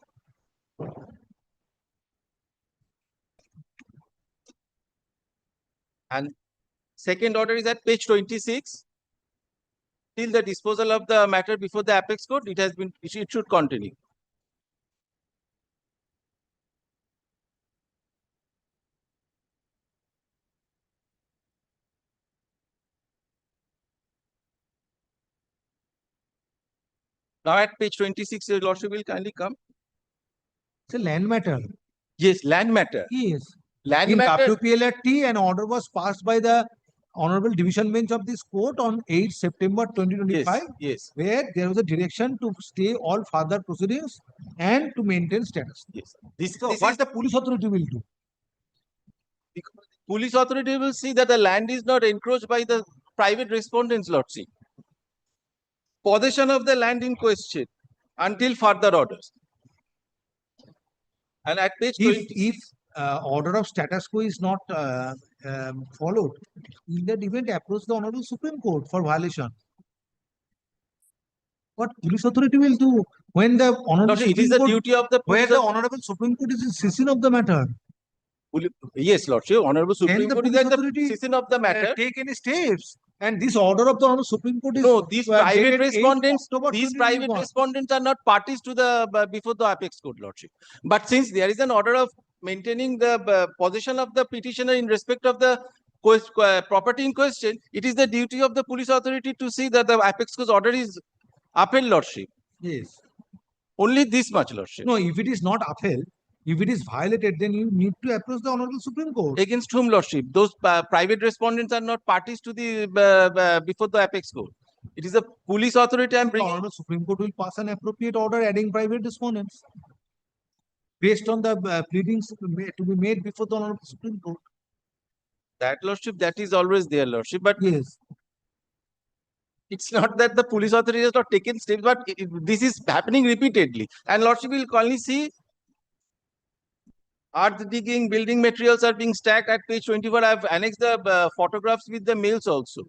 And second order is at page 26. Till the disposal of the matter before the apex court, it should continue. Now at page 26, your Lordship will kindly come. It's a land matter. Yes, land matter. Yes. Land in matter. WPLT, an order was passed by the Honorable Division Bench of this court on 8 September 2025. Yes. Where there was a direction to stay all further proceedings and to maintain status. Yes. What the police authority will do? The police authority will see that the land is not encroached by the private respondents, Lordship. Possession of the land in question until further orders. And at page 20, if order of status quo is not followed, in that event approach the Honorable Supreme Court for violation. What police authority will do when the Honorable it is the duty of the where the Honorable Supreme Court is in decision of the matter? Yes, Lordship. Honorable Supreme Court is at the decision of the matter. Take any steps. And this order of the Honorable Supreme Court is no. These private respondents, these private respondents are not parties to the before the apex court, Lordship. But since there is an order of maintaining the possession of the petitioner in respect of the property in question, it is the duty of the police authority to see that the apex court order is upheld, Lordship. Yes. Only this much, Lordship. No, if it is not upheld, if it is violated, then you need to approach the Honorable Supreme Court. Against whom, Lordship? Those private respondents are not parties to the before the apex court. It is a police authority. The Honorable Supreme Court will pass an appropriate order adding private respondents based on the pleadings to be made before the Honorable Supreme Court. That, Lordship, that is always there, Lordship. But yes, it's not that the police authority has not taken steps, but this is happening repeatedly. And Lordship will only see earth digging, building materials are being stacked at page 24. I have annexed the photographs with the mails also.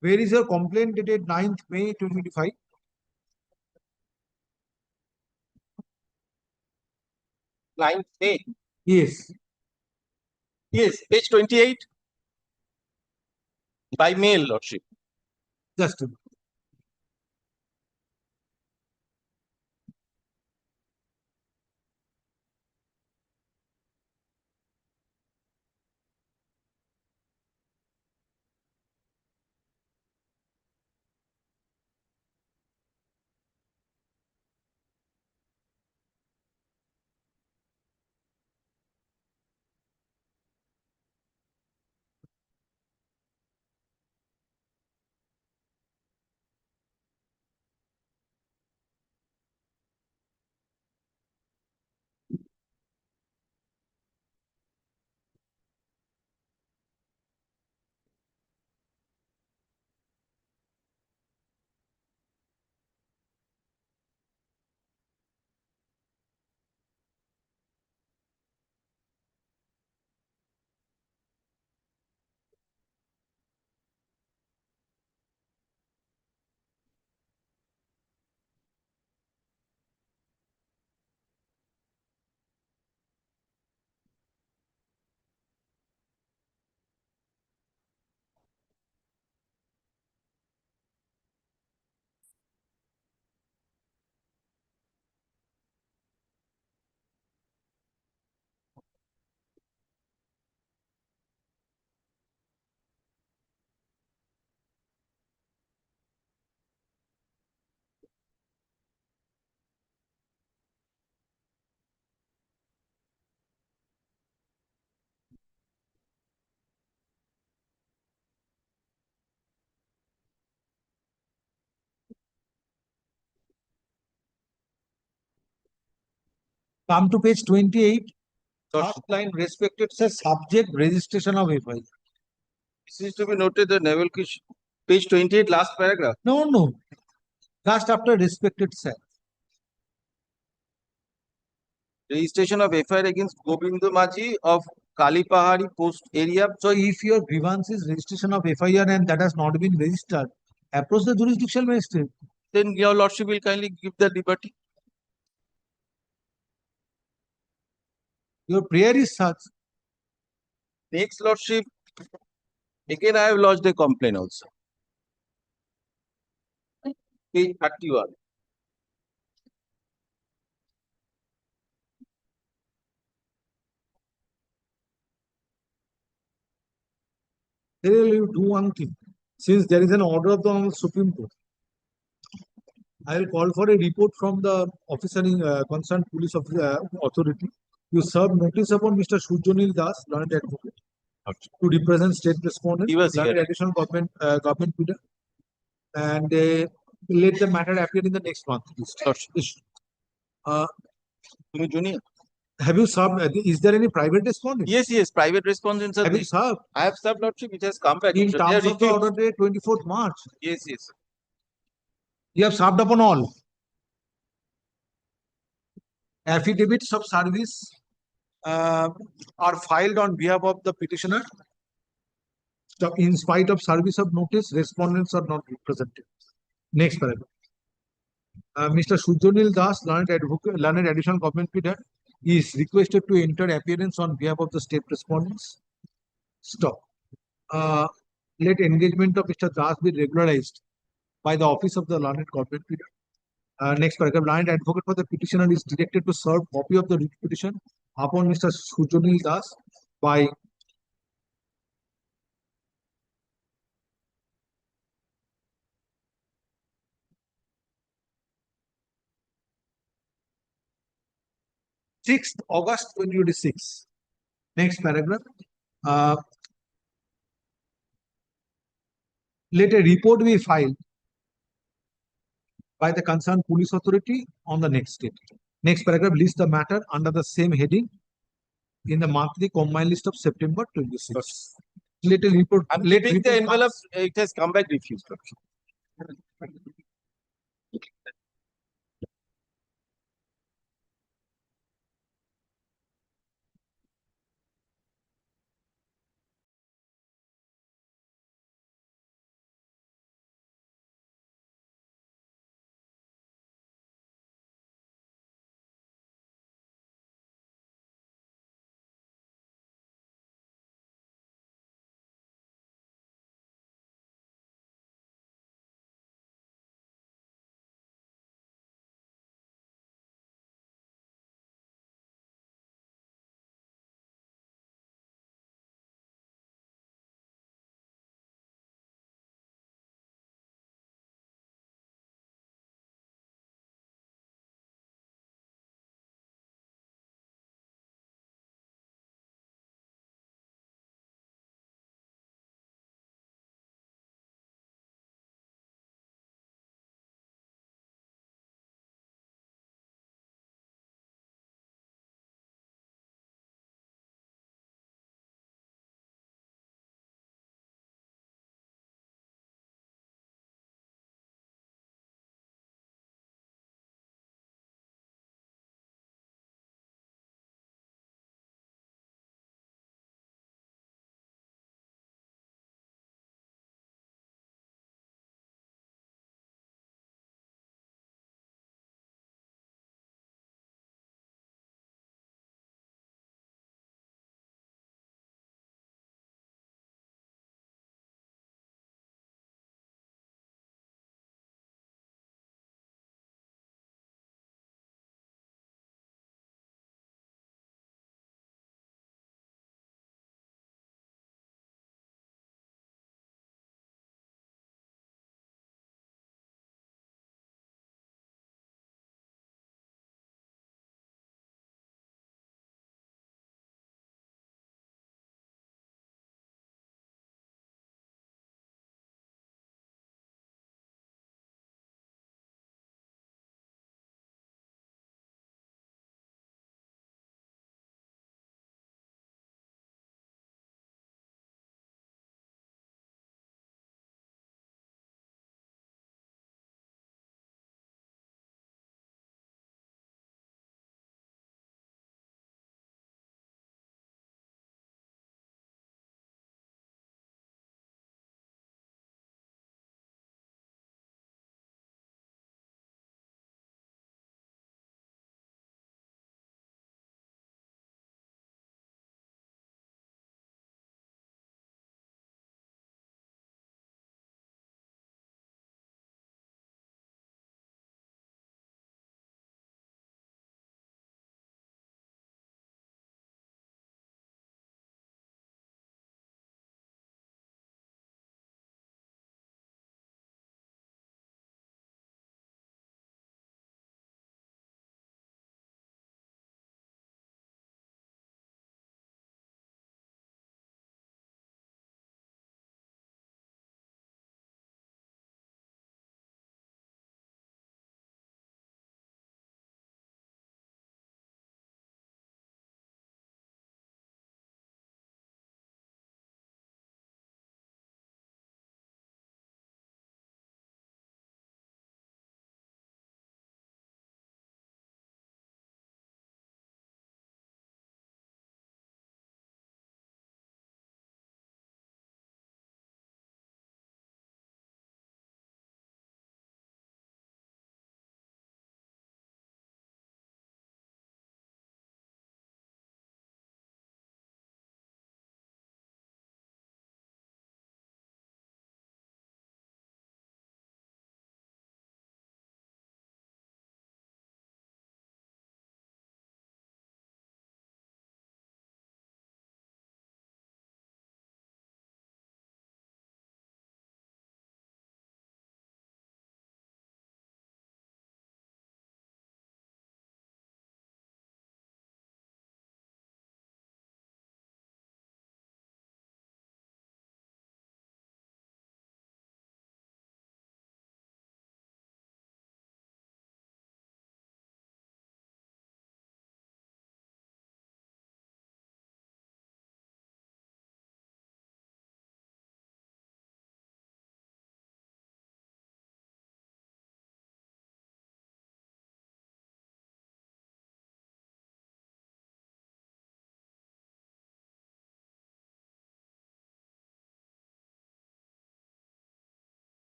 Where is your complaint dated 9th May 2025? May. Yes. Yes, page 28. By mail, Lordship. Just a minute. Come to page 28. First line, respected sir, subject registration of FIR. This is to be noted the naval page 28, last paragraph. No. Just after respected sir. Registration of FIR against Gobindo Maji of Kalipahari post area. So if your grievance is registration of FIR and that has not been registered, approach the jurisdictional magistrate. Then your lordship will kindly give the liberty. Your prayer is such. Next lordship, again I have lodged a complaint also. Page 31. Then you do one thing. Since there is an order of the Honorable Supreme Court, I will call for a report from the officer in concerned police authority. You serve notice upon Mr. Surjanil Das, learned advocate, to represent state respondent, He was learned here. additional government leader, and let the matter appear in the next month. Junior. Have you served? Is there any private respondent? Yes, private respondents are Have you there. served? I have served lordship, it has come back. In So they are terms of the refused. order date 24th March, Yes. you have served upon all. Affidavits of service are filed on behalf of the petitioner. So in spite of service of notice, respondents are not represented. Next paragraph. Mr. Surjanil Das, learned advocate, learned additional government pleader, is requested to enter appearance on behalf of the state respondents. Stop. Let engagement of Mr. Das be regularized by the office of the learned government pleader. Next paragraph. Learned advocate for the petitioner is directed to serve copy of the writ petition upon Mr. Surjanil Das by August 2026. Next paragraph. Let a report be filed by the concerned police authority on the next date. Next paragraph lists the matter under the same heading in the monthly combined list of September 26. Let a report. I'm Let keeping the report envelope, it has come back refused.